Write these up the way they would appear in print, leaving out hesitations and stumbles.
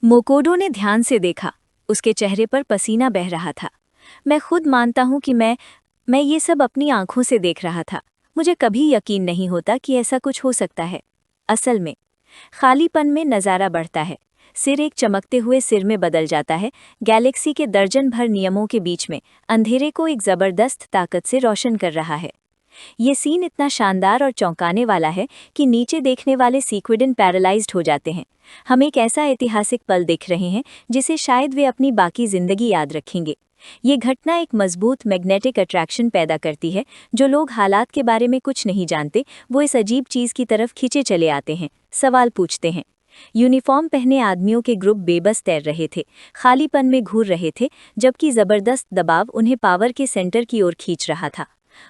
मोकोडो ने ध्यान से देखा। उसके चेहरे पर पसीना बह रहा था। मैं खुद मानता हूं कि मैं ये सब अपनी आंखों से देख रहा था। मुझे कभी यकीन नहीं होता कि ऐसा कुछ हो सकता है। असल में खालीपन में नज़ारा बढ़ता है। सिर एक चमकते हुए सिर में बदल जाता है। गैलेक्सी के दर्जन भर नियमों के बीच में अंधेरे को एक ज़बरदस्त ताकत से रोशन कर रहा है। ये सीन इतना शानदार और चौंकाने वाला है कि नीचे देखने वाले सीक्विडन पैरालाइज्ड हो जाते हैं। हम एक ऐसा ऐतिहासिक पल देख रहे हैं जिसे शायद वे अपनी बाकी जिंदगी याद रखेंगे। ये घटना एक मजबूत मैग्नेटिक अट्रैक्शन पैदा करती है। जो लोग हालात के बारे में कुछ नहीं जानते वो इस अजीब चीज़ की तरफ खींचे चले आते हैं, सवाल पूछते हैं। यूनिफॉर्म पहने आदमियों के ग्रुप बेबस तैर रहे थे, खालीपन में घूर रहे थे, जबकि ज़बरदस्त दबाव उन्हें पावर के सेंटर की ओर खींच रहा था।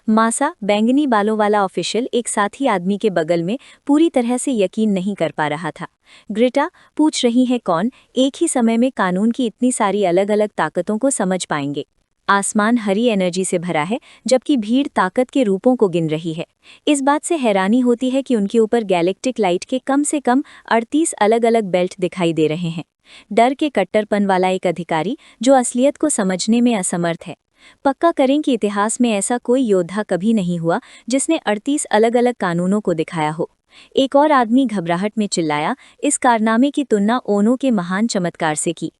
मासा, बैंगनी बालों वाला ऑफिशियल, एक साथी आदमी के बगल में पूरी तरह से यकीन नहीं कर पा रहा था। ग्रेटा, पूछ रही है कौन एक ही समय में कानून की इतनी सारी अलग अलग ताकतों को समझ पाएंगे। आसमान हरी एनर्जी से भरा है, जबकि भीड़ ताकत के रूपों को गिन रही है। इस बात से हैरानी होती है कि उनके ऊपर गैलेक्टिक लाइट के कम से कम 38 अलग अलग बेल्ट दिखाई दे रहे हैं। डर के कट्टरपन वाला एक अधिकारी जो असलियत को समझने में असमर्थ है। पक्का करें कि इतिहास में ऐसा कोई योद्धा कभी नहीं हुआ जिसने 38 अलग अलग कानूनों को दिखाया हो। एक और आदमी घबराहट में चिल्लाया, इस कारनामे की तुलना ओनो के महान चमत्कार से की।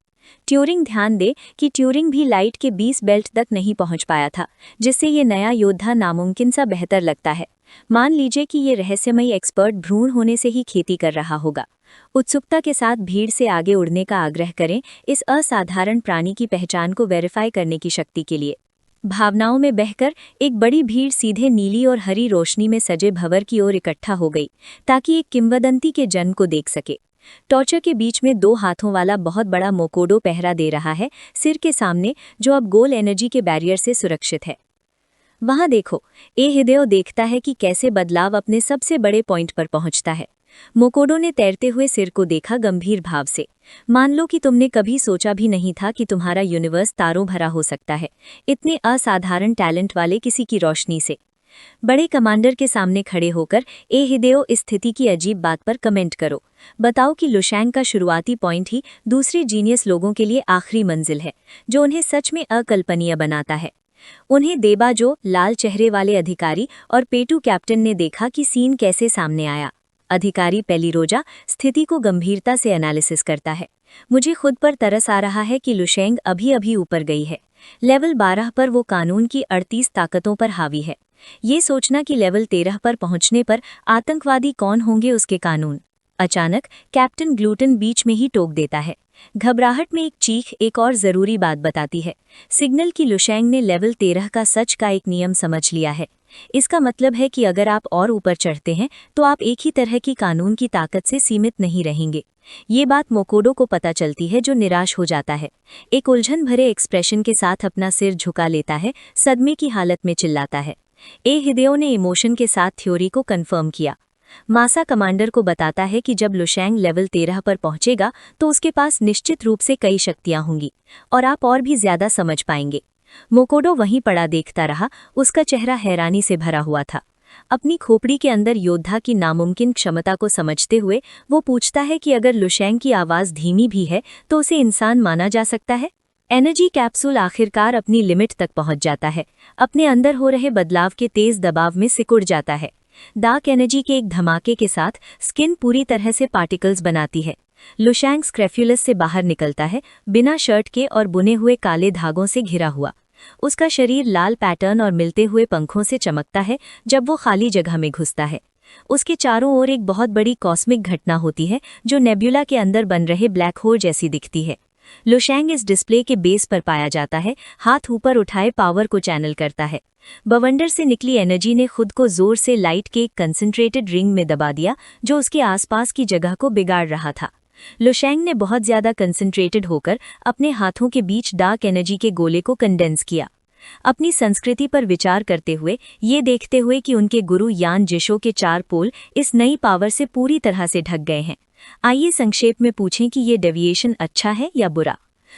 ट्यूरिंग, ध्यान दे कि ट्यूरिंग भी लाइट के 20 बेल्ट तक नहीं पहुंच पाया था, जिससे ये नया योद्धा नामुमकिन सा बेहतर लगता है। मान लीजिए कि ये रहस्यमयी एक्सपर्ट भ्रूण होने से ही खेती कर रहा होगा। उत्सुकता के साथ भीड़ से आगे उड़ने का आग्रह करें इस असाधारण प्राणी की पहचान को वेरीफाई करने की शक्ति के लिए। भावनाओं में बहकर एक बड़ी भीड़ सीधे नीली और हरी रोशनी में सजे भंवर की ओर इकट्ठा हो गई ताकि एक किंवदंती के जन्म को देख सके। टॉर्चर के बीच में 2 हाथों वाला बहुत बड़ा मोकोडो पहरा दे रहा है, सिर के सामने, जो अब गोल एनर्जी के बैरियर से सुरक्षित है। वहां देखो, ए हिदेओ देखता है कि कैसे बदलाव अपने सबसे बड़े पॉइंट पर पहुंचता है। मोकोडो ने तैरते हुए सिर को देखा गंभीर भाव से। मान लो कि तुमने कभी सोचा भी नहीं था कि तुम्हारा यूनिवर्स तारों भरा हो सकता है, इतने असाधारण टैलेंट वाले किसी की रोशनी से। बड़े कमांडर के सामने खड़े होकर ए हिदेओ इस स्थिति की अजीब बात पर कमेंट करो। बताओ कि लुशैंग का शुरुआती पॉइंट ही दूसरे जीनियस लोगों के लिए आखिरी मंजिल है, जो उन्हें सच में अकल्पनीय बनाता है। उन्हें देबाजो, लाल चेहरे वाले अधिकारी, और पेटू कैप्टन ने देखा कि सीन कैसे सामने आया। अधिकारी पेलिरोजा स्थिति को गंभीरता से एनालिसिस करता है। मुझे खुद पर तरस आ रहा है कि लुशैंग अभी अभी ऊपर गई है। लेवल 12 पर वो कानून की 38 ताकतों पर हावी है। ये सोचना कि लेवल 13 पर पहुंचने पर आतंकवादी कौन होंगे उसके कानून। अचानक कैप्टन ग्लूटन बीच में ही टोक देता है। घबराहट में एक चीख एक और ज़रूरी बात बताती है। सिग्नल की लुशैंग ने लेवल 13 का सच का एक नियम समझ लिया है। इसका मतलब है कि अगर आप और ऊपर चढ़ते हैं तो आप एक ही तरह की कानून की ताकत से सीमित नहीं रहेंगे। ये बात मोकोडो को पता चलती है, जो निराश हो जाता है। एक उलझन भरे एक्सप्रेशन के साथ अपना सिर झुका लेता है, सदमे की हालत में चिल्लाता है। ए हिदेओ ने इमोशन के साथ थ्योरी को कंफर्म किया। मासा कमांडर को बताता है कि जब लुशैंग लेवल 13 पर पहुंचेगा तो उसके पास निश्चित रूप से कई शक्तियां होंगी और आप और भी ज्यादा समझ पाएंगे। मोकोडो वहीं पड़ा देखता रहा, उसका चेहरा हैरानी से भरा हुआ था। अपनी खोपड़ी के अंदर योद्धा की नामुमकिन क्षमता को समझते हुए वो पूछता है कि अगर लुशैंग की आवाज़ धीमी भी है तो उसे इंसान माना जा सकता है। एनर्जी कैप्सूल आखिरकार अपनी लिमिट तक पहुंच जाता है, अपने अंदर हो रहे बदलाव के तेज दबाव में सिकुड़ जाता है। डार्क एनर्जी के एक धमाके के साथ स्किन पूरी तरह से पार्टिकल्स बनाती है। लुशैंग स्क्रेफ्यूलस से बाहर निकलता है, बिना शर्ट के और बुने हुए काले धागों से घिरा हुआ। उसका शरीर लाल पैटर्न और मिलते हुए पंखों से चमकता है जब वो खाली जगह में घुसता है। उसके चारों ओर एक बहुत बड़ी कॉस्मिक घटना होती है जो नेब्यूला के अंदर बन रहे ब्लैक होल जैसी दिखती है। लुशैंग इस डिस्प्ले के बेस पर पाया जाता है, हाथ ऊपर उठाए पावर को चैनल करता है। बवंडर से निकली एनर्जी ने खुद को जोर से लाइट के एक कंसंट्रेटेड रिंग में दबा दिया जो उसके आसपास की जगह को बिगाड़ रहा था। लुशैंग ने बहुत ज्यादा कंसंट्रेटेड होकर अपने हाथों के बीच डार्क एनर्जी के गोले को कंडेंस किया। अपनी संस्कृति पर विचार करते हुए, ये देखते हुए कि उनके गुरु यान जिशो के 4 पोल इस नई पावर से पूरी तरह से ढक गए हैं, आइए संक्षेप में पूछें कि ये डेविएशन अच्छा है या बुरा।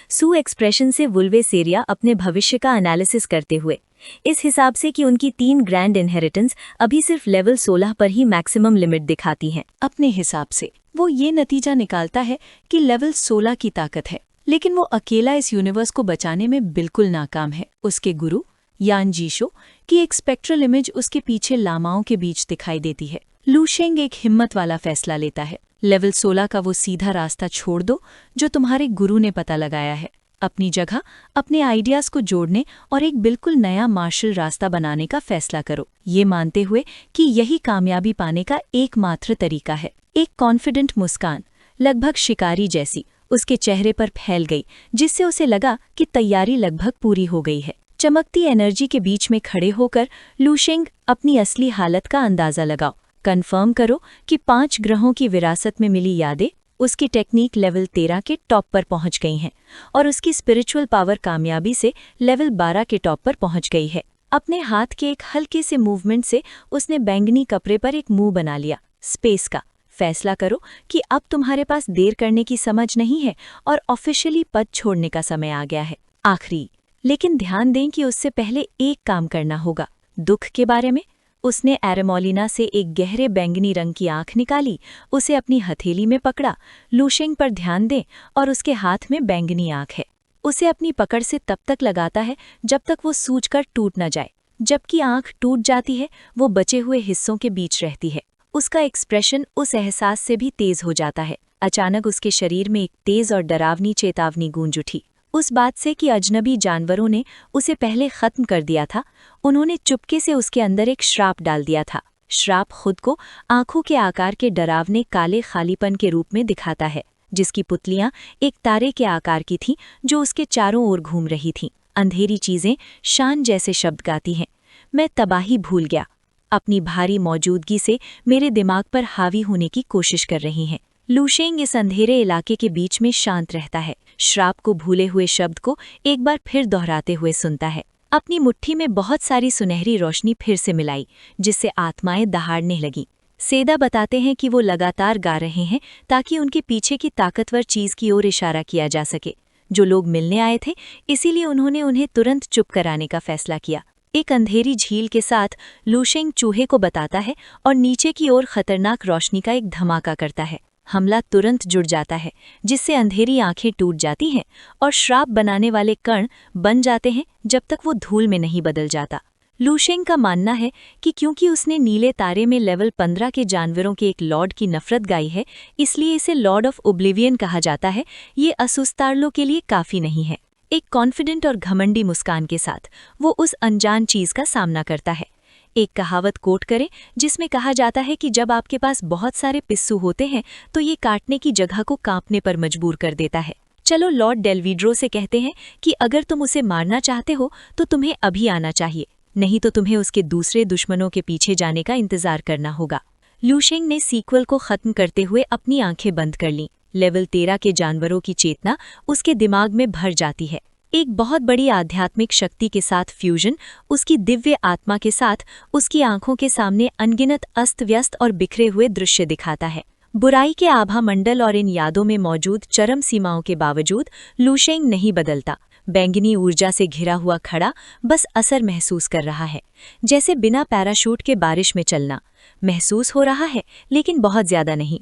सू एक्सप्रेशन से वुल्वेसेरिया अपने भविष्य का एनालिसिस करते हुए, इस हिसाब से कि उनकी 3 ग्रैंड इनहेरिटेंस अभी सिर्फ लेवल 16 पर ही मैक्सिमम लिमिट दिखाती हैं। अपने हिसाब से वो ये नतीजा निकालता है कि लेवल 16 की ताकत है, लेकिन वो अकेला इस यूनिवर्स को बचाने में बिल्कुल नाकाम है। उसके गुरु यान जीशो की एक स्पेक्ट्रल इमेज उसके पीछे लामाओं के बीच दिखाई देती है। लू शेंग एक हिम्मत वाला फैसला लेता है। लेवल 16 का वो सीधा रास्ता छोड़ दो जो तुम्हारे गुरु ने पता लगाया है। अपनी जगह अपने आइडियाज को जोड़ने और एक बिल्कुल नया मार्शल रास्ता बनाने का फैसला करो, ये मानते हुए कि यही कामयाबी पाने का एकमात्र तरीका है। एक कॉन्फिडेंट मुस्कान लगभग शिकारी जैसी उसके चेहरे पर फैल गई, जिससे उसे लगा कि तैयारी लगभग पूरी हो गई है। चमकती एनर्जी के बीच में खड़े होकर लू शेंग अपनी असली हालत का अंदाजा लगाओ। कन्फर्म करो कि 5 ग्रहों की विरासत में मिली यादें उसकी टेक्निक लेवल 13 के टॉप पर पहुंच गई हैं और उसकी स्पिरिचुअल पावर कामयाबी से लेवल 12 के टॉप पर पहुंच गई है। अपने हाथ के एक हल्के से मूवमेंट से उसने बैंगनी कपड़े पर एक मुंह बना लिया, स्पेस का। फैसला करो कि अब तुम्हारे पास देर करने की समझ नहीं है और ऑफिशियली पद छोड़ने का समय आ गया है। आखिरी, लेकिन ध्यान दें कि उससे पहले एक काम करना होगा। दुख के बारे में उसने एरेमोलिना से एक गहरे बैंगनी रंग की आंख निकाली, उसे अपनी हथेली में पकड़ा। लू शेंग पर ध्यान दें और उसके हाथ में बैंगनी आंख है। उसे अपनी पकड़ से तब तक लगाता है जब तक वो सूजकर टूट न जाए। जबकि आंख टूट जाती है, वो बचे हुए हिस्सों के बीच रहती है। उसका एक्सप्रेशन उस एहसास से भी तेज हो जाता है। अचानक उसके शरीर में एक तेज और डरावनी चेतावनी गूंज उठी, उस बात से कि अजनबी जानवरों ने उसे पहले खत्म कर दिया था। उन्होंने चुपके से उसके अंदर एक श्राप डाल दिया था। श्राप खुद को आंखों के आकार के डरावने काले खालीपन के रूप में दिखाता है, जिसकी पुतलियां एक तारे के आकार की थीं जो उसके चारों ओर घूम रही थीं। अंधेरी चीजें शान जैसे शब्द गाती हैं, मैं तबाही भूल गया। अपनी भारी मौजूदगी से मेरे दिमाग पर हावी होने की कोशिश कर रही हैं। लू शेंग इस अंधेरे इलाके के बीच में शांत रहता है, श्राप को भूले हुए शब्द को एक बार फिर दोहराते हुए सुनता है। अपनी मुट्ठी में बहुत सारी सुनहरी रोशनी फिर से मिलाई, जिससे आत्माएं दहाड़ने लगीं। सेदा बताते हैं कि वो लगातार गा रहे हैं ताकि उनके पीछे की ताकतवर चीज की ओर इशारा किया जा सके। जो लोग मिलने आए थे, इसीलिए उन्होंने उन्हें तुरंत चुप कराने का फैसला किया। एक अंधेरी झील के साथ लू शेंग चूहे को बताता है और नीचे की ओर खतरनाक रोशनी का एक धमाका करता है। हमला तुरंत जुड़ जाता है, जिससे अंधेरी आंखें टूट जाती हैं और श्राप बनाने वाले कण बन जाते हैं जब तक वो धूल में नहीं बदल जाता। लू शेंग का मानना है कि क्योंकि उसने नीले तारे में लेवल 15 के जानवरों के एक लॉर्ड की नफरत गाई है, इसलिए इसे लॉर्ड ऑफ ओब्लिवियन कहा जाता है। ये असुस्तारलों के लिए काफी नहीं है। एक कॉन्फिडेंट और घमंडी मुस्कान के साथ वो उस अनजान चीज का सामना करता है। एक कहावत कोट करें जिसमें कहा जाता है कि जब आपके पास बहुत सारे पिस्सू होते हैं तो ये काटने की जगह को कांपने पर मजबूर कर देता है। चलो लॉर्ड डेलवीड्रो से कहते हैं कि अगर तुम उसे मारना चाहते हो तो तुम्हें अभी आना चाहिए, नहीं तो तुम्हें उसके दूसरे दुश्मनों के पीछे जाने का इंतजार करना होगा। लू शेंग ने सीक्वल को खत्म करते हुए अपनी आंखें बंद कर लीं। लेवल 13 के जानवरों की चेतना उसके दिमाग में भर जाती है। एक बहुत बड़ी आध्यात्मिक शक्ति के साथ फ्यूजन उसकी दिव्य आत्मा के साथ उसकी आंखों के सामने अनगिनत अस्त व्यस्त और बिखरे हुए दृश्य दिखाता है। बुराई के आभा मंडल और इन यादों में मौजूद चरम सीमाओं के बावजूद लू शेंग नहीं बदलता। बैंगनी ऊर्जा से घिरा हुआ खड़ा बस असर महसूस कर रहा है, जैसे बिना पैराशूट के बारिश में चलना। महसूस हो रहा है, लेकिन बहुत ज्यादा नहीं।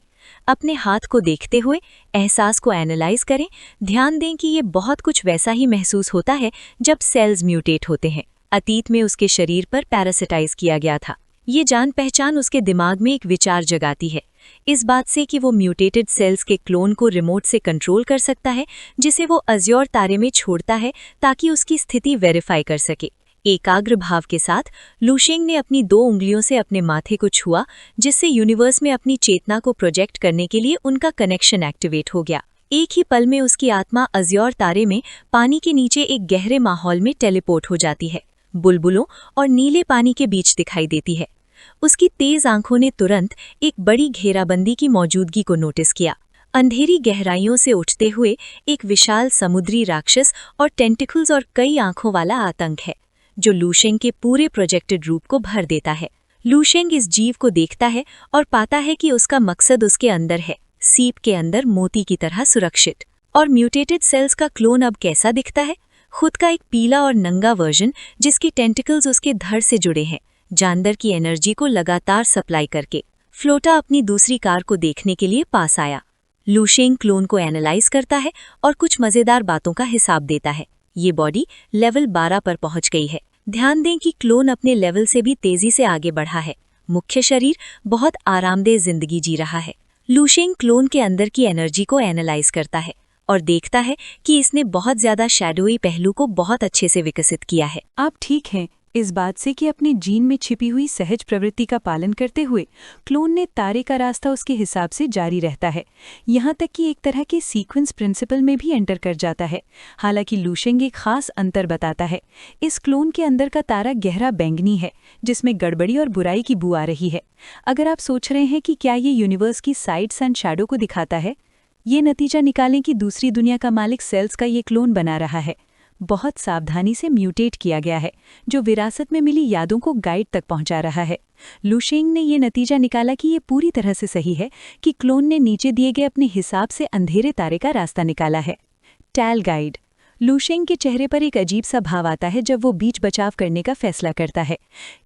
अपने हाथ को देखते हुए एहसास को एनालाइज करें। ध्यान दें कि ये बहुत कुछ वैसा ही महसूस होता है जब सेल्स म्यूटेट होते हैं। अतीत में उसके शरीर पर पैरासिटाइज किया गया था। ये जान पहचान उसके दिमाग में एक विचार जगाती है, इस बात से कि वो म्यूटेटेड सेल्स के क्लोन को रिमोट से कंट्रोल कर सकता है, जिसे वो अज्योर तारे में छोड़ता है ताकि उसकी स्थिति वेरीफाई कर सके। एकाग्र भाव के साथ लू शेंग ने अपनी 2 उंगलियों से अपने माथे को छुआ, जिससे यूनिवर्स में अपनी चेतना को प्रोजेक्ट करने के लिए उनका कनेक्शन एक्टिवेट हो गया। एक ही पल में उसकी आत्मा अज्योर तारे में पानी के नीचे एक गहरे माहौल में टेलीपोर्ट हो जाती है, बुलबुलों और नीले पानी के बीच दिखाई देती है। उसकी तेज आंखों ने तुरंत एक बड़ी घेराबंदी की मौजूदगी को नोटिस किया। अंधेरी गहराइयों से उठते हुए एक विशाल समुद्री राक्षस और टेंटिकल्स और कई आंखों वाला आतंक है, जो लू शेंग के पूरे प्रोजेक्टेड रूप को भर देता है। लू शेंग इस जीव को देखता है और पाता है कि उसका मकसद उसके अंदर है, सीप के अंदर मोती की तरह सुरक्षित। और म्यूटेटेड सेल्स का क्लोन अब कैसा दिखता है? खुद का एक पीला और नंगा वर्जन, जिसके टेंटिकल्स उसके धड़ से जुड़े हैं, जानवर की एनर्जी को लगातार सप्लाई करके। फ्लोटा अपनी दूसरी कार को देखने के लिए पास आया। लुशेंग क्लोन को एनालाइज करता है और कुछ मजेदार बातों का हिसाब देता है। ये बॉडी लेवल 12 पर पहुंच गई है। ध्यान दें कि क्लोन अपने लेवल से भी तेजी से आगे बढ़ा है। मुख्य शरीर बहुत आरामदेह जिंदगी जी रहा है। लुशेंग क्लोन के अंदर की एनर्जी को एनालाइज करता है और देखता है कि इसने बहुत ज्यादा शैडोई पहलू को बहुत अच्छे से विकसित किया है। आप ठीक हैं इस बात से कि अपने जीन में छिपी हुई सहज प्रवृत्ति का पालन करते हुए क्लोन ने तारे का रास्ता उसके हिसाब से जारी रहता है, यहाँ तक कि एक तरह के सीक्वेंस प्रिंसिपल में भी एंटर कर जाता है। हालांकि लुशेंग एक खास अंतर बताता है। इस क्लोन के अंदर का तारा गहरा बैंगनी है, जिसमें गड़बड़ी और बुराई की बू आ रही है। अगर आप सोच रहे हैं कि क्या ये यूनिवर्स की साइड्स एंड शैडो को दिखाता है, ये नतीजा निकालें कि दूसरी दुनिया का मालिक सेल्स का ये क्लोन बना रहा है। बहुत सावधानी से म्यूटेट किया गया है, जो विरासत में मिली यादों को गाइड तक पहुंचा रहा है। लुशेंग ने ये नतीजा निकाला कि ये पूरी तरह से सही है कि क्लोन ने नीचे दिए गए अपने हिसाब से अंधेरे तारे का रास्ता निकाला है। Tail guide. लुशेंग के चेहरे पर एक अजीब सा भाव आता है जब वो बीच बचाव करने का फैसला करता है।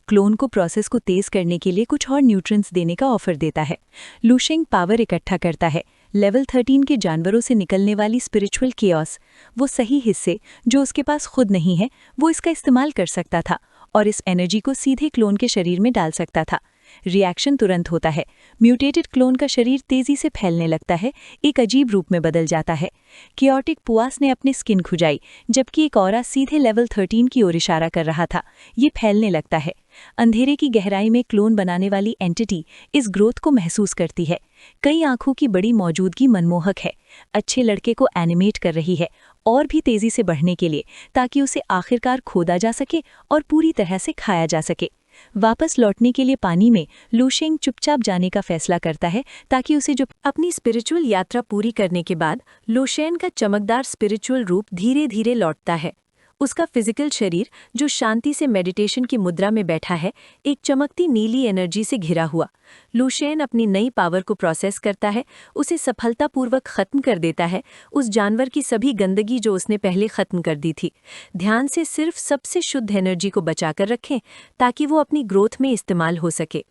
क्लोन को प्रोसेस को तेज करने के लिए कुछ और न्यूट्रिएंट्स देने का ऑफर देता है। लुशेंग पावर इकट्ठा करता है। लेवल 13 के जानवरों से निकलने वाली स्पिरिचुअल केओस, वो सही हिस्से जो उसके पास खुद नहीं है, वो इसका इस्तेमाल कर सकता था और इस एनर्जी को सीधे क्लोन के शरीर में डाल सकता था। रिएक्शन तुरंत होता है। म्यूटेटेड क्लोन का शरीर तेजी से फैलने लगता है, एक अजीब रूप में बदल जाता है। कियोटिक पुआस ने अपनी स्किन खुजाई, जबकि एक औरा सीधे लेवल 13 की ओर इशारा कर रहा था। ये फैलने लगता है। अंधेरे की गहराई में क्लोन बनाने वाली एंटिटी इस ग्रोथ को महसूस करती है। कई आंखों की बड़ी मौजूदगी मनमोहक है। अच्छे लड़के को एनिमेट कर रही है और भी तेजी से बढ़ने के लिए, ताकि उसे आखिरकार खोदा जा सके और पूरी तरह से खाया जा सके। वापस लौटने के लिए पानी में लुशेंग चुपचाप जाने का फैसला करता है, ताकि उसे जो अपनी स्पिरिचुअल यात्रा पूरी करने के बाद लुशेंग का चमकदार स्पिरिचुअल रूप धीरे धीरे लौटता है। उसका फिजिकल शरीर, जो शांति से मेडिटेशन की मुद्रा में बैठा है, एक चमकती नीली एनर्जी से घिरा हुआ। लुशेन अपनी नई पावर को प्रोसेस करता है, उसे सफलतापूर्वक खत्म कर देता है, उस जानवर की सभी गंदगी जो उसने पहले खत्म कर दी थी। ध्यान से सिर्फ सबसे शुद्ध एनर्जी को बचाकर रखें, ताकि वो अपनी ग्रोथ में इस्तेमाल हो सके।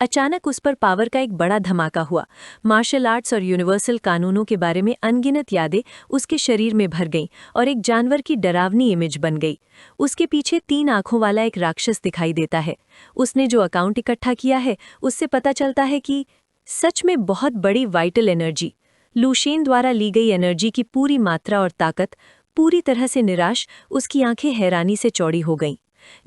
अचानक उस पर पावर का एक बड़ा धमाका हुआ। मार्शल आर्ट्स और यूनिवर्सल कानूनों के बारे में अनगिनत यादें उसके शरीर में भर गईं और एक जानवर की डरावनी इमेज बन गई। उसके पीछे 3 आंखों वाला एक राक्षस दिखाई देता है। उसने जो अकाउंट इकट्ठा किया है, उससे पता चलता है कि सच में बहुत बड़ी वाइटल एनर्जी। लुशेन द्वारा ली गई एनर्जी की पूरी मात्रा और ताकत पूरी तरह से निराश, उसकी आंखें हैरानी से चौड़ी हो गईं।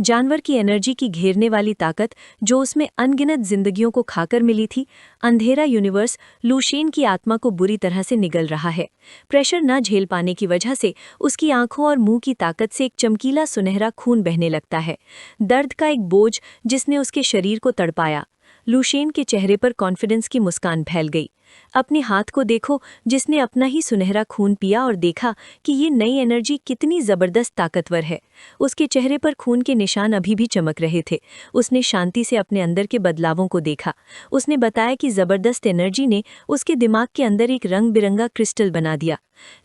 जानवर की एनर्जी की घेरने वाली ताकत जो उसमें अनगिनत जिंदगियों को खाकर मिली थी, अंधेरा यूनिवर्स लुशेन की आत्मा को बुरी तरह से निगल रहा है। प्रेशर न झेल पाने की वजह से उसकी आंखों और मुंह की ताकत से एक चमकीला सुनहरा खून बहने लगता है। दर्द का एक बोझ जिसने उसके शरीर को तड़पाया। लुशेन के चेहरे पर कॉन्फिडेंस की मुस्कान फैल गई। अपने हाथ को देखो, जिसने अपना ही सुनहरा खून पिया, और देखा कि ये नई एनर्जी कितनी जबरदस्त ताकतवर है। उसके चेहरे पर खून के निशान अभी भी चमक रहे थे। उसने शांति से अपने अंदर के बदलावों को देखा। उसने बताया कि जबरदस्त एनर्जी ने उसके दिमाग के अंदर एक रंग बिरंगा क्रिस्टल बना दिया।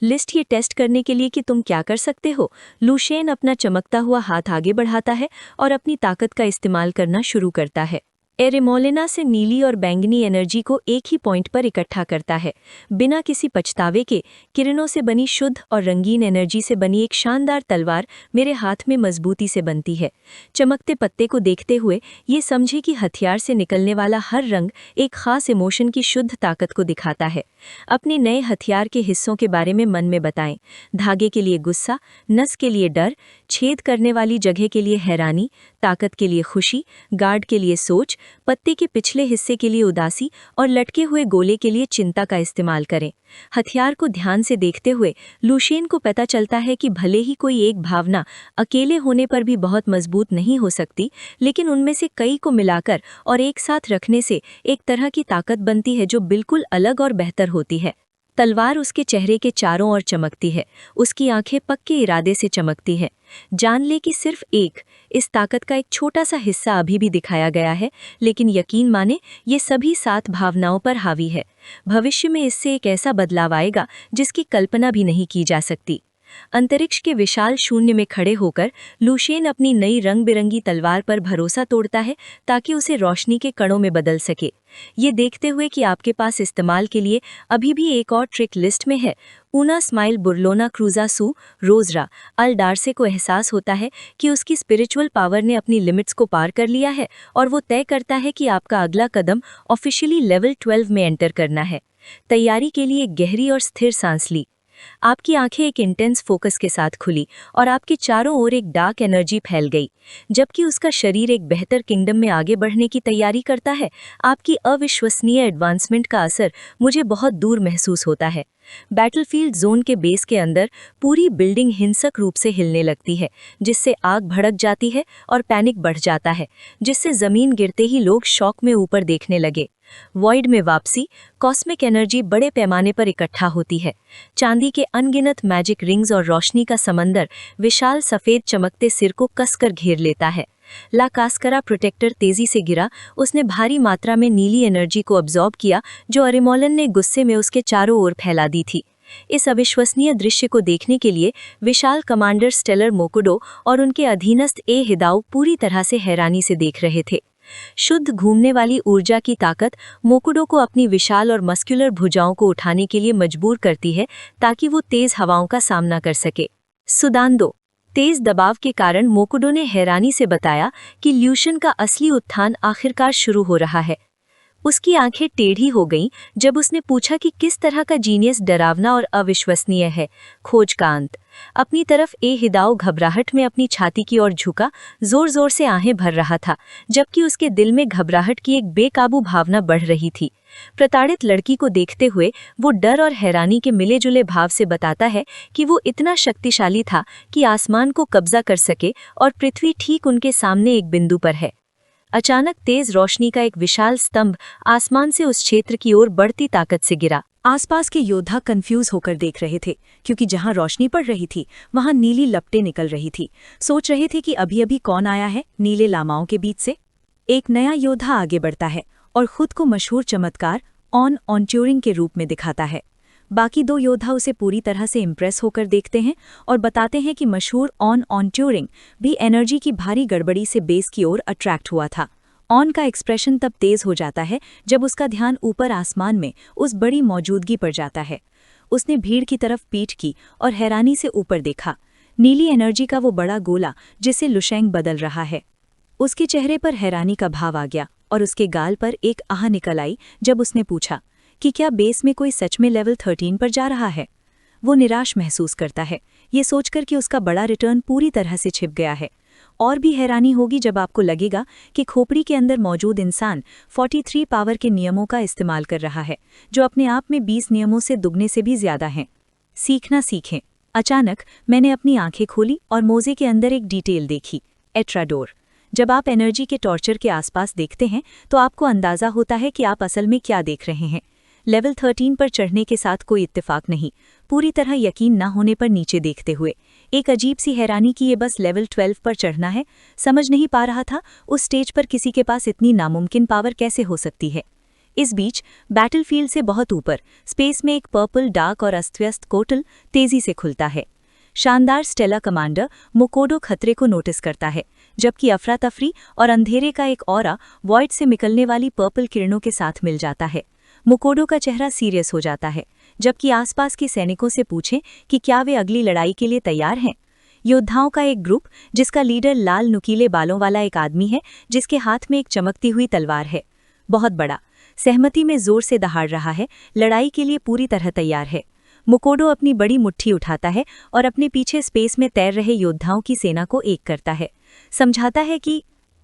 लिस्ट ये टेस्ट करने के लिए कि तुम क्या कर सकते हो। लुशेन अपना चमकता हुआ हाथ आगे बढ़ाता है और अपनी ताकत का इस्तेमाल करना शुरू करता है। एरेमोलिना से नीली और बैंगनी एनर्जी को एक ही पॉइंट पर इकट्ठा करता है। बिना किसी पछतावे के किरणों से बनी शुद्ध और रंगीन एनर्जी से बनी एक शानदार तलवार मेरे हाथ में मजबूती से बनती है। चमकते पत्ते को देखते हुए ये समझे कि हथियार से निकलने वाला हर रंग एक खास इमोशन की शुद्ध ताकत को दिखाता है। अपने नए हथियार के हिस्सों के बारे में मन में बताएं। धागे के लिए गुस्सा, नस के लिए डर, छेद करने वाली जगह के लिए हैरानी, ताकत के लिए खुशी, गार्ड के लिए सोच, पत्ते के पिछले हिस्से के लिए उदासी और लटके हुए गोले के लिए चिंता का इस्तेमाल करें। हथियार को ध्यान से देखते हुए लुशेन को पता चलता है कि भले ही कोई एक भावना अकेले होने पर भी बहुत मजबूत नहीं हो सकती, लेकिन उनमें से कई को मिलाकर और एक साथ रखने से एक तरह की ताकत बनती है जो बिल्कुल अलग और बेहतर होती है। तलवार उसके चेहरे के चारों ओर चमकती है। उसकी आंखें पक्के इरादे से चमकती हैं। जान ले कि सिर्फ इस ताकत का एक छोटा सा हिस्सा अभी भी दिखाया गया है, लेकिन यकीन माने ये सभी 7 भावनाओं पर हावी है। भविष्य में इससे एक ऐसा बदलाव आएगा जिसकी कल्पना भी नहीं की जा सकती। अंतरिक्ष के विशाल शून्य में खड़े होकर लुशेन अपनी नई रंग बिरंगी तलवार पर भरोसा तोड़ता है ताकि उसे रोशनी के कणों में बदल सके। ये देखते हुए कि आपके पास इस्तेमाल के लिए अभी भी एक और ट्रिक लिस्ट में है, ऊना स्माइल बुरलोना क्रूजा सू रोजरा अल डार्से को एहसास होता है कि उसकी स्पिरिचुअल पावर ने अपनी लिमिट्स को पार कर लिया है और वो तय करता है कि आपका अगला कदम ऑफिशियली लेवल 12 में एंटर करना है। तैयारी के लिए गहरी और स्थिर सांस ली। आपकी आंखें एक इंटेंस फोकस के साथ खुली और आपके चारों ओर एक डार्क एनर्जी फैल गई, जबकि उसका शरीर एक बेहतर किंगडम में आगे बढ़ने की तैयारी करता है। आपकी अविश्वसनीय एडवांसमेंट का असर मुझे बहुत दूर महसूस होता है। बैटलफील्ड जोन के बेस के अंदर पूरी बिल्डिंग हिंसक रूप से हिलने लगती है, जिससे आग भड़क जाती है और पैनिक बढ़ जाता है, जिससे जमीन गिरते ही लोग शॉक में ऊपर देखने लगे। वॉइड में वापसी, कॉस्मिक एनर्जी बड़े पैमाने पर इकट्ठा होती है। चांदी के अनगिनत मैजिक रिंग्स और रोशनी का समंदर विशाल सफेद चमकते सिर को कसकर घेर लेता है। ला कास्करा प्रोटेक्टर तेजी से गिरा। उसने भारी मात्रा में नीली एनर्जी को अब्जॉर्ब किया जो अरिमोलन ने गुस्से में उसके चारों ओर फैला दी थी। इस अविश्वसनीय दृश्य को देखने के लिए विशाल कमांडर स्टेलर मोकुडो और उनके अधीनस्थ ए हिदाओ पूरी तरह से हैरानी से देख रहे थे। शुद्ध घूमने वाली ऊर्जा की ताकत मोकुडो को अपनी विशाल और मस्कुलर भुजाओं को उठाने के लिए मजबूर करती है ताकि वो तेज हवाओं का सामना कर सके। सुदांदो तेज दबाव के कारण मोकुडो ने हैरानी से बताया कि ल्यूशन का असली उत्थान आखिरकार शुरू हो रहा है। उसकी आंखें टेढ़ी हो गईं जब उसने पूछा कि किस तरह का जीनियस डरावना और अविश्वसनीय है। खोज का अंत। अपनी तरफ ए हिदाओ घबराहट में अपनी छाती की ओर झुका, जोर जोर से आहें भर रहा था, जबकि उसके दिल में घबराहट की एक बेकाबू भावना बढ़ रही थी। प्रताड़ित लड़की को देखते हुए वो डर और हैरानी के मिले जुले भाव से बताता है कि वो इतना शक्तिशाली था कि आसमान को कब्जा कर सके और पृथ्वी ठीक उनके सामने एक बिंदु पर है। अचानक तेज रोशनी का एक विशाल स्तंभ आसमान से उस क्षेत्र की ओर बढ़ती ताकत से गिरा। आसपास के योद्धा कंफ्यूज होकर देख रहे थे, क्योंकि जहां रोशनी पड़ रही थी वहां नीली लपटें निकल रही थी। सोच रहे थे कि अभी अभी कौन आया है नीले लामाओं के बीच से। एक नया योद्धा आगे बढ़ता है और खुद को मशहूर चमत्कार ऑन ट्यूरिंग के रूप में दिखाता है। बाकी दो योद्धा उसे पूरी तरह से इम्प्रेस होकर देखते हैं और बताते हैं कि मशहूर ऑन ट्यूरिंग भी एनर्जी की भारी गड़बड़ी से बेस की ओर अट्रैक्ट हुआ था। ऑन का एक्सप्रेशन तब तेज हो जाता है जब उसका ध्यान ऊपर आसमान में उस बड़ी मौजूदगी पर जाता है। उसने भीड़ की तरफ पीठ की और हैरानी से ऊपर देखा। नीली एनर्जी का वो बड़ा गोला जिसे लुशेंग बदल रहा है। उसके चेहरे पर हैरानी का भाव आ गया और उसके गाल पर एक आह निकल आई जब उसने पूछा कि क्या बेस में कोई सच में लेवल 13 पर जा रहा है। वो निराश महसूस करता है, ये सोचकर कि उसका बड़ा रिटर्न पूरी तरह से छिप गया है। और भी हैरानी होगी जब आपको लगेगा कि खोपड़ी के अंदर मौजूद इंसान 43 पावर के नियमों का इस्तेमाल कर रहा है, जो अपने आप में 20 नियमों से दुगने से भी ज्यादा हैं। सीखना सीखें। अचानक मैंने अपनी आंखें खोली और मोजे के अंदर एक डिटेल देखी, एट्राडोर। जब आप एनर्जी के टॉर्चर के आसपास देखते हैं तो आपको अंदाजा होता है कि आप असल में क्या देख रहे हैं। लेवल 13 पर चढ़ने के साथ कोई इत्तेफाक नहीं, पूरी तरह यकीन न होने पर नीचे देखते हुए एक अजीब सी हैरानी कि ये बस लेवल 12 पर चढ़ना है। समझ नहीं पा रहा था उस स्टेज पर किसी के पास इतनी नामुमकिन पावर कैसे हो सकती है। इस बीच बैटलफील्ड से बहुत ऊपर स्पेस में एक पर्पल डार्क और अस्तव्यस्त कोटल तेजी से खुलता है। शानदार स्टेला कमांडर मोकोडो खतरे को नोटिस करता है, जबकि अफरा तफरी और अंधेरे का एक ऑरा वॉइड से निकलने वाली पर्पल किरणों के साथ मिल जाता है। मोकोडो का चेहरा सीरियस हो जाता है, जबकि आसपास के सैनिकों से पूछे कि क्या वे अगली लड़ाई के लिए तैयार हैं। योद्धाओं का एक ग्रुप जिसका लीडर लाल नुकीले बालों वाला एक आदमी है, जिसके हाथ में एक चमकती हुई तलवार है, बहुत बड़ा, सहमति में जोर से दहाड़ रहा है, लड़ाई के लिए पूरी तरह तैयार है। मोकोडो अपनी बड़ी मुट्ठी उठाता है और अपने पीछे स्पेस में तैर रहे योद्धाओं की सेना को एक करता है। समझाता है कि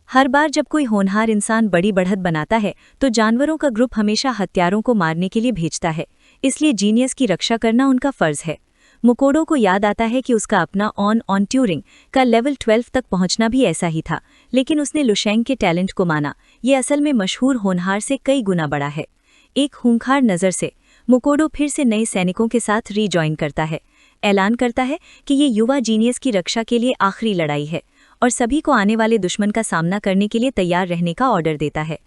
हर बार जब कोई होनहार इंसान बड़ी बढ़त बनाता है तो जानवरों का ग्रुप हमेशा हत्यारों को मारने के लिए भेजता है, इसलिए जीनियस की रक्षा करना उनका फर्ज है। मोकोडो को याद आता है कि उसका अपना ऑन ट्यूरिंग का लेवल 12 तक पहुंचना भी ऐसा ही था, लेकिन उसने लुशेंग के टैलेंट को माना। ये असल में मशहूर होनहार से कई गुना बड़ा है। एक खूंखार नज़र से मोकोडो फिर से नए सैनिकों के साथ रीजॉइन करता है, ऐलान करता है कि ये युवा जीनियस की रक्षा के लिए आखिरी लड़ाई है और सभी को आने वाले दुश्मन का सामना करने के लिए तैयार रहने का ऑर्डर देता है।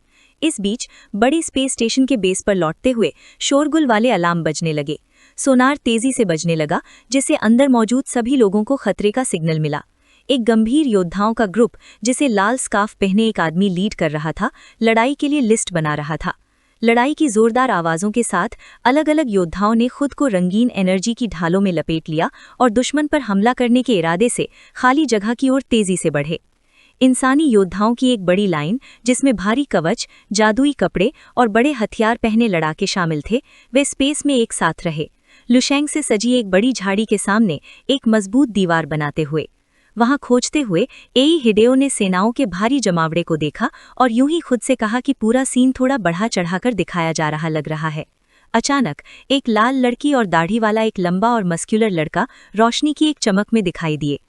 इस बीच बड़ी स्पेस स्टेशन के बेस पर लौटते हुए शोरगुल वाले अलार्म बजने लगे। सोनार तेजी से बजने लगा, जिससे अंदर मौजूद सभी लोगों को खतरे का सिग्नल मिला। एक गंभीर योद्धाओं का ग्रुप, जिसे लाल स्कार्फ पहने एक आदमी लीड कर रहा था, लड़ाई के लिए लिस्ट बना रहा था। लड़ाई की जोरदार आवाजों के साथ अलग अलग योद्धाओं ने खुद को रंगीन एनर्जी की ढालों में लपेट लिया और दुश्मन पर हमला करने के इरादे से खाली जगह की ओर तेजी से बढ़े। इंसानी योद्धाओं की एक बड़ी लाइन, जिसमें भारी कवच, जादुई कपड़े और बड़े हथियार पहने लड़ाके शामिल थे, वे स्पेस में एक साथ रहे, लुशेंग से सजी एक बड़ी झाड़ी के सामने एक मजबूत दीवार बनाते हुए। वहां खोजते हुए एई हिडेओ ने सेनाओं के भारी जमावड़े को देखा और यूं ही खुद से कहा कि पूरा सीन थोड़ा बढ़ा चढ़ाकर दिखाया जा रहा लग रहा है। अचानक एक लाल लड़की और दाढ़ी वाला एक लंबा और मस्क्यूलर लड़का रोशनी की एक चमक में दिखाई दिए।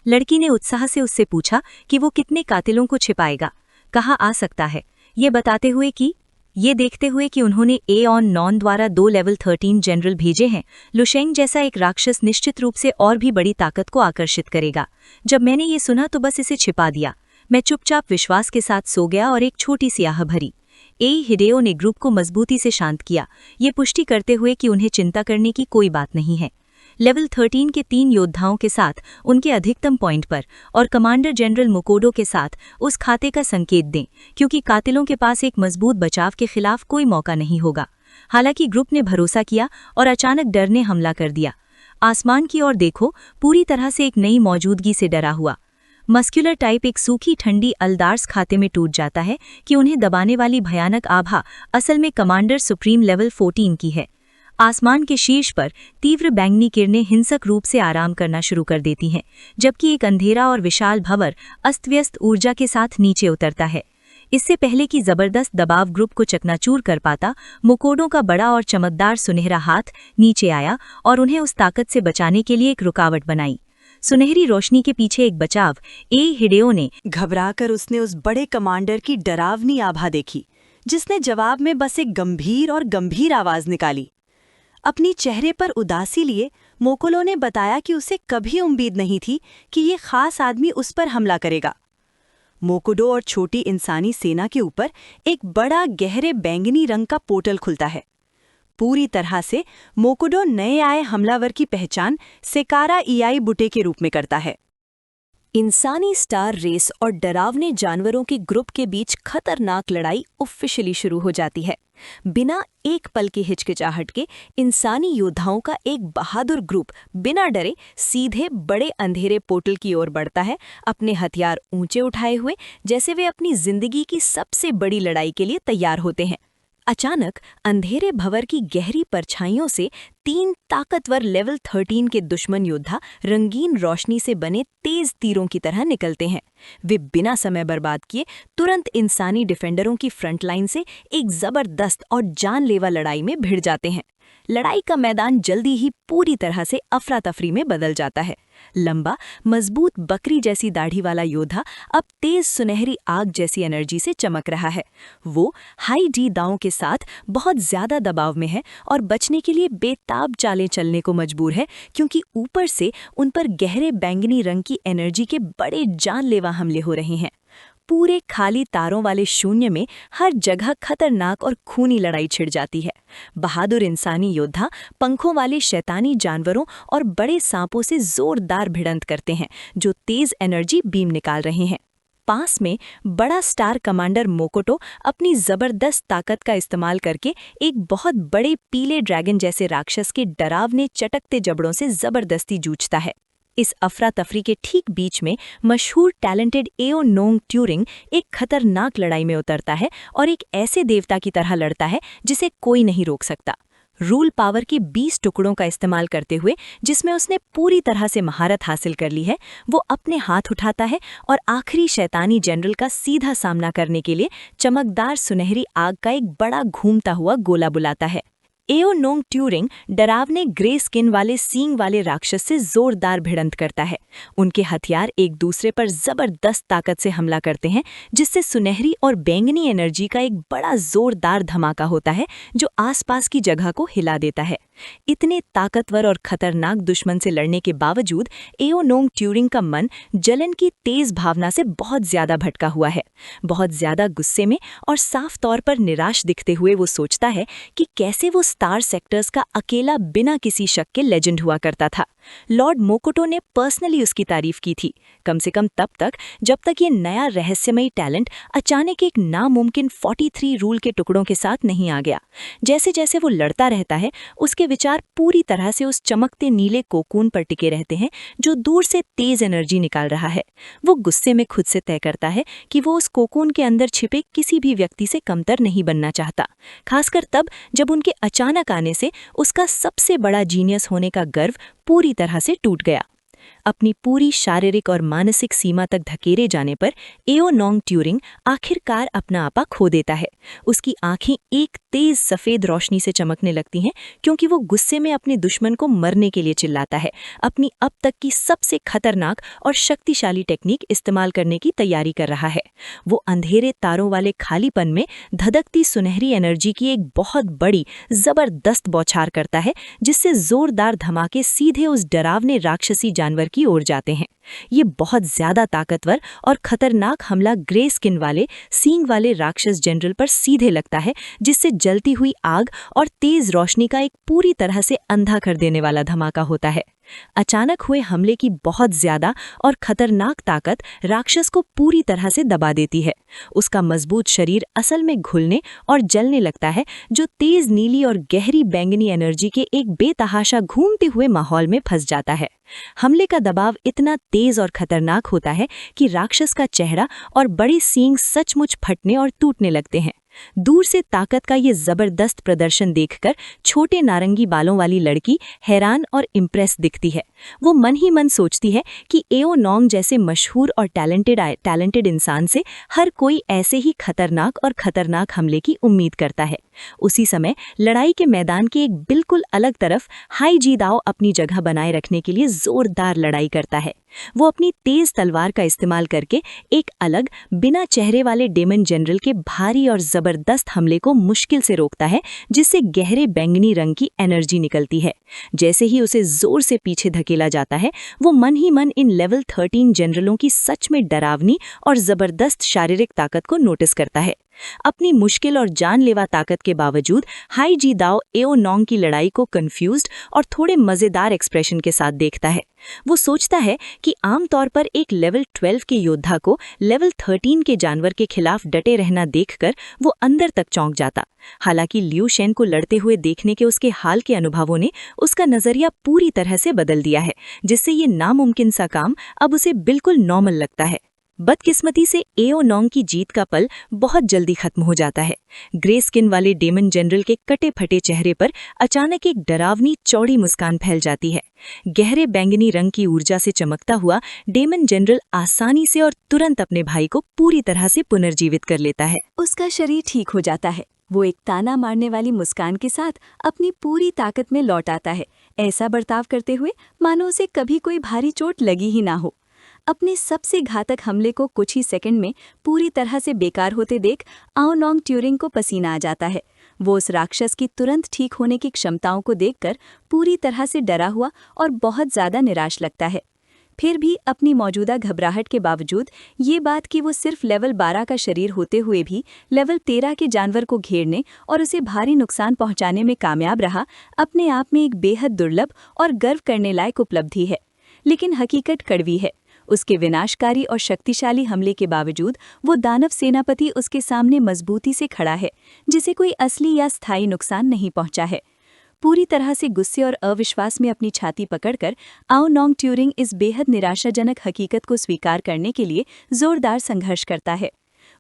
लड़की ने उत्साह से उससे पूछा कि वो कितने कातिलों को छिपाएगा, कहाँ आ सकता है, ये देखते हुए कि उन्होंने एऑन नॉन द्वारा 2 लेवल 13 जनरल भेजे हैं, लुशेंग जैसा एक राक्षस निश्चित रूप से और भी बड़ी ताकत को आकर्षित करेगा। जब मैंने ये सुना तो बस इसे छिपा दिया। मैं चुपचाप विश्वास के साथ सो गया और एक छोटी सी आह भरी। एई हिडेओ ने ग्रुप को मजबूती से शांत किया, ये पुष्टि करते हुए कि उन्हें चिंता करने की कोई बात नहीं है। लेवल 13 के 3 योद्धाओं के साथ उनके अधिकतम पॉइंट पर और कमांडर जनरल मुकोडो के साथ उस खाते का संकेत दें, क्योंकि कातिलों के पास एक मजबूत बचाव के खिलाफ कोई मौका नहीं होगा। हालांकि ग्रुप ने भरोसा किया और अचानक डर ने हमला कर दिया। आसमान की ओर देखो, पूरी तरह से एक नई मौजूदगी से डरा हुआ। मस्क्यूलर टाइप एक सूखी ठंडी अलदार्स खाते में टूट जाता है कि उन्हें दबाने वाली भयानक आभा असल में कमांडर सुप्रीम लेवल 14 की है। आसमान के शीर्ष पर तीव्र बैंगनी किरणें हिंसक रूप से आराम करना शुरू कर देती हैं, जबकि एक अंधेरा और विशाल भंवर अस्त-व्यस्त ऊर्जा के साथ नीचे उतरता है। इससे पहले कि जबरदस्त दबाव ग्रुप को चकनाचूर कर पाता, मुकोडो का बड़ा और चमकदार सुनहरा हाथ नीचे आया और उन्हें उस ताकत से बचाने के लिए एक रुकावट बनाई। सुनहरी रोशनी के पीछे एक बचाव। एई हिडेओ ने घबराकर उसने उस बड़े कमांडर की डरावनी आभा देखी, जिसने जवाब में बस एक गंभीर आवाज निकाली। अपनी चेहरे पर उदासी लिए मोकोलो ने बताया कि उसे कभी उम्मीद नहीं थी कि ये खास आदमी उस पर हमला करेगा। मोकोडो और छोटी इंसानी सेना के ऊपर एक बड़ा गहरे बैंगनी रंग का पोर्टल खुलता है। पूरी तरह से मोकोडो नए आए हमलावर की पहचान सेकारा ईआई बुटे के रूप में करता है। इंसानी स्टार रेस और डरावने जानवरों के ग्रुप के बीच खतरनाक लड़ाई ऑफिशियली शुरू हो जाती है। बिना एक पल की हिचकिचाहट के इंसानी योद्धाओं का एक बहादुर ग्रुप बिना डरे सीधे बड़े अंधेरे पोर्टल की ओर बढ़ता है, अपने हथियार ऊंचे उठाए हुए, जैसे वे अपनी जिंदगी की सबसे बड़ी लड़ाई के लिए तैयार होते हैं। अचानक अंधेरे भंवर की गहरी परछाइयों से 3 ताकतवर लेवल 13 के दुश्मन योद्धा रंगीन रोशनी से बने तेज तीरों की तरह निकलते हैं। वे बिना समय बर्बाद किए तुरंत इंसानी डिफेंडरों की फ्रंट लाइन से एक जबरदस्त और जानलेवा लड़ाई में भिड़ जाते हैं। लड़ाई का मैदान जल्दी ही पूरी तरह से अफरा तफरी में बदल जाता है। लंबा, मजबूत बकरी जैसी दाढ़ी वाला योद्धा अब तेज सुनहरी आग जैसी एनर्जी से चमक रहा है। वो हाई डी दांव के साथ बहुत ज्यादा दबाव में है और बचने के लिए बेताब चालें चलने को मजबूर है, क्योंकि ऊपर से उन पर गहरे बैंगनी रंग की एनर्जी के बड़े जानलेवा हमले हो रहे हैं। पूरे खाली तारों वाले शून्य में हर जगह खतरनाक और खूनी लड़ाई छिड़ जाती है। बहादुर इंसानी योद्धा पंखों वाले शैतानी जानवरों और बड़े सांपों से जोरदार भिड़ंत करते हैं, जो तेज एनर्जी बीम निकाल रहे हैं। पास में बड़ा स्टार कमांडर मोकोटो अपनी जबरदस्त ताकत का इस्तेमाल करके एक बहुत बड़े पीले ड्रैगन जैसे राक्षस के डरावने चटकते जबड़ों से जबरदस्ती जूझता है। इस अफरा तफरी के ठीक बीच में मशहूर टैलेंटेड एओ नोंग ट्यूरिंग एक खतरनाक लड़ाई में उतरता है और एक ऐसे देवता की तरह लड़ता है जिसे कोई नहीं रोक सकता। रूल पावर के 20 टुकड़ों का इस्तेमाल करते हुए, जिसमें उसने पूरी तरह से महारत हासिल कर ली है, वो अपने हाथ उठाता है और आखिरी शैतानी जनरल का सीधा सामना करने के लिए चमकदार सुनहरी आग का एक बड़ा घूमता हुआ गोला बुलाता है। एओ नोंग ट्यूरिंग डरावने ग्रे स्किन वाले सींग वाले राक्षस से जोरदार भिड़ंत करता है। उनके हथियार एक दूसरे पर जबरदस्त ताकत से हमला करते हैं, जिससे सुनहरी और बैंगनी एनर्जी का एक बड़ा जोरदार धमाका होता है जो आसपास की जगह को हिला देता है। इतने ताकतवर और खतरनाक दुश्मन से लड़ने के बावजूद एओ नोंग ट्यूरिंग का मन जलन की तेज भावना से बहुत ज्यादा भटका हुआ है। बहुत ज्यादा गुस्से में और साफ तौर पर निराश दिखते हुए वो सोचता है कि कैसे वो स्टार सेक्टर्स का अकेला बिना किसी शक के लेजेंड हुआ करता था। लॉर्ड मोकोटो ने पर्सनली उसकी तारीफ की थी, कम से कम तब तक जब तक ये नया रहस्यमयी टैलेंट अचानक एक नामुमकिन 43 रूल के टुकड़ों के साथ नहीं आ गया। जैसे जैसे वो लड़ता रहता है, उसके विचार पूरी तरह से उस चमकते नीले कोकून पर टिके रहते हैं जो दूर से तेज एनर्जी निकाल रहा है। वो गुस्से में खुद से तय करता है कि वो उस कोकून के अंदर छिपे किसी भी व्यक्ति से कमतर नहीं बनना चाहता, खासकर तब जब उनके अचानक आने से उसका सबसे बड़ा जीनियस होने का गर्व पूरी तरह से टूट गया। अपनी पूरी शारीरिक और मानसिक सीमा तक धकेले जाने पर एओ नोंग ट्यूरिंग आखिरकार अपना आपा खो देता है। उसकी आंखें एक तेज सफेद रोशनी से चमकने लगती हैं क्योंकि वो गुस्से में अपने दुश्मन को मरने के लिए चिल्लाता है, अपनी अब तक की सबसे खतरनाक और शक्तिशाली टेक्निक इस्तेमाल करने की तैयारी कर रहा है। वो अंधेरे तारों वाले खालीपन में धधकती सुनहरी एनर्जी की एक बहुत बड़ी जबरदस्त बौछार करता है, जिससे जोरदार धमाके सीधे उस डरावने राक्षसी जानवर की ओर जाते हैं। ये बहुत ज्यादा ताकतवर और खतरनाक हमला ग्रे स्किन वाले सींग वाले राक्षस जनरल पर सीधे लगता है, जिससे जलती हुई आग और तेज रोशनी का एक पूरी तरह से अंधा कर देने वाला धमाका होता है। अचानक हुए हमले की बहुत ज्यादा और खतरनाक ताकत राक्षस को पूरी तरह से दबा देती है। उसका मजबूत शरीर असल में घुलने और जलने लगता है, जो तेज नीली और गहरी बैंगनी एनर्जी के एक बेतहाशा घूमते हुए माहौल में फंस जाता है। हमले का दबाव इतना तेज और खतरनाक होता है कि राक्षस का चेहरा और बड़ी सींग सचमुच फटने और टूटने लगते हैं। दूर से ताकत का ये जबरदस्त प्रदर्शन देखकर छोटे नारंगी बालों वाली लड़की हैरान और इम्प्रेस दिखती है। वो मन ही मन सोचती है कि एओ नोंग जैसे मशहूर और टैलेंटेड इंसान से हर कोई ऐसे ही खतरनाक हमले की उम्मीद करता है। उसी समय लड़ाई के मैदान के एक बिल्कुल अलग तरफ हाई जी दाओ अपनी जगह बनाए रखने के लिए जोरदार लड़ाई करता है। वो अपनी तेज तलवार का इस्तेमाल करके एक अलग बिना चेहरे वाले डेमन जनरल के भारी और जबरदस्त हमले को मुश्किल से रोकता है, जिससे गहरे बैंगनी रंग की एनर्जी निकलती है। जैसे ही उसे जोर से पीछे धकेला जाता है, वो मन ही मन इन लेवल 13 जनरलों की सच में डरावनी और जबरदस्त शारीरिक ताकत को नोटिस करता है। अपनी मुश्किल और जानलेवा ताकत के बावजूद हाई जी दाओ एओ नोंग की लड़ाई को कंफ्यूज्ड और थोड़े मजेदार एक्सप्रेशन के साथ देखता है। वो सोचता है कि आमतौर पर एक लेवल 12 के योद्धा को लेवल 13 के जानवर के खिलाफ डटे रहना देखकर वो अंदर तक चौंक जाता। हालांकि लियू शेन को लड़ते हुए देखने के उसके हाल के अनुभवों ने उसका नजरिया पूरी तरह से बदल दिया है, जिससे ये नामुमकिन सा काम अब उसे बिल्कुल नॉर्मल लगता है। बदकिस्मती से एओ नोंग की जीत का पल बहुत जल्दी खत्म हो जाता है। ग्रे स्किन वाले डेमन जनरल के कटे फटे चेहरे पर अचानक एक डरावनी चौड़ी मुस्कान फैल जाती है। गहरे बैंगनी रंग की ऊर्जा से चमकता हुआ डेमन जनरल आसानी से और तुरंत अपने भाई को पूरी तरह से पुनर्जीवित कर लेता है। उसका शरीर ठीक हो जाता है। वो एक ताना मारने वाली मुस्कान के साथ अपनी पूरी ताकत में लौट आता है, ऐसा बर्ताव करते हुए मानो उसे कभी कोई भारी चोट लगी ही ना हो। अपने सबसे घातक हमले को कुछ ही सेकंड में पूरी तरह से बेकार होते देख आओ नोंग ट्यूरिंग को पसीना आ जाता है। वो उस राक्षस की तुरंत ठीक होने की क्षमताओं को देखकर पूरी तरह से डरा हुआ और बहुत ज़्यादा निराश लगता है। फिर भी अपनी मौजूदा घबराहट के बावजूद ये बात कि वो सिर्फ लेवल 12 का शरीर होते हुए भी लेवल 13 के जानवर को घेरने और उसे भारी नुकसान पहुंचाने में कामयाब रहा, अपने आप में एक बेहद दुर्लभ और गर्व करने लायक उपलब्धि है। लेकिन हकीकत कड़वी है। उसके विनाशकारी और शक्तिशाली हमले के बावजूद वो दानव सेनापति उसके सामने मजबूती से खड़ा है, जिसे कोई असली या स्थायी नुकसान नहीं पहुंचा है। पूरी तरह से गुस्से और अविश्वास में अपनी छाती पकड़कर आओ नोंग ट्यूरिंग इस बेहद निराशाजनक हकीकत को स्वीकार करने के लिए जोरदार संघर्ष करता है।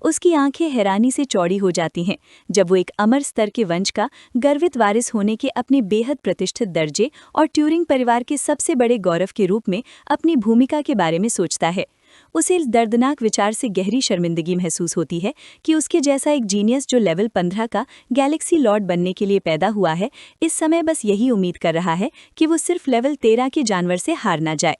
उसकी आंखें हैरानी से चौड़ी हो जाती हैं जब वो एक अमर स्तर के वंश का गर्वित वारिस होने के अपने बेहद प्रतिष्ठित दर्जे और ट्यूरिंग परिवार के सबसे बड़े गौरव के रूप में अपनी भूमिका के बारे में सोचता है। उसे इस दर्दनाक विचार से गहरी शर्मिंदगी महसूस होती है कि उसके जैसा एक जीनियस जो लेवल 15 का गैलेक्सी लॉर्ड बनने के लिए पैदा हुआ है, इस समय बस यही उम्मीद कर रहा है कि वो सिर्फ लेवल 13 के जानवर से हार ना जाए।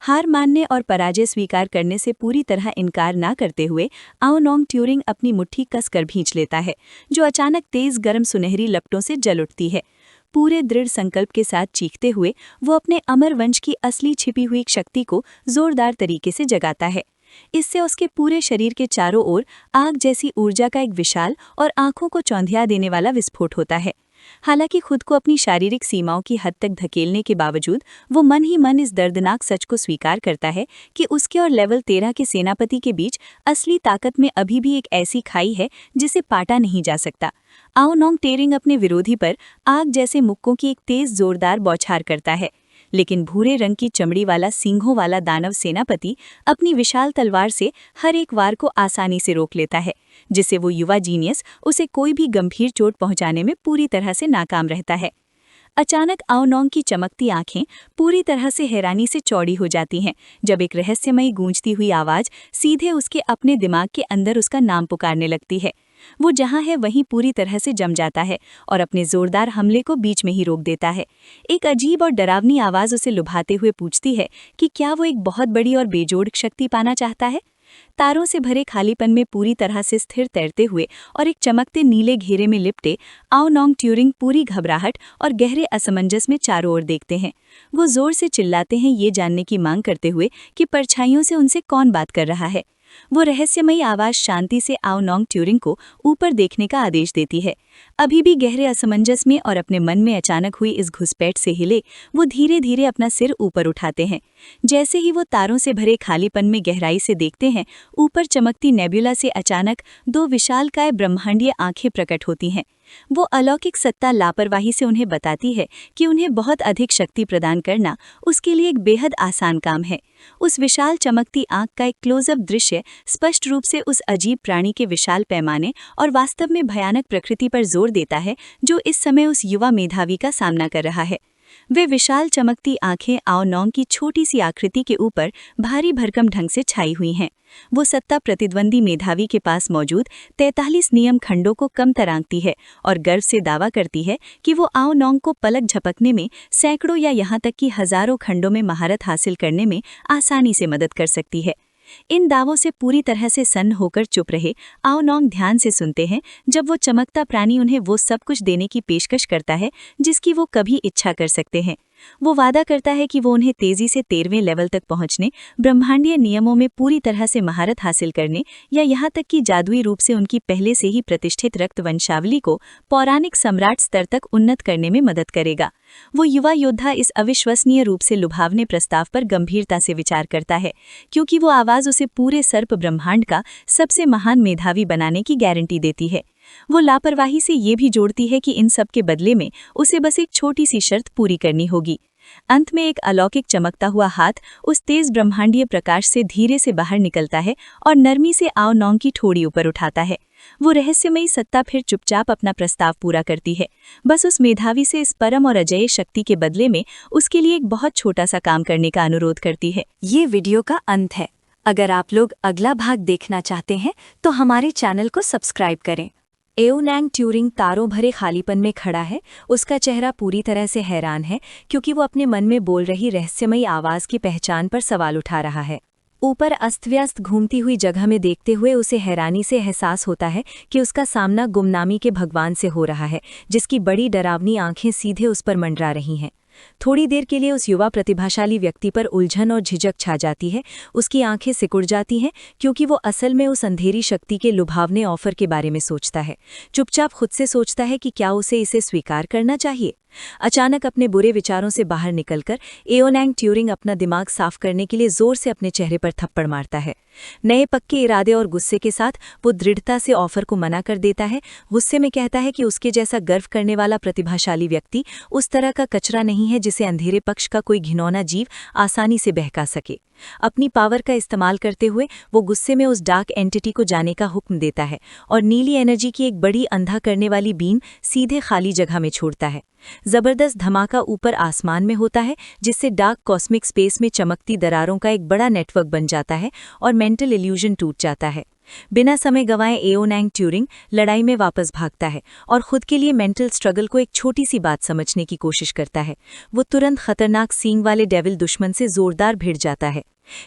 हार मानने और पराजय स्वीकार करने से पूरी तरह इनकार ना करते हुए आओ नोंग ट्यूरिंग अपनी मुट्ठी कसकर भींच लेता है, जो अचानक तेज गर्म सुनहरी लपटों से जल उठती है। पूरे दृढ़ संकल्प के साथ चीखते हुए वो अपने अमर वंश की असली छिपी हुई शक्ति को जोरदार तरीके से जगाता है। इससे उसके पूरे शरीर के चारों ओर आग जैसी ऊर्जा का एक विशाल और आंखों को चौंधिया देने वाला विस्फोट होता है। हालांकि खुद को अपनी शारीरिक सीमाओं की हद तक धकेलने के बावजूद वो मन ही मन इस दर्दनाक सच को स्वीकार करता है कि उसके और लेवल 13 के सेनापति के बीच असली ताकत में अभी भी एक ऐसी खाई है जिसे पाटा नहीं जा सकता। आओ नोंग टेरिंग अपने विरोधी पर आग जैसे मुक्कों की एक तेज जोरदार बौछार करता है, लेकिन भूरे रंग की चमड़ी वाला सींगों वाला दानव सेनापति अपनी विशाल तलवार से हर एक वार को आसानी से रोक लेता है, जिससे वो युवा जीनियस उसे कोई भी गंभीर चोट पहुंचाने में पूरी तरह से नाकाम रहता है। अचानक आओ नोंग की चमकती आंखें पूरी तरह से हैरानी से चौड़ी हो जाती हैं जब एक रहस्यमयी गूंजती हुई आवाज सीधे उसके अपने दिमाग के अंदर उसका नाम पुकारने लगती है। वो जहां है वहीं पूरी तरह से जम जाता है और अपने जोरदार हमले को बीच में ही रोक देता है। एक अजीब और डरावनी आवाज उसे लुभाते हुए पूछती है कि क्या वो एक बहुत बड़ी और बेजोड़ शक्ति पाना चाहता है। तारों से भरे खालीपन में पूरी तरह से स्थिर तैरते हुए और एक चमकते नीले घेरे में लिपटे आओ नोंग ट्यूरिंग पूरी घबराहट और गहरे असमंजस में चारों ओर देखते हैं। वो जोर से चिल्लाते हैं, ये जानने की मांग करते हुए कि परछाइयों से उनसे कौन बात कर रहा है। वो रहस्यमयी आवाज शांति से आओ नोंग ट्यूरिंग को ऊपर देखने का आदेश देती है। अभी भी गहरे असमंजस में और अपने मन में अचानक हुई इस घुसपैठ से हिले वो धीरे धीरे अपना सिर ऊपर उठाते हैं। जैसे ही वो तारों से भरे खालीपन में गहराई से देखते हैं, ऊपर चमकती नेबुला से अचानक दो विशालकाय ब्रह्मांडीय आंखें प्रकट होती हैं। वो अलौकिक सत्ता लापरवाही से उन्हें बताती है कि उन्हें बहुत अधिक शक्ति प्रदान करना उसके लिए एक बेहद आसान काम है। उस विशाल चमकती आंख का एक क्लोजअप दृश्य स्पष्ट रूप से उस अजीब प्राणी के विशाल पैमाने और वास्तव में भयानक प्रकृति पर जोर देता है जो इस समय उस युवा मेधावी का सामना कर रहा है। वे विशाल चमकती आंखें आओ नोंग की छोटी सी आकृति के ऊपर भारी भरकम ढंग से छाई हुई हैं। वो सत्ता प्रतिद्वंदी मेधावी के पास मौजूद 43 नियम खंडों को कम तरांकती है और गर्व से दावा करती है कि वो आओ नोंग को पलक झपकने में सैकड़ों या यहाँ तक कि हजारों खंडों में महारत हासिल करने में आसानी से मदद कर सकती है। इन दावों से पूरी तरह से सन्न होकर चुप रहे आओ नोंग ध्यान से सुनते हैं जब वो चमकता प्राणी उन्हें वो सब कुछ देने की पेशकश करता है जिसकी वो कभी इच्छा कर सकते हैं। वो वादा करता है कि वो उन्हें तेजी से 13वें लेवल तक पहुंचने, ब्रह्मांडीय नियमों में पूरी तरह से महारत हासिल करने या यहाँ तक कि जादुई रूप से उनकी पहले से ही प्रतिष्ठित रक्त वंशावली को पौराणिक सम्राट स्तर तक उन्नत करने में मदद करेगा। वो युवा योद्धा इस अविश्वसनीय रूप से लुभावने प्रस्ताव पर गंभीरता से विचार करता है, क्योंकि वो आवाज उसे पूरे सर्प ब्रह्मांड का सबसे महान मेधावी बनाने की गारंटी देती है। वो लापरवाही से ये भी जोड़ती है कि इन सब के बदले में उसे बस एक छोटी सी शर्त पूरी करनी होगी। अंत में एक अलौकिक चमकता हुआ हाथ उस तेज ब्रह्मांडीय प्रकाश से धीरे से बाहर निकलता है और नरमी से आओ नोंग की ठोड़ी ऊपर उठाता है। वो रहस्यमयी सत्ता फिर चुपचाप अपना प्रस्ताव पूरा करती है, बस उस मेधावी से इस परम और अजेय शक्ति के बदले में उसके लिए एक बहुत छोटा सा काम करने का अनुरोध करती है। ये वीडियो का अंत है। अगर आप लोग अगला भाग देखना चाहते हैं तो हमारे चैनल को सब्सक्राइब करें। आओ नोंग ट्यूरिंग तारों भरे खालीपन में खड़ा है। उसका चेहरा पूरी तरह से हैरान है क्योंकि वो अपने मन में बोल रही रहस्यमयी आवाज की पहचान पर सवाल उठा रहा है। ऊपर अस्त-व्यस्त घूमती हुई जगह में देखते हुए उसे हैरानी से एहसास होता है कि उसका सामना गुमनामी के भगवान से हो रहा है, जिसकी बड़ी डरावनी आंखें सीधे उस पर मंडरा रही हैं। थोड़ी देर के लिए उस युवा प्रतिभाशाली व्यक्ति पर उलझन और झिझक छा जाती है। उसकी आंखें सिकुड़ जाती हैं क्योंकि वो असल में उस अंधेरी शक्ति के लुभावने ऑफर के बारे में सोचता है। चुपचाप खुद से सोचता है कि क्या उसे इसे स्वीकार करना चाहिए। अचानक अपने बुरे विचारों से बाहर निकलकर आओ नोंग ट्यूरिंग अपना दिमाग साफ करने के लिए जोर से अपने चेहरे पर थप्पड़ मारता है। नए पक्के इरादे और गुस्से के साथ वो दृढ़ता से ऑफर को मना कर देता है। गुस्से में कहता है कि उसके जैसा गर्व करने वाला प्रतिभाशाली व्यक्ति उस तरह का कचरा नहीं है जिसे अंधेरे पक्ष का कोई घिनौना जीव आसानी से बहका सके। अपनी पावर का इस्तेमाल करते हुए वो गुस्से में उस डार्क एंटिटी को जाने का हुक्म देता है और नीली एनर्जी की एक बड़ी अंधा करने वाली बीम सीधे खाली जगह में छोड़ता है। जबरदस्त धमाका ऊपर आसमान में होता है जिससे डार्क कॉस्मिक स्पेस में चमकती दरारों का एक बड़ा नेटवर्क बन जाता है और मेंटल इल्यूजन टूट जाता है। बिना समय गंवाए आओ नोंग ट्यूरिंग लड़ाई में वापस भागता है और खुद के लिए मेंटल स्ट्रगल को एक छोटी सी बात समझने की कोशिश करता है। वो तुरंत खतरनाक सींग वाले डेविल दुश्मन से जोरदार भिड़ जाता है।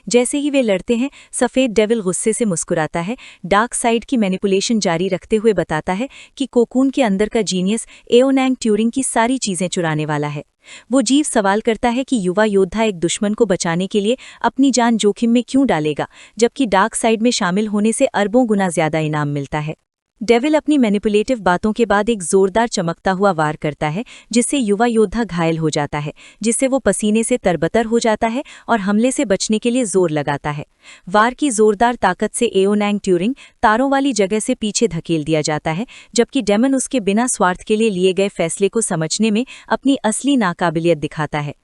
जैसे ही वे लड़ते हैं, सफ़ेद डेविल गुस्से से मुस्कुराता है, डार्क साइड की मैनिपुलेशन जारी रखते हुए बताता है कि कोकून के अंदर का जीनियस आओ नोंग ट्यूरिंग की सारी चीज़ें चुराने वाला है। वो जीव सवाल करता है कि युवा योद्धा एक दुश्मन को बचाने के लिए अपनी जान जोखिम में क्यों डालेगा, जबकि डार्क साइड में शामिल होने से अरबों गुना ज्यादा इनाम मिलता है। डेविल अपनी मैनिपुलेटिव बातों के बाद एक जोरदार चमकता हुआ वार करता है, जिससे युवा योद्धा घायल हो जाता है, जिससे वो पसीने से तरबतर हो जाता है और हमले से बचने के लिए जोर लगाता है। वार की जोरदार ताकत से एओनैंग ट्यूरिंग तारों वाली जगह से पीछे धकेल दिया जाता है, जबकि डेमन उसके बिना स्वार्थ के लिए गए फैसले को समझने में अपनी असली नाकाबिलियत दिखाता है।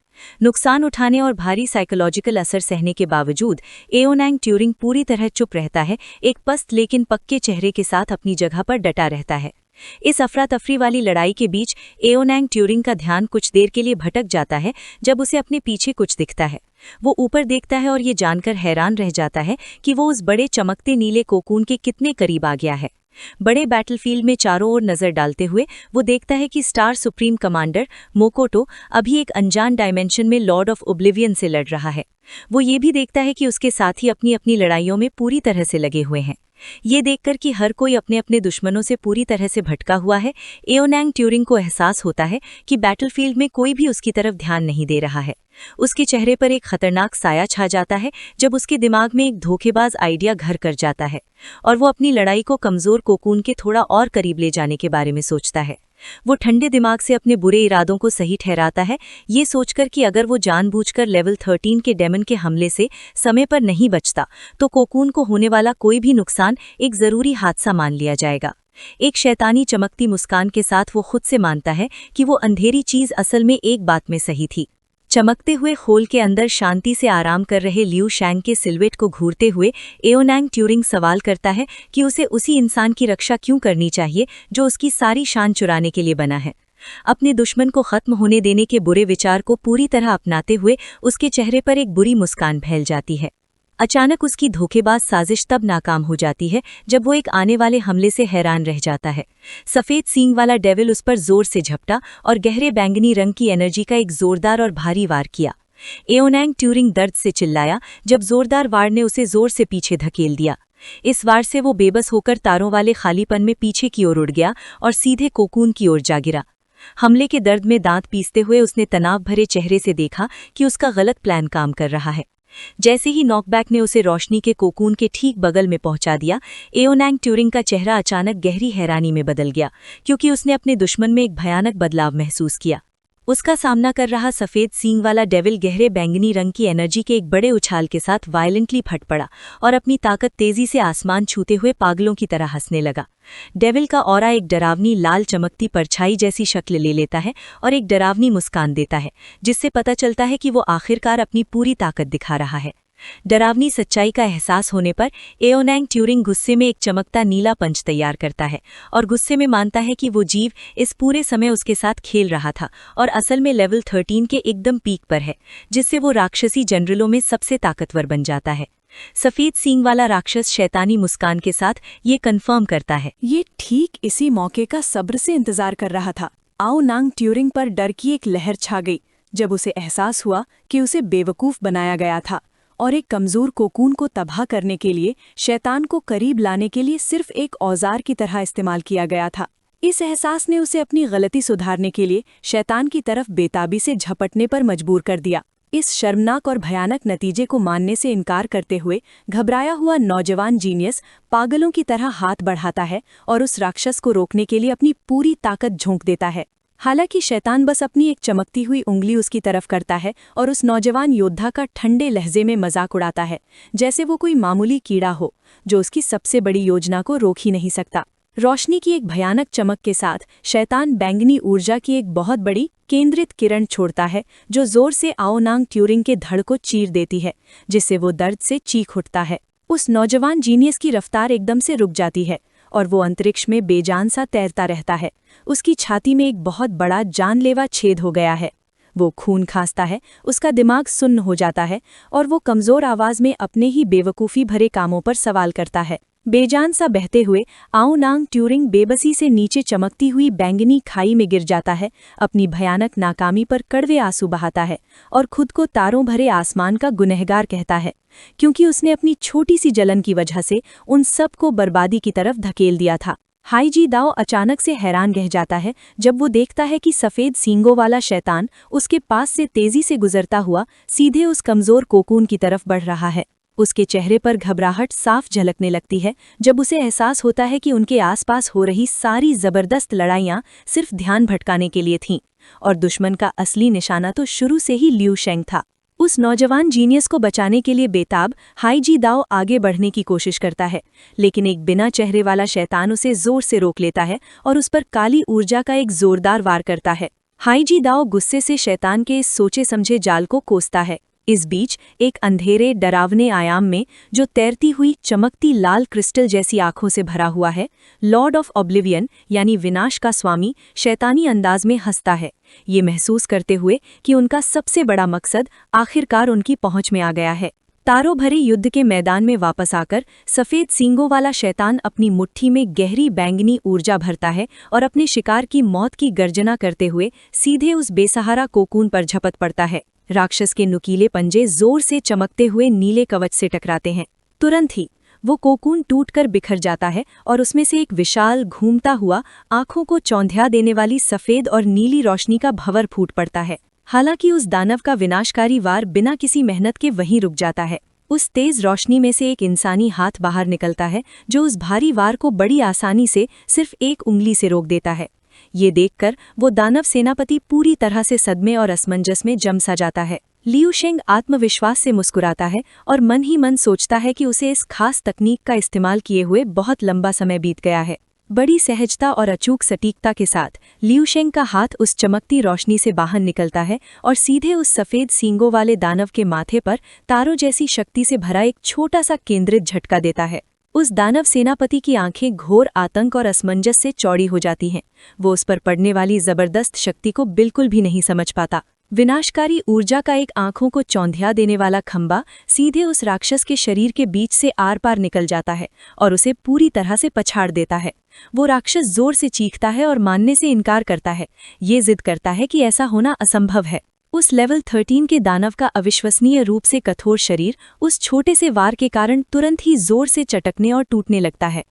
नुकसान उठाने और भारी साइकोलॉजिकल असर सहने के बावजूद एओनैंग ट्यूरिंग पूरी तरह चुप रहता है, एक पस्त लेकिन पक्के चेहरे के साथ अपनी जगह पर डटा रहता है। इस अफरा तफरी वाली लड़ाई के बीच एओनैंग ट्यूरिंग का ध्यान कुछ देर के लिए भटक जाता है, जब उसे अपने पीछे कुछ दिखता है। वो ऊपर देखता है और ये जानकर हैरान रह जाता है कि वो उस बड़े चमकते नीले कोकून के कितने करीब आ गया है। बड़े बैटलफील्ड में चारों ओर नजर डालते हुए वो देखता है कि स्टार सुप्रीम कमांडर मोकोटो अभी एक अनजान डायमेंशन में लॉर्ड ऑफ ओब्लिवियन से लड़ रहा है। वो ये भी देखता है कि उसके साथी अपनी अपनी लड़ाइयों में पूरी तरह से लगे हुए हैं। ये देखकर कि हर कोई अपने अपने दुश्मनों से पूरी तरह से भटका हुआ है, एओनैंग ट्यूरिंग को एहसास होता है कि बैटलफील्ड में कोई भी उसकी तरफ ध्यान नहीं दे रहा है। उसके चेहरे पर एक खतरनाक साया छा जाता है जब उसके दिमाग में एक धोखेबाज आइडिया घर कर जाता है और वो अपनी लड़ाई को कमजोर कोकून के थोड़ा और करीब ले जाने के बारे में सोचता है। वो ठंडे दिमाग से अपने बुरे इरादों को सही ठहराता है, ये सोचकर कि अगर वो जानबूझकर लेवल 13 के डेमन के हमले से समय पर नहीं बचता तो कोकून को होने वाला कोई भी नुकसान एक जरूरी हादसा मान लिया जाएगा। एक शैतानी चमकती मुस्कान के साथ वो खुद से मानता है कि वो अंधेरी चीज असल में एक बात में सही थी। चमकते हुए खोल के अंदर शांति से आराम कर रहे लियू शैंग के सिलवेट को घूरते हुए एओनैंग ट्यूरिंग सवाल करता है कि उसे उसी इंसान की रक्षा क्यों करनी चाहिए जो उसकी सारी शान चुराने के लिए बना है। अपने दुश्मन को खत्म होने देने के बुरे विचार को पूरी तरह अपनाते हुए उसके चेहरे पर एक बुरी मुस्कान फैल जाती है। अचानक उसकी धोखेबाज साजिश तब नाकाम हो जाती है जब वो एक आने वाले हमले से हैरान रह जाता है। सफेद सींग वाला डेविल उस पर जोर से झपटा और गहरे बैंगनी रंग की एनर्जी का एक जोरदार और भारी वार किया। एओनैंग ट्यूरिंग दर्द से चिल्लाया जब जोरदार वार ने उसे जोर से पीछे धकेल दिया। इस वार से वो बेबस होकर तारों वाले खालीपन में पीछे की ओर उड़ गया और सीधे कोकून की ओर जा गिरा। हमले के दर्द में दांत पीसते हुए उसने तनाव भरे चेहरे से देखा कि उसका गलत प्लान काम कर रहा है। जैसे ही नॉकबैक ने उसे रोशनी के कोकून के ठीक बगल में पहुंचा दिया, एओनैंग ट्यूरिंग का चेहरा अचानक गहरी हैरानी में बदल गया, क्योंकि उसने अपने दुश्मन में एक भयानक बदलाव महसूस किया। उसका सामना कर रहा सफेद सींग वाला डेविल गहरे बैंगनी रंग की एनर्जी के एक बड़े उछाल के साथ वायलेंटली फट पड़ा और अपनी ताकत तेजी से आसमान छूते हुए पागलों की तरह हंसने लगा। डेविल का ऑरा एक डरावनी लाल चमकती परछाई जैसी शक्ल ले लेता है और एक डरावनी मुस्कान देता है, जिससे पता चलता है कि वो आखिरकार अपनी पूरी ताकत दिखा रहा है। डरावनी सच्चाई का एहसास होने पर एओनैंग ट्यूरिंग गुस्से में एक चमकता नीला पंच तैयार करता है और गुस्से में मानता है कि वो जीव इस पूरे समय उसके साथ खेल रहा था और असल में लेवल 13 के एकदम पीक पर है, जिससे वो राक्षसी जनरलों में सबसे ताकतवर बन जाता है। सफेद सींग वाला राक्षस शैतानी मुस्कान के साथ ये कन्फर्म करता है। ये ठीक इसी मौके का सब्र से इंतजार कर रहा था। एओनैंग ट्यूरिंग पर डर की एक लहर छा गई जब उसे एहसास हुआ कि उसे बेवकूफ बनाया गया था और एक कमजोर कोकून को तबाह करने के लिए, शैतान को करीब लाने के लिए सिर्फ एक औजार की तरह इस्तेमाल किया गया था। इस एहसास ने उसे अपनी गलती सुधारने के लिए शैतान की तरफ बेताबी से झपटने पर मजबूर कर दिया। इस शर्मनाक और भयानक नतीजे को मानने से इनकार करते हुए घबराया हुआ नौजवान जीनियस पागलों की तरह हाथ बढ़ाता है और उस राक्षस को रोकने के लिए अपनी पूरी ताकत झोंक देता है। हालांकि शैतान बस अपनी एक चमकती हुई उंगली उसकी तरफ करता है और उस नौजवान योद्धा का ठंडे लहजे में मजाक उड़ाता है, जैसे वो कोई मामूली कीड़ा हो जो उसकी सबसे बड़ी योजना को रोक ही नहीं सकता। रोशनी की एक भयानक चमक के साथ शैतान बैंगनी ऊर्जा की एक बहुत बड़ी केंद्रित किरण छोड़ता है जो जोर से एओनैंग ट्यूरिंग के धड़ को चीर देती है, जिससे वो दर्द से चीख उठता है। उस नौजवान जीनियस की रफ्तार एकदम से रुक जाती है और वो अंतरिक्ष में बेजान सा तैरता रहता है। उसकी छाती में एक बहुत बड़ा जानलेवा छेद हो गया है। वो खून खांसता है, उसका दिमाग सुन्न हो जाता है और वो कमजोर आवाज में अपने ही बेवकूफ़ी भरे कामों पर सवाल करता है। बेजान सा बहते हुए एओनैंग ट्यूरिंग बेबसी से नीचे चमकती हुई बैंगनी खाई में गिर जाता है, अपनी भयानक नाकामी पर कड़वे आंसू बहाता है और खुद को तारों भरे आसमान का गुनहगार कहता है, क्योंकि उसने अपनी छोटी सी जलन की वजह से उन सब को बर्बादी की तरफ धकेल दिया था। हाईजी दाओ अचानक से हैरान रह जाता है जब वो देखता है कि सफ़ेद सींगों वाला शैतान उसके पास से तेजी से गुजरता हुआ सीधे उस कमज़ोर कोकून की तरफ बढ़ रहा है। उसके चेहरे पर घबराहट साफ झलकने लगती है जब उसे एहसास होता है कि उनके आसपास हो रही सारी जबरदस्त लड़ाइयां सिर्फ ध्यान भटकाने के लिए थीं और दुश्मन का असली निशाना तो शुरू से ही लियू शेंग था। उस नौजवान जीनियस को बचाने के लिए बेताब हाई जी दाओ आगे बढ़ने की कोशिश करता है, लेकिन एक बिना चेहरे वाला शैतान उसे जोर से रोक लेता है और उस पर काली ऊर्जा का एक जोरदार वार करता है। हाई जी दाओ गुस्से से शैतान के इस सोचे समझे जाल को कोसता है। इस बीच एक अंधेरे डरावने आयाम में जो तैरती हुई चमकती लाल क्रिस्टल जैसी आंखों से भरा हुआ है, लॉर्ड ऑफ ऑब्लिवियन यानी विनाश का स्वामी शैतानी अंदाज में हंसता है, ये महसूस करते हुए कि उनका सबसे बड़ा मकसद आखिरकार उनकी पहुंच में आ गया है। तारों भरे युद्ध के मैदान में वापस आकर सफेद सींगों वाला शैतान अपनी मुट्ठी में गहरी बैंगनी ऊर्जा भरता है और अपने शिकार की मौत की गर्जना करते हुए सीधे उस बेसहारा कोकून पर झपट पड़ता है। राक्षस के नुकीले पंजे जोर से चमकते हुए नीले कवच से टकराते हैं। तुरंत ही वो कोकून टूटकर बिखर जाता है और उसमें से एक विशाल घूमता हुआ आंखों को चौंधिया देने वाली सफेद और नीली रोशनी का भंवर फूट पड़ता है। हालांकि उस दानव का विनाशकारी वार बिना किसी मेहनत के वहीं रुक जाता है। उस तेज रोशनी में से एक इंसानी हाथ बाहर निकलता है जो उस भारी वार को बड़ी आसानी से सिर्फ एक उंगली से रोक देता है। ये देखकर वो दानव सेनापति पूरी तरह से सदमे और असमंजस में जम सा जाता है। लियू शेंग आत्मविश्वास से मुस्कुराता है और मन ही मन सोचता है कि उसे इस खास तकनीक का इस्तेमाल किए हुए बहुत लंबा समय बीत गया है। बड़ी सहजता और अचूक सटीकता के साथ लियू शेंग का हाथ उस चमकती रोशनी से बाहर निकलता है और सीधे उस सफेद सींगों वाले दानव के माथे पर तारों जैसी शक्ति से भरा एक छोटा सा केंद्रित झटका देता है। उस दानव सेनापति की आंखें घोर आतंक और असमंजस से चौड़ी हो जाती हैं। वो उस पर पड़ने वाली जबरदस्त शक्ति को बिल्कुल भी नहीं समझ पाता। विनाशकारी ऊर्जा का एक आंखों को चौंधिया देने वाला खंबा सीधे उस राक्षस के शरीर के बीच से आर पार निकल जाता है और उसे पूरी तरह से पछाड़ देता है। वो राक्षस जोर से चीखता है और मानने से इनकार करता है। ये जिद करता है कि ऐसा होना असंभव है। उस लेवल 13 के दानव का अविश्वसनीय रूप से कठोर शरीर उस छोटे से वार के कारण तुरंत ही जोर से चटकने और टूटने लगता है।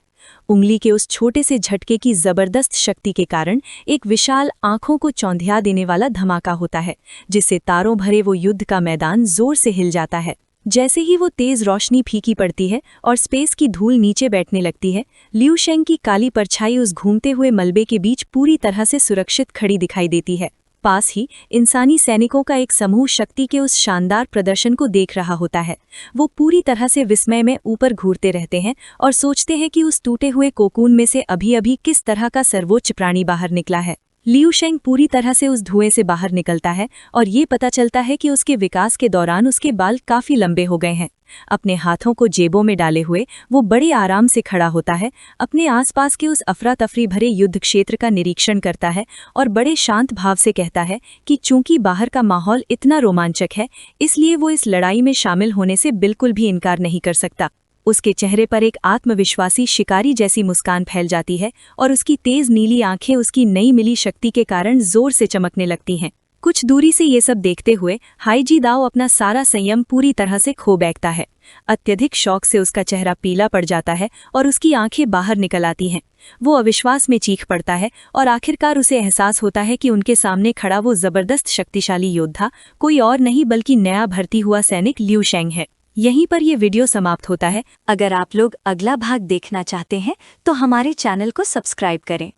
उंगली के उस छोटे से झटके की जबरदस्त शक्ति के कारण एक विशाल आंखों को चौंधिया देने वाला धमाका होता है, जिससे तारों भरे वो युद्ध का मैदान जोर से हिल जाता है। जैसे ही वो तेज रोशनी फीकी पड़ती है और स्पेस की धूल नीचे बैठने लगती है, लियू शेंग की काली परछाई उस घूमते हुए मलबे के बीच पूरी तरह से सुरक्षित खड़ी दिखाई देती है। पास ही इंसानी सैनिकों का एक समूह शक्ति के उस शानदार प्रदर्शन को देख रहा होता है। वो पूरी तरह से विस्मय में ऊपर घूरते रहते हैं और सोचते हैं कि उस टूटे हुए कोकून में से अभी किस तरह का सर्वोच्च प्राणी बाहर निकला है। लियू शेंग पूरी तरह से उस धुएं से बाहर निकलता है और ये पता चलता है कि उसके विकास के दौरान उसके बाल काफी लंबे हो गए हैं। अपने हाथों को जेबों में डाले हुए वो बड़े आराम से खड़ा होता है, अपने आसपास के उस अफरा तफरी भरे युद्ध क्षेत्र का निरीक्षण करता है और बड़े शांत भाव से कहता है कि चूंकि बाहर का माहौल इतना रोमांचक है, इसलिए वो इस लड़ाई में शामिल होने से बिल्कुल भी इनकार नहीं कर सकता। उसके चेहरे पर एक आत्मविश्वासी शिकारी जैसी मुस्कान फैल जाती है और उसकी तेज नीली आंखें उसकी नई मिली शक्ति के कारण जोर से चमकने लगती हैं। कुछ दूरी से ये सब देखते हुए हाई जी दाओ अपना सारा संयम पूरी तरह से खो बैठता है। अत्यधिक शौक से उसका चेहरा पीला पड़ जाता है और उसकी आंखें बाहर निकल आती हैं। वो अविश्वास में चीख पड़ता है और आखिरकार उसे एहसास होता है कि उनके सामने खड़ा वो जबरदस्त शक्तिशाली योद्धा कोई और नहीं बल्कि नया भर्ती हुआ सैनिक लियू शेंग है। यहीं पर ये वीडियो समाप्त होता है। अगर आप लोग अगला भाग देखना चाहते हैं तो हमारे चैनल को सब्सक्राइब करें।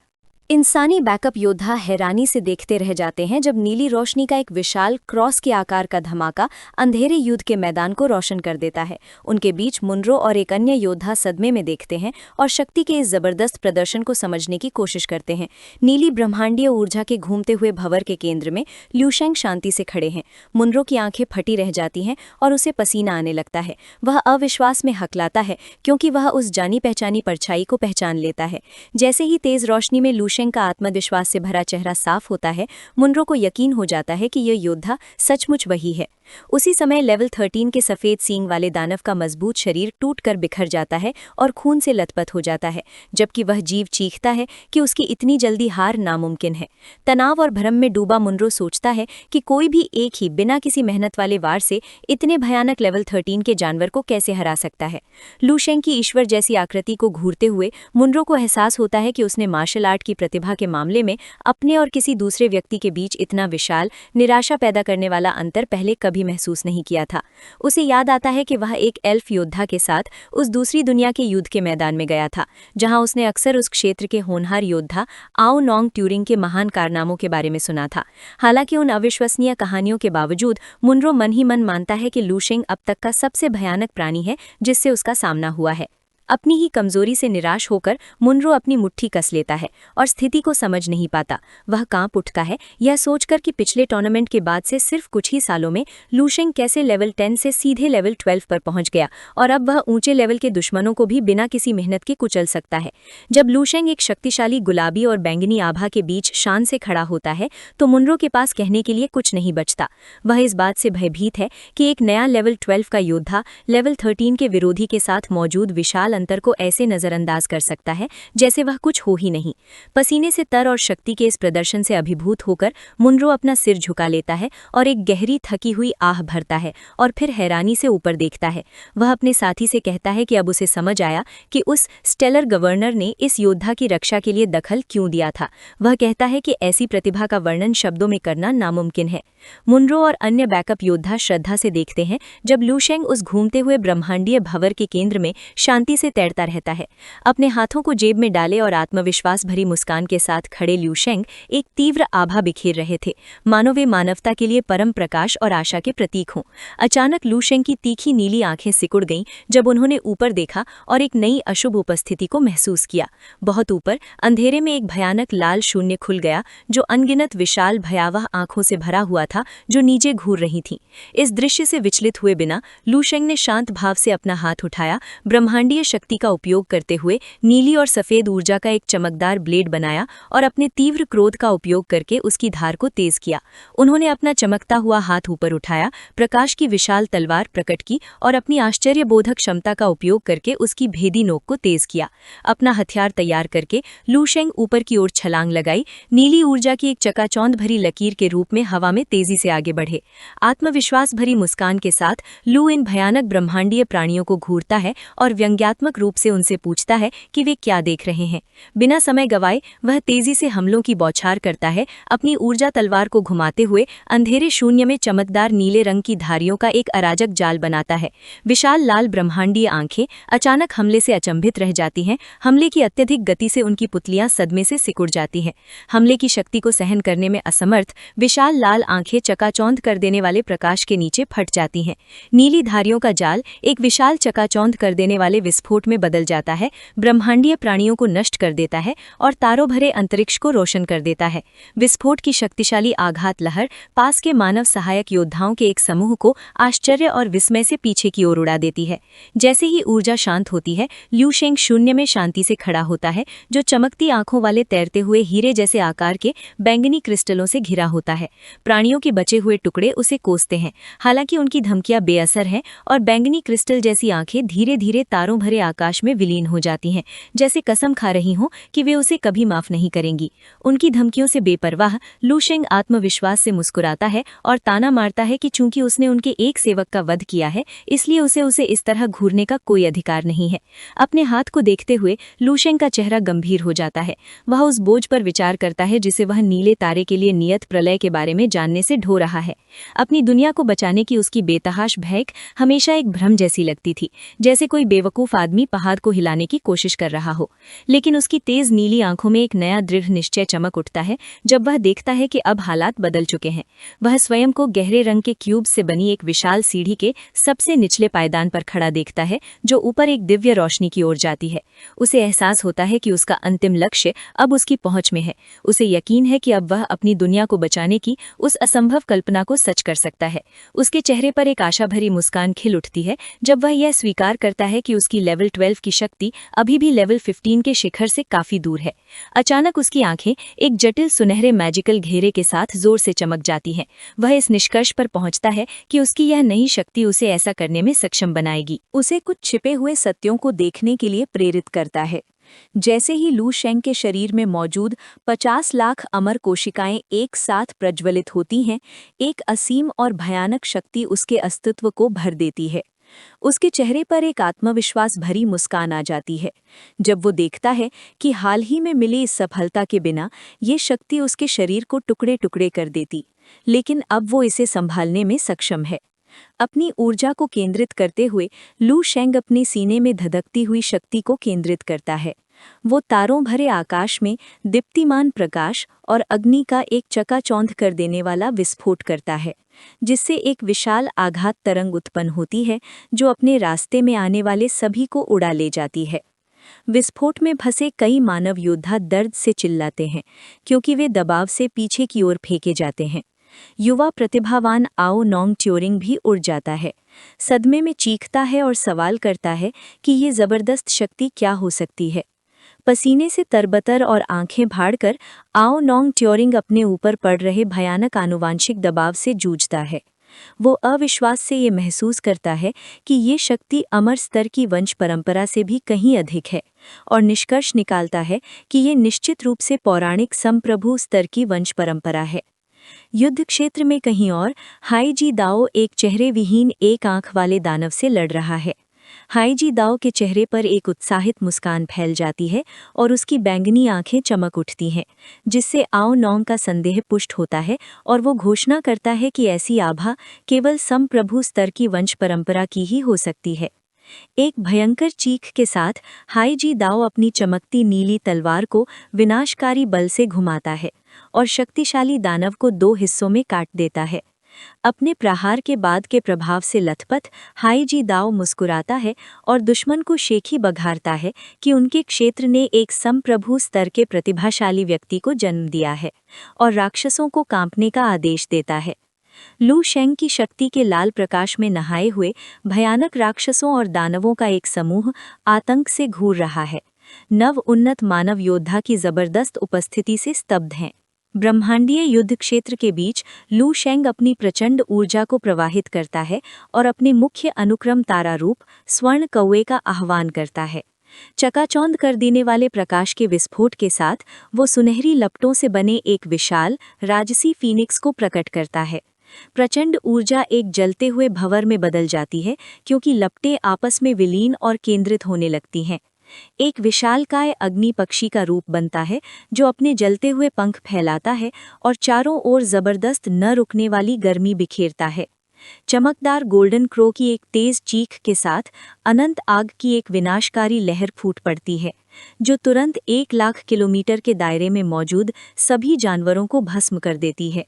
इंसानी बैकअप योद्धा हैरानी से देखते रह जाते हैं जब नीली रोशनी का एक विशाल क्रॉस के आकार का धमाका अंधेरे युद्ध के मैदान को रोशन कर देता है। उनके बीच मुनरो और एक अन्य योद्धा सदमे में देखते हैं और शक्ति के इस जबरदस्त प्रदर्शन को समझने की कोशिश करते हैं। नीली ब्रह्मांडीय ऊर्जा के घूमते हुए भंवर के केंद्र में लियू शेंग शांति से खड़े हैं। मुनरो की आंखें फटी रह जाती हैं और उसे पसीना आने लगता है। वह अविश्वास में हकलाता है क्योंकि वह उस जानी पहचानी परछाई को पहचान लेता है। जैसे ही तेज रोशनी में लियू शेंग का आत्मविश्वास से भरा चेहरा साफ होता है, मुनरो को यकीन हो जाता है कि यह योद्धा सचमुच वही है। उसी समय लेवल 13 के सफेद सींग वाले दानव का मजबूत शरीर टूटकर बिखर जाता है और खून से लथपथ हो जाता है, जबकि वह जीव चीखता है कि उसकी इतनी जल्दी हार नामुमकिन है। तनाव और भ्रम में डूबा मुनरो सोचता है कि कोई भी एक ही बिना किसी मेहनत वाले वार से इतने भयानक लेवल 13 के जानवर को कैसे हरा सकता है। लियू शेंग की ईश्वर जैसी आकृति को घूरते हुए मुनरो को एहसास होता है कि उसने मार्शल आर्ट की प्रतिभा के मामले में अपने और किसी दूसरे व्यक्ति के बीच इतना विशाल, निराशा पैदा करने वाला अंतर पहले कभी महसूस नहीं किया था। उसे याद आता है कि वह एक एल्फ योद्धा के साथ उस दूसरी दुनिया के युद्ध के मैदान में गया था, जहां उसने अक्सर उस क्षेत्र के होनहार योद्धा आओ नोंग ट्यूरिंग के महान कारनामों के बारे में सुना था। हालांकि उन अविश्वसनीय कहानियों के बावजूद मुनरो मन ही मन मानता है कि लू शेंग अब तक का सबसे भयानक प्राणी है जिससे उसका सामना हुआ है। अपनी ही कमजोरी से निराश होकर मुनरो अपनी मुट्ठी कस लेता है और स्थिति को समझ नहीं पाता। वह कांप उठता है यह सोचकर कि पिछले टूर्नामेंट के बाद से सिर्फ कुछ ही सालों में लू शेंग कैसे लेवल 10 से सीधे लेवल 12 पर पहुंच गया और अब वह ऊंचे लेवल के दुश्मनों को भी बिना किसी मेहनत के कुचल सकता है। जब लू शेंग एक शक्तिशाली गुलाबी और बैंगनी आभा के बीच शान से खड़ा होता है तो मुनरो के पास कहने के लिए कुछ नहीं बचता। वह इस बात से भयभीत है कि एक नया लेवल 12 का योद्धा लेवल 13 के विरोधी के साथ मौजूद विशाल अंतर को ऐसे नजरअंदाज कर सकता है जैसे वह कुछ हो ही नहीं। पसीने से तर और शक्ति के इस प्रदर्शन से अभिभूत होकर मुनरो अपना सिर झुका लेता है और एक गहरी थकी हुई आह भरता है और फिर हैरानी से ऊपर देखता है। वह अपने साथी से कहता है कि अब उसे समझ आया कि उस स्टेलर गवर्नर ने इस योद्धा की रक्षा के लिए दखल क्यों दिया था। वह कहता है कि ऐसी प्रतिभा का वर्णन शब्दों में करना नामुमकिन है। मुनरो और अन्य बैकअप योद्धा श्रद्धा से देखते हैं जब लू शेंग उस घूमते हुए ब्रह्मांडीय भंवर के केंद्र में शांति से तैरता रहता है। अपने हाथों को जेब में डाले और आत्मविश्वास भरी मुस्कान के साथ खड़े लू शेंग एक तीव्र आभा बिखेर रहे थे, मानो वे मानवता के लिए परम प्रकाश और आशा के प्रतीक हों। अचानक लू शेंग की तीखी नीली आंखें सिकुड़ गईं जब उन्होंने ऊपर देखा और एक नई अशुभ उपस्थिति को महसूस किया। बहुत ऊपर अंधेरे में एक भयानक लाल शून्य खुल गया जो अनगिनत विशाल भयावह आंखों से भरा हुआ था जो नीचे घूर रही थीं। इस दृश्य से विचलित हुए बिना लू शेंग ने शांत भाव से अपना हाथ उठाया, ब्रह्मांडीय शक्ति का उपयोग करते हुए नीली और सफेद ऊर्जा का एक चमकदार ब्लेड बनाया और अपने तीव्र क्रोध का उपयोग करके उसकी धार को तेज किया। उन्होंने अपना चमकता हुआ हाथ ऊपर उठाया, प्रकाश की विशाल तलवार प्रकट की और अपनी आश्चर्यबोधक क्षमता का उपयोग करके उसकी भेदी नोक को तेज किया। अपना हथियार तैयार करके लू शेंग ऊपर की ओर छलांग लगाई, नीली ऊर्जा की एक चकाचौंध भरी लकीर के रूप में हवा में तेजी से आगे बढ़े। आत्मविश्वास भरी मुस्कान के साथ लू इन भयानक ब्रह्मांडीय प्राणियों को घूरता है और व्यंग्यात्मक रूप से उनसे पूछता है कि वे क्या देख रहे हैं। बिना समय गवाए वह तेजी से हमलों की बौछार करता है, अपनी ऊर्जा तलवार को घुमाते हुए अंधेरे शून्य में चमकदार नीले रंग की धारियों का एक अराजक जाल बनाता है। विशाल लाल ब्रह्मांडीय आंखें अचानक हमले से अचंभित रह जाती हैं। हमले की अत्यधिक गति से उनकी पुतलियां सदमे से सिकुड़ जाती हैं। हमले की शक्ति को सहन करने में असमर्थ विशाल लाल आंखें चकाचौंध कर देने वाले प्रकाश के नीचे फट जाती हैं। नीली धारियों का जाल एक विशाल चकाचौंध कर देने वाले विस्फोट में बदल जाता है, ब्रह्मांडीय प्राणियों को नष्ट कर देता है और तारों भरे अंतरिक्ष को रोशन कर देता है। विस्फोट की शक्तिशाली आघात लहर पास के मानव सहायक योद्धाओं के एक समूह को आश्चर्य और विस्मय से पीछे की ओर उड़ा देती है। जैसे ही ऊर्जा शांत होती है, लू शेंग शून्य में शांति से खड़ा होता है, जो चमकती आंखों वाले तैरते हुए हीरे जैसे आकार के बैंगनी क्रिस्टलों से घिरा होता है। प्राणियों के बचे हुए टुकड़े उसे कोसते हैं, हालांकि उनकी धमकियां बेअसर हैं और बैंगनी क्रिस्टल जैसी आंखें धीरे धीरे तारों भरे आकाश में विलीन हो जाती हैं, जैसे कसम खा रही हों कि वे उसे कभी माफ नहीं करेंगी। उनकी धमकियों से बेपरवाह लू शेंग आत्मविश्वास से मुस्कुराता है और ताना मारता है कि चूंकि उसने उनके एक सेवक का वध किया है, इसलिए उसे इस तरह घूरने का कोई अधिकार नहीं है। अपने हाथ को देखते हुए लू शेंग का चेहरा गंभीर हो जाता है। वह उस बोझ पर विचार करता है जिसे वह नीले तारे के लिए नियत प्रलय के बारे में जानने से ढो रहा है। अपनी दुनिया को बचाने की उसकी बेतहाश भैक हमेशा एक भ्रम जैसी लगती थी, जैसे कोई बेवकूफ आदमी पहाड़ को हिलाने की कोशिश कर रहा हो। लेकिन उसकी तेज नीली आंखों में एक नया दृढ़ निश्चय चमक उठता है जब वह देखता है कि अब हालात बदल चुके हैं। वह स्वयं को गहरे रंग के क्यूब से बनी एक विशाल सीढ़ी के सबसे निचले पायदान पर खड़ा देखता है, जो ऊपर एक दिव्य रोशनी की ओर जाती है। उसे एहसास होता है कि उसका अंतिम लक्ष्य अब उसकी पहुंच में है। उसे यकीन है कि अब वह अपनी दुनिया को बचाने की उस असंभव कल्पना को सच कर सकता है। उसके चेहरे पर एक आशा भरी मुस्कान खिल उठती है जब वह यह स्वीकार करता है कि उसकी लेवल 12 की शक्ति अभी भी लेवल 15 के शिखर से काफी दूर है। अचानक उसकी आंखें एक जटिल सुनहरे मैजिकल घेरे के साथ जोर से चमक जाती हैं। वह इस निष्कर्ष पर पहुंचता है कि उसकी यह नई शक्ति उसे ऐसा करने में सक्षम बनाएगी। उसे कुछ छिपे हुए सत्यों को देखने के लिए प्रेरित करता है। जैसे ही लू शेंग के शरीर में मौजूद 50 लाख अमर कोशिकाएं एक साथ प्रज्वलित होती हैं, एक असीम और भयानक शक्ति उसके अस्तित्व को भर देती है। उसके चेहरे पर एक आत्मविश्वास भरी मुस्कान आ जाती है जब वो देखता है कि हाल ही में मिली इस सफलता के बिना ये शक्ति उसके शरीर को टुकड़े टुकड़े कर देती, लेकिन अब वो इसे संभालने में सक्षम है। अपनी ऊर्जा को केंद्रित करते हुए लू शेंग अपने सीने में धधकती हुई शक्ति को केंद्रित करता है। वो तारों भरे आकाश में दीप्तिमान प्रकाश और अग्नि का एक चकाचौंध कर देने वाला विस्फोट करता है, जिससे एक विशाल आघात तरंग उत्पन्न होती है जो अपने रास्ते में आने वाले सभी को उड़ा ले जाती है। विस्फोट में फंसे कई मानव योद्धा दर्द से चिल्लाते हैं क्योंकि वे दबाव से पीछे की ओर फेंके जाते हैं। युवा प्रतिभावान आओ नोंग ट्यूरिंग भी उड़ जाता है, सदमे में चीखता है और सवाल करता है कि ये जबरदस्त शक्ति क्या हो सकती है। पसीने से तरबतर और आंखें फाड़कर आओ नोंग ट्यूरिंग अपने ऊपर पड़ रहे भयानक आनुवांशिक दबाव से जूझता है। वो अविश्वास से ये महसूस करता है कि ये शक्ति अमर स्तर की वंश परंपरा से भी कहीं अधिक है और निष्कर्ष निकालता है कि ये निश्चित रूप से पौराणिक संप्रभु स्तर की वंश परंपरा है। युद्ध क्षेत्र में कहीं और हाई जी दाओ एक चेहरे विहीन एक आंख वाले दानव से लड़ रहा है। हाई जी दाओ के चेहरे पर एक उत्साहित मुस्कान फैल जाती है और उसकी बैंगनी आंखें चमक उठती हैं, जिससे आओ नोंग का संदेह पुष्ट होता है और वो घोषणा करता है कि ऐसी आभा केवल संप्रभु स्तर की वंश परंपरा की ही हो सकती है। एक भयंकर चीख के साथ हाई जी दाओ अपनी चमकती नीली तलवार को विनाशकारी बल से घुमाता है और शक्तिशाली दानव को दो हिस्सों में काट देता है। अपने प्रहार के बाद के प्रभाव से लथपथ हाई जी दाओ मुस्कुराता है और दुश्मन को शेखी बघारता है कि उनके क्षेत्र ने एक संप्रभु स्तर के प्रतिभाशाली व्यक्ति को जन्म दिया है और राक्षसों को कांपने का आदेश देता है। लू शेंग की शक्ति के लाल प्रकाश में नहाए हुए भयानक राक्षसों और दानवों का एक समूह आतंक से घूर रहा है। नव उन्नत मानव योद्धा की जबरदस्त उपस्थिति से स्तब्ध हैं। ब्रह्मांडीय युद्ध क्षेत्र के बीच लू शेंग अपनी प्रचंड ऊर्जा को प्रवाहित करता है और अपने मुख्य अनुक्रम तारा रूप स्वर्ण कौवे का आह्वान करता है। चकाचौंध कर देने वाले प्रकाश के विस्फोट के साथ वो सुनहरी लपटों से बने एक विशाल राजसी फीनिक्स को प्रकट करता है। प्रचंड ऊर्जा एक जलते हुए भंवर में बदल जाती है क्योंकि लपटें आपस में विलीन और केंद्रित होने लगती हैं। एक विशालकाय अग्नि पक्षी का रूप बनता है जो अपने जलते हुए पंख फैलाता है और चारों ओर जबरदस्त न रुकने वाली गर्मी बिखेरता है। चमकदार गोल्डन क्रो की एक तेज चीख के साथ अनंत आग की एक विनाशकारी लहर फूट पड़ती है जो तुरंत 1,00,000 किलोमीटर के दायरे में मौजूद सभी जानवरों को भस्म कर देती है।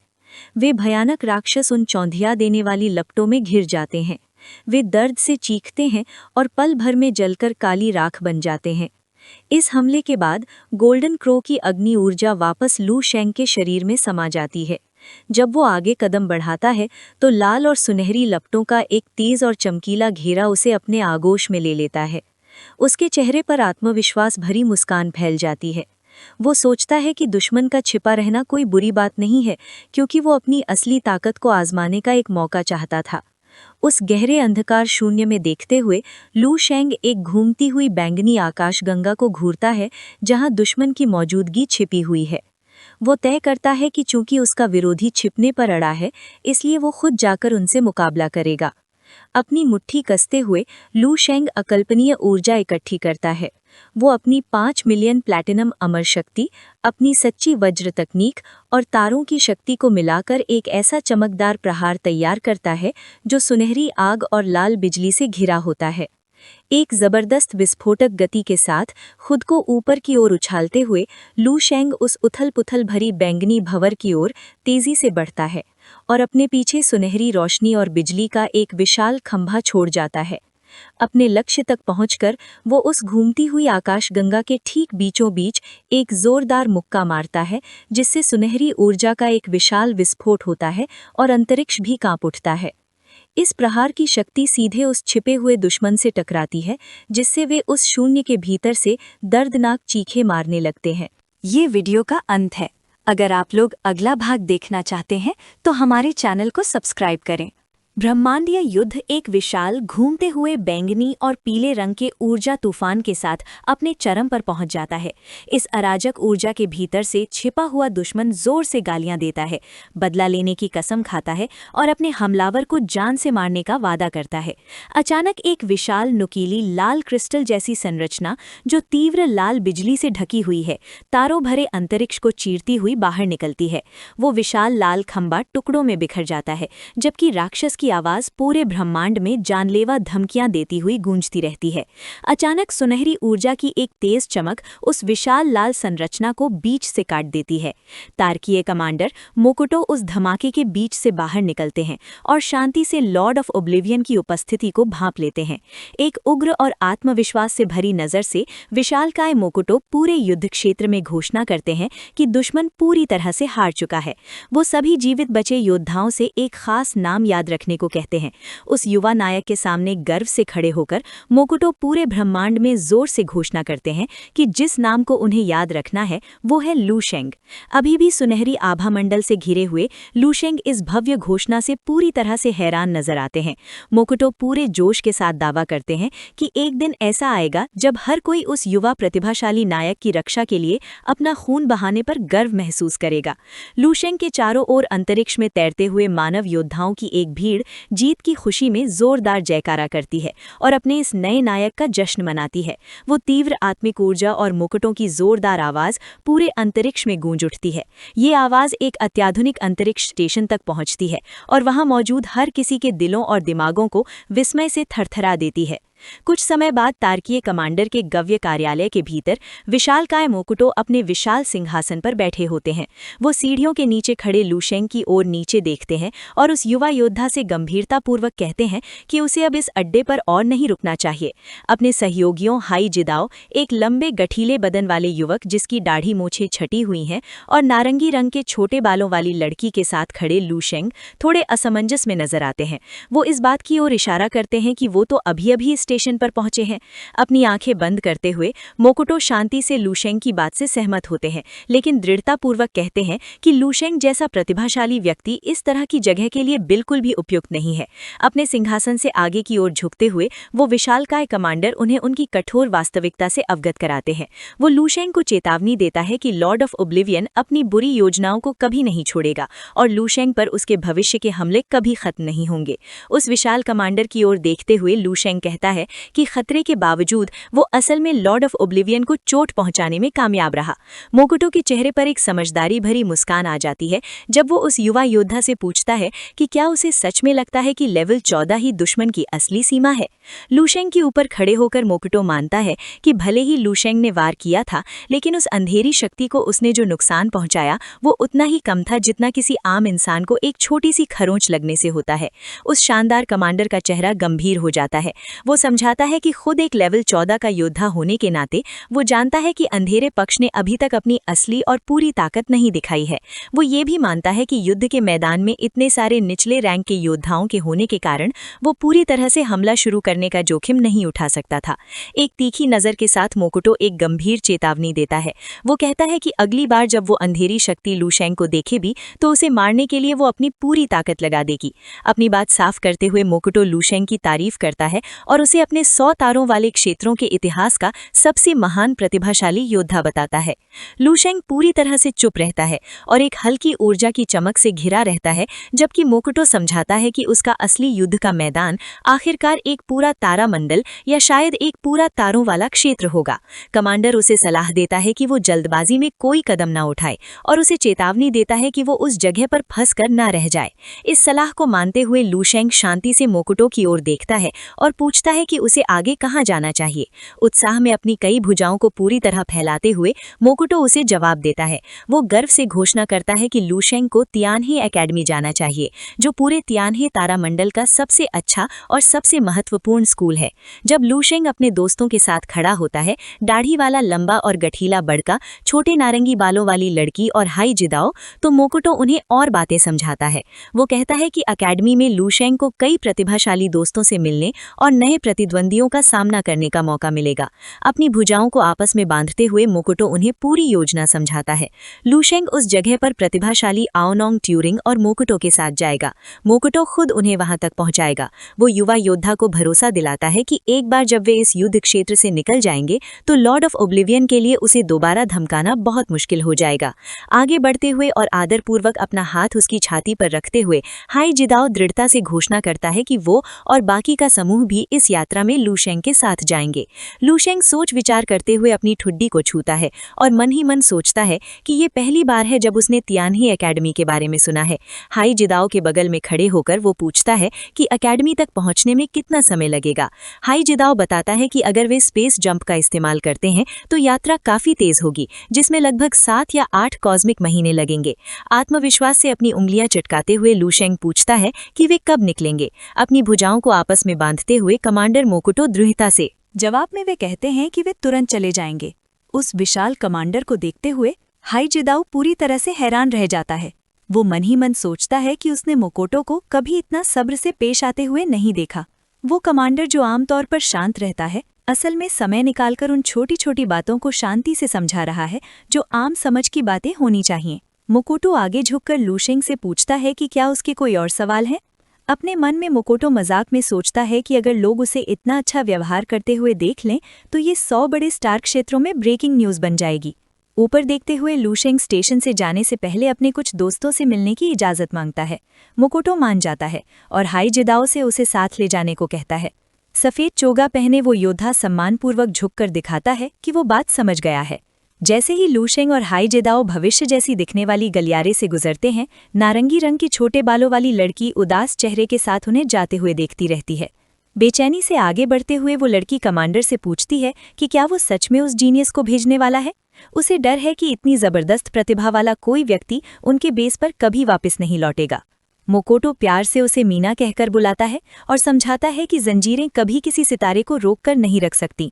वे भयानक राक्षस उन चौंधिया देने वाली लपटों में घिर जाते हैं। वे दर्द से चीखते हैं और पल भर में जलकर काली राख बन जाते हैं। इस हमले के बाद गोल्डन क्रो की अग्नि ऊर्जा वापस लू शेंग के शरीर में समा जाती है। जब वो आगे कदम बढ़ाता है तो लाल और सुनहरी लपटों का एक तेज और चमकीला घेरा उसे अपने आगोश में ले लेता है। उसके चेहरे पर आत्मविश्वास भरी मुस्कान फैल जाती है। वो सोचता है कि दुश्मन का छिपा रहना कोई बुरी बात नहीं है क्योंकि वो अपनी असली ताकत को आजमाने का एक मौका चाहता था। उस गहरे अंधकार शून्य में देखते हुए लू शेंग एक घूमती हुई बैंगनी आकाशगंगा को घूरता है जहां दुश्मन की मौजूदगी छिपी हुई है। वो तय करता है कि चूंकि उसका विरोधी छिपने पर अड़ा है इसलिए वो खुद जाकर उनसे मुकाबला करेगा। अपनी मुट्ठी कसते हुए लू शेंग अकल्पनीय ऊर्जा इकट्ठी करता है। वो अपनी 5 मिलियन प्लैटिनम अमर शक्ति, अपनी सच्ची वज्र तकनीक और तारों की शक्ति को मिलाकर एक ऐसा चमकदार प्रहार तैयार करता है जो सुनहरी आग और लाल बिजली से घिरा होता है। एक जबरदस्त विस्फोटक गति के साथ खुद को ऊपर की ओर उछालते हुए लू शेंग उस उथल-पुथल भरी बैंगनी भंवर की ओर तेजी से बढ़ता है और अपने पीछे सुनहरी रोशनी और बिजली का एक विशाल खंभा छोड़ जाता है। अपने लक्ष्य तक पहुंचकर वो उस घूमती हुई आकाशगंगा के ठीक बीचों बीच एक जोरदार मुक्का मारता है जिससे सुनहरी ऊर्जा का एक विशाल विस्फोट होता है और अंतरिक्ष भी कांप उठता है। इस प्रहार की शक्ति सीधे उस छिपे हुए दुश्मन से टकराती है जिससे वे उस शून्य के भीतर से दर्दनाक चीखें मारने लगते हैं। ये वीडियो का अंत है। अगर आप लोग अगला भाग देखना चाहते हैं तो हमारे चैनल को सब्सक्राइब करें। ब्रह्मांडीय युद्ध एक विशाल घूमते हुए बैंगनी और पीले रंग के ऊर्जा तूफान के साथ अपने चरम पर पहुंच जाता है। इस अराजक ऊर्जा के भीतर से छिपा हुआ दुश्मन जोर से गालियां देता है, बदला लेने की कसम खाता है और अपने हमलावर को जान से मारने का वादा करता है। अचानक एक विशाल नुकीली लाल क्रिस्टल जैसी संरचना जो तीव्र लाल बिजली से ढकी हुई है, तारों भरे अंतरिक्ष को चीरती हुई बाहर निकलती है। वो विशाल लाल खंबा टुकड़ों में बिखर जाता है, जबकि राक्षस की आवाज पूरे ब्रह्मांड में जानलेवा धमकियां देती हुई गूंजती रहती है। अचानक सुनहरी ऊर्जा की एक तेज चमक उस विशाल लाल संरचना को बीच से काट देती है। तार्कीय कमांडर मोकुटो उस धमाके के बीच से बाहर निकलते हैं और शांति से लॉर्ड ऑफ ओब्लिवियन की उपस्थिति को भांप लेते हैं। एक उग्र और आत्मविश्वास से भरी नजर से विशालकाय मोकुटो पूरे युद्ध क्षेत्र में घोषणा करते हैं कि दुश्मन पूरी तरह से हार चुका है। वो सभी जीवित बचे योद्धाओं से एक खास नाम याद रखने को कहते हैं। उस युवा नायक के सामने गर्व से खड़े होकर मोकुटो पूरे ब्रह्मांड में जोर से घोषणा करते हैं कि जिस नाम को उन्हें याद रखना है वो है लू शेंग। अभी भी सुनहरी आभा मंडल से घिरे हुए लू शेंग इस भव्य घोषणा से पूरी तरह से हैरान नजर आते हैं। मोकुटो पूरे जोश के साथ दावा करते हैं कि एक दिन ऐसा आएगा जब हर कोई उस युवा प्रतिभाशाली नायक की रक्षा के लिए अपना खून बहाने पर गर्व महसूस करेगा। लू शेंग के चारों ओर अंतरिक्ष में तैरते हुए मानव योद्धाओं की एक भीड़ जीत की खुशी में जोरदार जयकारा करती है और अपने इस नए नायक का जश्न मनाती है। वो तीव्र आत्मिक ऊर्जा और मुकुटों की जोरदार आवाज पूरे अंतरिक्ष में गूंज उठती है। ये आवाज एक अत्याधुनिक अंतरिक्ष स्टेशन तक पहुंचती है और वहां मौजूद हर किसी के दिलों और दिमागों को विस्मय से थरथरा देती है। कुछ समय बाद तार्कीय कमांडर के गव्य कार्यालय के भीतर विशालकाय मोकुटो अपने विशाल सिंहासन पर बैठे होते हैं। वो सीढ़ियों के नीचे खड़े लू शेंग की ओर नीचे देखते हैं और उस युवा योद्धा से गंभीरतापूर्वक कहते हैं कि उसे अब इस अड्डे पर और नहीं रुकना चाहिए। अपने सहयोगियों हाई जिदाओ, एक लंबे गठीले बदन वाले युवक जिसकी दाढ़ी मूछें छटी हुई हैं, और नारंगी रंग के छोटे बालों वाली लड़की के साथ खड़े लू शेंग थोड़े असमंजस में नजर आते हैं। वो इस बात की ओर इशारा करते हैं कि वो तो अभी स्टेशन पर पहुंचे हैं। अपनी आंखें बंद करते हुए मोकुटो शांति से लू शेंग की बात से सहमत होते हैं, लेकिन दृढ़तापूर्वक कहते हैं कि लू शेंग जैसा प्रतिभाशाली व्यक्ति इस तरह की जगह के लिए बिल्कुल भी उपयुक्त नहीं है। अपने सिंहासन से आगे की ओर झुकते हुए वो विशालकाय कमांडर उन्हें उनकी कठोर वास्तविकता से अवगत कराते हैं। वो लू शेंग को चेतावनी देता है कि लॉर्ड ऑफ ओब्लिवियन अपनी बुरी योजनाओं को कभी नहीं छोड़ेगा और लू शेंग पर उसके भविष्य के हमले कभी खत्म नहीं होंगे। उस विशाल कमांडर की ओर देखते हुए लू शेंग कहता है कि खतरे के बावजूद वो असल में लॉर्ड ऑफ ओब्लिवियन को चोट पहुंचाने में कामयाब रहा। मोकुटो के चेहरे पर एक समझदारी भरी मुस्कान आ जाती है जब वो उस युवा योद्धा से पूछता है कि क्या उसे सच में लगता है कि लेवल 14 ही दुश्मन की असली सीमा है। लू शेंग के ऊपर खड़े होकर मोकुटो मानता है कि भले ही लू शेंग ने वार किया था, लेकिन उस अंधेरी शक्ति को उसने जो नुकसान पहुंचाया वो उतना ही कम था जितना किसी आम इंसान को एक छोटी सी खरोंच लगने से होता है। उस शानदार कमांडर का चेहरा गंभीर हो जाता है। वो समझाता है कि खुद एक लेवल 14 का योद्धा होने के नाते वो जानता है कि अंधेरे पक्ष ने अभी तक अपनी असली और पूरी ताकत नहीं दिखाई है। वो ये भी मानता है कि युद्ध के मैदान में इतने सारे निचले रैंक के योद्धाओं के होने के कारण वो पूरी तरह से हमला शुरू करने का जोखिम नहीं उठा सकता था। एक तीखी नज़र के साथ मोकुटो एक गंभीर चेतावनी देता है। वो कहता है कि अगली बार जब वो अंधेरी शक्ति लू शेंग को देखे भी तो उसे मारने के लिए वो अपनी पूरी ताकत लगा देगी। अपनी बात साफ करते हुए मोकुटो लू शेंग की तारीफ करता है और उसे अपने 100 तारों वाले क्षेत्रों के इतिहास का सबसे महान प्रतिभाशाली योद्धा बताता है। लू शेंग पूरी तरह से चुप रहता है और एक हल्की ऊर्जा की चमक से घिरा रहता है, जबकि मोकुटो समझाता है कि उसका असली युद्ध का मैदान आखिरकार एक पूरा तारामंडल या शायद एक पूरा तारों वाला क्षेत्र होगा। कमांडर उसे सलाह देता है कि वो जल्दबाजी में कोई कदम न उठाए और उसे चेतावनी देता है कि वो उस जगह पर फंस कर न रह जाए। इस सलाह को मानते हुए लू शेंग शांति से मोकुटो की ओर देखता है और पूछता है कि उसे आगे कहाँ जाना चाहिए। उत्साह में अपनी कई भुजाओं को पूरी तरह फैलाते हुए मोकुटो उसे जवाब देता है। वो गर्व से घोषणा करता है कि लू शेंग को तियानहे एकेडमी जाना चाहिए, जो पूरे तियानहे तारामंडल का सबसे अच्छा और सबसे महत्वपूर्ण स्कूल है। जब लू शेंग अपने दोस्तों के साथ खड़ा होता है, दाढ़ी वाला लंबा और गठीला बड़का, छोटे नारंगी बालों वाली लड़की और हाई जिदाओ, तो मोकुटो उन्हें और बातें समझाता है। वो कहता है कि अकेडमी में लू शेंग को कई प्रतिभाशाली दोस्तों से मिलने और नए प्रतिद्वंदियों का सामना करने का मौका मिलेगा। अपनी भुजाओं को आपस में बांधते हुए मोकोटो उन्हें पूरी योजना समझाता है। लूशेंग उस जगह पर प्रतिभाशाली आओनोंग ट्यूरिंग और मोकोटो के साथ जाएगा। मोकोटो खुद उन्हें वहां तक पहुंचाएगा। वो युवा योद्धा को भरोसा दिलाता है कि एक बार जब वे इस युद्ध क्षेत्र से निकल जाएंगे तो लॉर्ड ऑफ ओब्लिवियन के लिए उसे दोबारा धमकाना बहुत मुश्किल हो जाएगा। आगे बढ़ते हुए और आदरपूर्वक अपना हाथ उसकी छाती पर रखते हुए हाई जिदाओ दृढ़ता से घोषणा करता है कि वो और बाकी का समूह भी इस यात्रा में लूशेंग के साथ जाएंगे। लूशेंग सोच विचार करते हुए अपनी ठुड्डी को छूता है और मन ही मन सोचता है कि ये पहली बार है जब उसने तियानही एकेडमी के बारे में सुना है। हाई जिदाओ के बगल में खड़े होकर वो पूछता है कि एकेडमी तक पहुंचने में कितना समय लगेगा। हाई जिदाओ बताता है कि अगर वे स्पेस जंप का इस्तेमाल करते हैं तो यात्रा काफी तेज होगी, जिसमें लगभग 7 या 8 कॉस्मिक महीने लगेंगे। आत्मविश्वास से अपनी उंगलियां चटकाते हुए लूशेंग पूछता है कि वे कब निकलेंगे। अपनी भुजाओं को आपस में बांधते हुए कमांडर मोकोटो दृढ़ता से जवाब में वे कहते हैं कि वे तुरंत चले जाएंगे। उस विशाल कमांडर को देखते हुए हाई जिदाओ पूरी तरह से हैरान रह जाता है। वो मन ही मन सोचता है कि उसने मोकोटो को कभी इतना सब्र से पेश आते हुए नहीं देखा। वो कमांडर जो आमतौर पर शांत रहता है, असल में समय निकालकर उन छोटी छोटी बातों को शांति से समझा रहा है जो आम समझ की बातें होनी चाहिए। मोकोटो आगे झुककर लूशेंग से पूछता है कि क्या उसके कोई और सवाल है। अपने मन में मोकोटो मजाक में सोचता है कि अगर लोग उसे इतना अच्छा व्यवहार करते हुए देख लें तो ये 100 बड़े स्टार क्षेत्रों में ब्रेकिंग न्यूज़ बन जाएगी। ऊपर देखते हुए लूशेंग स्टेशन से जाने से पहले अपने कुछ दोस्तों से मिलने की इजाज़त मांगता है। मोकोटो मान जाता है और हाई जिदाओ से उसे साथ ले जाने को कहता है। सफ़ेद चोगा पहने वो योद्धा सम्मानपूर्वक झुककर दिखाता है कि वो बात समझ गया है। जैसे ही लूशेंग और हाई जिदाओ भविष्य जैसी दिखने वाली गलियारे से गुजरते हैं, नारंगी रंग की छोटे बालों वाली लड़की उदास चेहरे के साथ उन्हें जाते हुए देखती रहती है। बेचैनी से आगे बढ़ते हुए वो लड़की कमांडर से पूछती है कि क्या वो सच में उस जीनियस को भेजने वाला है। उसे डर है कि इतनी जबरदस्त प्रतिभा वाला कोई व्यक्ति उनके बेस पर कभी वापस नहीं लौटेगा। मोकोटो प्यार से उसे मीना कहकर बुलाता है और समझाता है कि जंजीरें कभी किसी सितारे को रोककर नहीं रख सकती।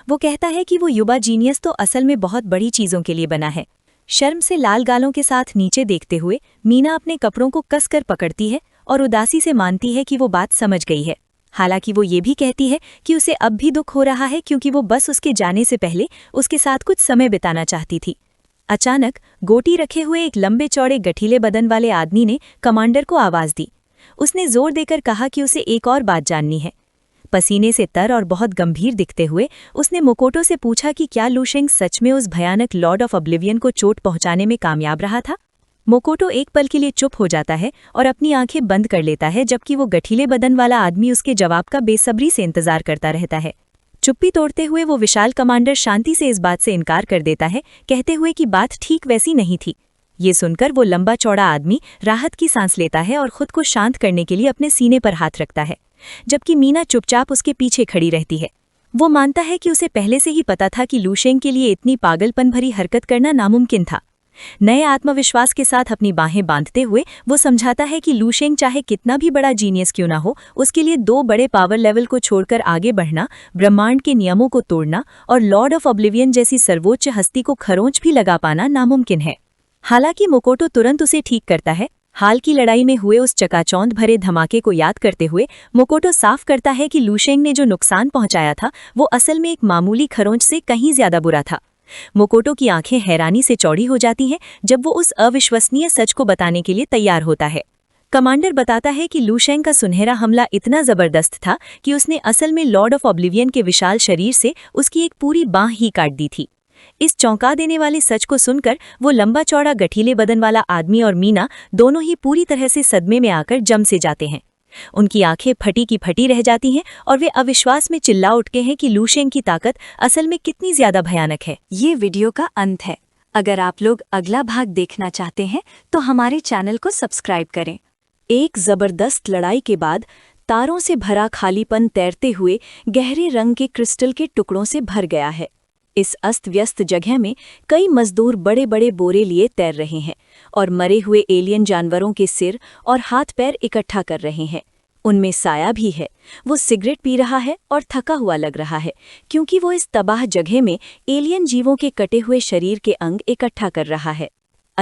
वो कहता है कि वो युवा जीनियस तो असल में बहुत बड़ी चीज़ों के लिए बना है। शर्म से लाल गालों के साथ नीचे देखते हुए मीना अपने कपड़ों को कसकर पकड़ती है और उदासी से मानती है कि वो बात समझ गई है। हालांकि वो ये भी कहती है कि उसे अब भी दुख हो रहा है क्योंकि वो बस उसके जाने से पहले उसके साथ कुछ समय बिताना चाहती थी। अचानक गोटी रखे हुए एक लंबे चौड़े गठीले बदन वाले आदमी ने कमांडर को आवाज़ दी। उसने जोर देकर कहा कि उसे एक और बात जाननी है। पसीने से तर और बहुत गंभीर दिखते हुए उसने मोकोटो से पूछा कि क्या लूशेंग सच में उस भयानक लॉर्ड ऑफ ओब्लिवियन को चोट पहुंचाने में कामयाब रहा था। मोकोटो एक पल के लिए चुप हो जाता है और अपनी आंखें बंद कर लेता है, जबकि वो गठीले बदन वाला आदमी उसके जवाब का बेसब्री से इंतजार करता रहता है। चुप्पी तोड़ते हुए वो विशाल कमांडर शांति से इस बात से इनकार कर देता है, कहते हुए कि बात ठीक वैसी नहीं थी। ये सुनकर वो लंबा चौड़ा आदमी राहत की सांस लेता है और खुद को शांत करने के लिए अपने सीने पर हाथ रखता है, जबकि मीना चुपचाप उसके पीछे खड़ी रहती है। वो मानता है कि उसे पहले से ही पता था कि लूशेंग के लिए इतनी पागलपन भरी हरकत करना नामुमकिन था। नए आत्मविश्वास के साथ अपनी बाहें बांधते हुए वो समझाता है कि लूशेंग चाहे कितना भी बड़ा जीनियस क्यों ना हो, उसके लिए 2 बड़े पावर लेवल को छोड़कर आगे बढ़ना, ब्रह्मांड के नियमों को तोड़ना और लॉर्ड ऑफ ओब्लिवियन जैसी सर्वोच्च हस्ती को खरोंच भी लगा पाना नामुमकिन है। हालांकि मोकोटो तुरंत उसे ठीक करता है। हाल की लड़ाई में हुए उस चकाचौंध भरे धमाके को याद करते हुए मोकोटो साफ करता है कि लूशेंग ने जो नुकसान पहुंचाया था वो असल में एक मामूली खरोंच से कहीं ज्यादा बुरा था। मोकोटो की आंखें हैरानी से चौड़ी हो जाती हैं जब वो उस अविश्वसनीय सच को बताने के लिए तैयार होता है। कमांडर बताता है कि लूशेंग का सुनहरा हमला इतना जबरदस्त था कि उसने असल में लॉर्ड ऑफ ओब्लिवियन के विशाल शरीर से उसकी एक पूरी बांह ही काट दी थी। इस चौंका देने वाले सच को सुनकर वो लंबा चौड़ा गठीले बदन वाला आदमी और मीना दोनों ही पूरी तरह से सदमे में आकर जम से जाते हैं। उनकी आंखें फटी की फटी रह जाती हैं और वे अविश्वास में चिल्ला उठते हैं कि लूशेंग की ताकत असल में कितनी ज्यादा भयानक है। ये वीडियो का अंत है। अगर आप लोग अगला भाग देखना चाहते हैं तो हमारे चैनल को सब्सक्राइब करें। एक जबरदस्त लड़ाई के बाद तारों से भरा खालीपन तैरते हुए गहरे रंग के क्रिस्टल के टुकड़ों से भर गया है। इस अस्त व्यस्त जगह में कई मजदूर बड़े बड़े बोरे लिए तैर रहे हैं और मरे हुए एलियन जानवरों के सिर और हाथ पैर इकट्ठा कर रहे हैं। उनमें साया भी है। वो सिगरेट पी रहा है और थका हुआ लग रहा है क्योंकि वो इस तबाह जगह में एलियन जीवों के कटे हुए शरीर के अंग इकट्ठा कर रहा है।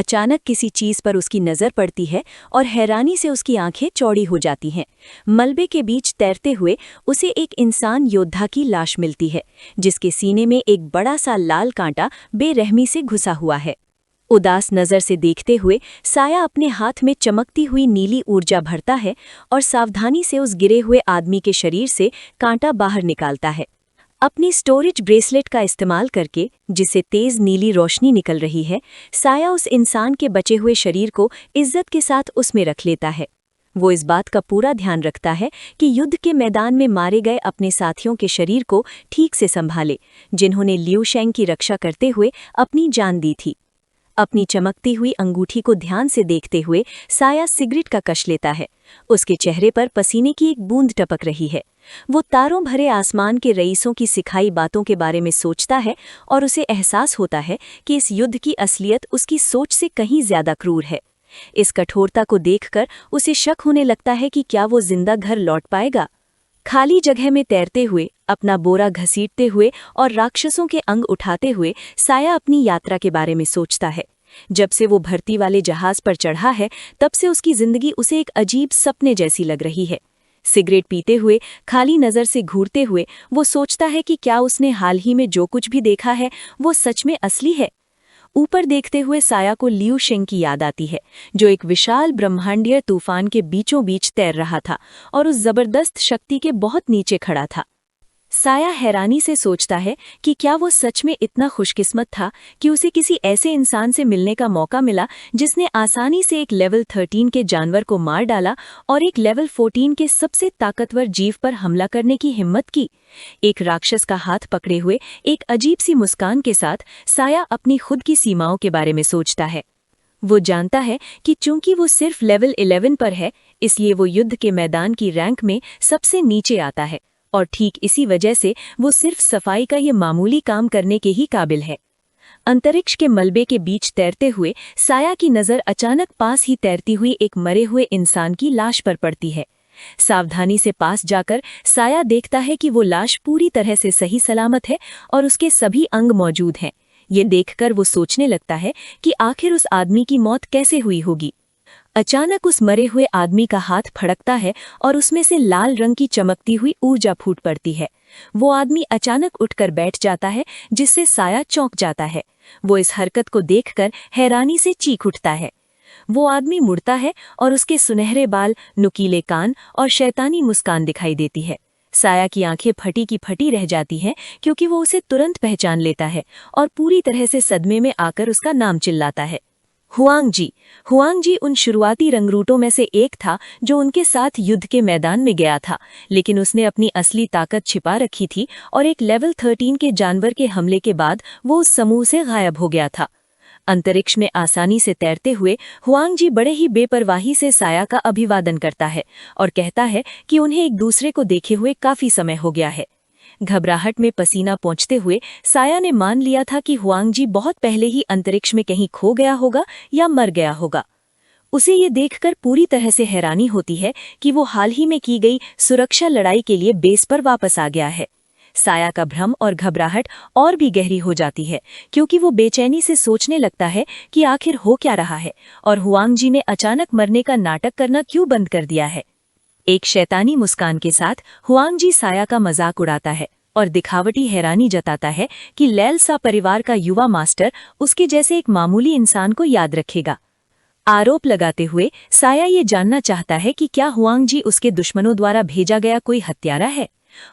अचानक किसी चीज पर उसकी नजर पड़ती है और हैरानी से उसकी आंखें चौड़ी हो जाती हैं। मलबे के बीच तैरते हुए उसे एक इंसान योद्धा की लाश मिलती है, जिसके सीने में एक बड़ा सा लाल कांटा बेरहमी से घुसा हुआ है। उदास नजर से देखते हुए साया अपने हाथ में चमकती हुई नीली ऊर्जा भरता है और सावधानी से उस गिरे हुए आदमी के शरीर से कांटा बाहर निकालता है। अपनी स्टोरेज ब्रेसलेट का इस्तेमाल करके, जिससे तेज नीली रोशनी निकल रही है, साया उस इंसान के बचे हुए शरीर को इज्जत के साथ उसमें रख लेता है। वो इस बात का पूरा ध्यान रखता है कि युद्ध के मैदान में मारे गए अपने साथियों के शरीर को ठीक से संभाले, जिन्होंने लियू शेंग की रक्षा करते हुए अपनी जान दी थी। अपनी चमकती हुई अंगूठी को ध्यान से देखते हुए साया सिगरेट का कश लेता है। उसके चेहरे पर पसीने की एक बूंद टपक रही है। वो तारों भरे आसमान के रईसों की सिखाई बातों के बारे में सोचता है और उसे एहसास होता है कि इस युद्ध की असलियत उसकी सोच से कहीं ज्यादा क्रूर है। इस कठोरता को देखकर उसे शक होने लगता है कि क्या वो जिंदा घर लौट पाएगा। खाली जगह में तैरते हुए, अपना बोरा घसीटते हुए और राक्षसों के अंग उठाते हुए साया अपनी यात्रा के बारे में सोचता है। जब से वो भर्ती वाले जहाज पर चढ़ा है, तब से उसकी जिंदगी उसे एक अजीब सपने जैसी लग रही है। सिगरेट पीते हुए, खाली नजर से घूरते हुए वो सोचता है कि क्या उसने हाल ही में जो कुछ भी देखा है वो सच में असली है। ऊपर देखते हुए साया को लियू शेंग की याद आती है, जो एक विशाल ब्रह्मांडीय तूफान के बीचों बीच तैर रहा था और उस जबरदस्त शक्ति के बहुत नीचे खड़ा था। साया हैरानी से सोचता है कि क्या वो सच में इतना खुशकिस्मत था कि उसे किसी ऐसे इंसान से मिलने का मौका मिला जिसने आसानी से एक लेवल 13 के जानवर को मार डाला और एक लेवल 14 के सबसे ताकतवर जीव पर हमला करने की हिम्मत की। एक राक्षस का हाथ पकड़े हुए एक अजीब सी मुस्कान के साथ साया अपनी खुद की सीमाओं के बारे में सोचता है। वो जानता है कि चूंकि वो सिर्फ लेवल 11 पर है, इसलिए वो युद्ध के मैदान की रैंक में सबसे नीचे आता है और ठीक इसी वजह से वो सिर्फ सफाई का ये मामूली काम करने के ही काबिल है। अंतरिक्ष के मलबे के बीच तैरते हुए साया की नज़र अचानक पास ही तैरती हुई एक मरे हुए इंसान की लाश पर पड़ती है। सावधानी से पास जाकर साया देखता है कि वो लाश पूरी तरह से सही सलामत है और उसके सभी अंग मौजूद हैं। ये देखकर वो सोचने लगता है कि आखिर उस आदमी की मौत कैसे हुई होगी। अचानक उस मरे हुए आदमी का हाथ फड़कता है और उसमें से लाल रंग की चमकती हुई ऊर्जा फूट पड़ती है। वो आदमी अचानक उठकर बैठ जाता है, जिससे साया चौंक जाता है। वो इस हरकत को देखकर हैरानी से चीख उठता है। वो आदमी मुड़ता है और उसके सुनहरे बाल, नुकीले कान और शैतानी मुस्कान दिखाई देती है। साया की आंखें फटी की फटी रह जाती हैं, क्योंकि वो उसे तुरंत पहचान लेता है और पूरी तरह से सदमे में आकर उसका नाम चिल्लाता है, हुआंग जी। हुआंग जी उन शुरुआती रंगरूटों में से एक था जो उनके साथ युद्ध के मैदान में गया था, लेकिन उसने अपनी असली ताकत छिपा रखी थी और एक लेवल 13 के जानवर के हमले के बाद वो उस समूह से गायब हो गया था। अंतरिक्ष में आसानी से तैरते हुए हुआंग जी बड़े ही बेपरवाही से साया का अभिवादन करता है और कहता है कि उन्हें एक दूसरे को देखे हुए काफी समय हो गया है। घबराहट में पसीना पोंछते हुए साया ने मान लिया था कि हुआंग जी बहुत पहले ही अंतरिक्ष में कहीं खो गया होगा या मर गया होगा। उसे ये देखकर पूरी तरह से हैरानी होती है कि वो हाल ही में की गई सुरक्षा लड़ाई के लिए बेस पर वापस आ गया है। साया का भ्रम और घबराहट और भी गहरी हो जाती है, क्योंकि वो बेचैनी से सोचने लगता है कि आखिर हो क्या रहा है और हुआंग जी ने अचानक मरने का नाटक करना क्यों बंद कर दिया है। एक शैतानी मुस्कान के साथ हुआंग जी साया का मजाक उड़ाता है और दिखावटी हैरानी जताता है कि लैल सा परिवार का युवा मास्टर उसके जैसे एक मामूली इंसान को याद रखेगा। आरोप लगाते हुए साया ये जानना चाहता है कि क्या हुआंग जी उसके दुश्मनों द्वारा भेजा गया कोई हत्यारा है।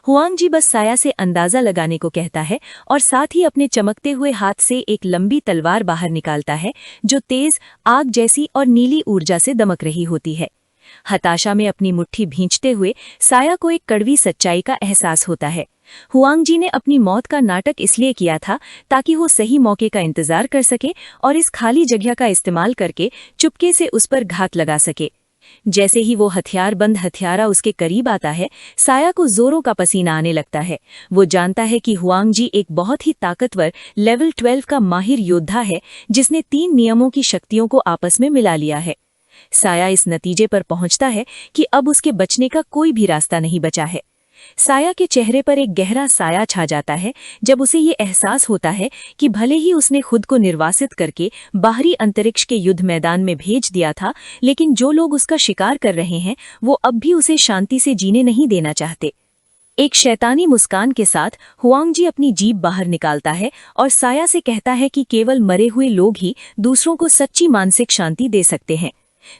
हुआंग जी बस साया से अंदाजा लगाने को कहता है और साथ ही अपने चमकते हुए हाथ से एक लंबी तलवार बाहर निकालता है, जो तेज आग जैसी और नीली ऊर्जा से दमक रही होती है। हताशा में अपनी मुट्ठी भींचते हुए साया को एक कड़वी सच्चाई का एहसास होता है। हुआंग जी ने अपनी मौत का नाटक इसलिए किया था ताकि वो सही मौके का इंतजार कर सके और इस खाली जगह का इस्तेमाल करके चुपके से उस पर घात लगा सके। जैसे ही वो हथियारबंद हथियारा उसके करीब आता है, साया को जोरों का पसीना आने लगता है। वो जानता है कि हुआंग जी एक बहुत ही ताकतवर लेवल 12 का माहिर योद्धा है, जिसने 3 नियमों की शक्तियों को आपस में मिला लिया है। साया इस नतीजे पर पहुंचता है कि अब उसके बचने का कोई भी रास्ता नहीं बचा है। साया के चेहरे पर एक गहरा साया छा जाता है जब उसे ये एहसास होता है कि भले ही उसने खुद को निर्वासित करके बाहरी अंतरिक्ष के युद्ध मैदान में भेज दिया था, लेकिन जो लोग उसका शिकार कर रहे हैं वो अब भी उसे शांति से जीने नहीं देना चाहते। एक शैतानी मुस्कान के साथ हुआंगजी अपनी जीभ बाहर निकालता है और साया से कहता है कि केवल मरे हुए लोग ही दूसरों को सच्ची मानसिक शांति दे सकते हैं।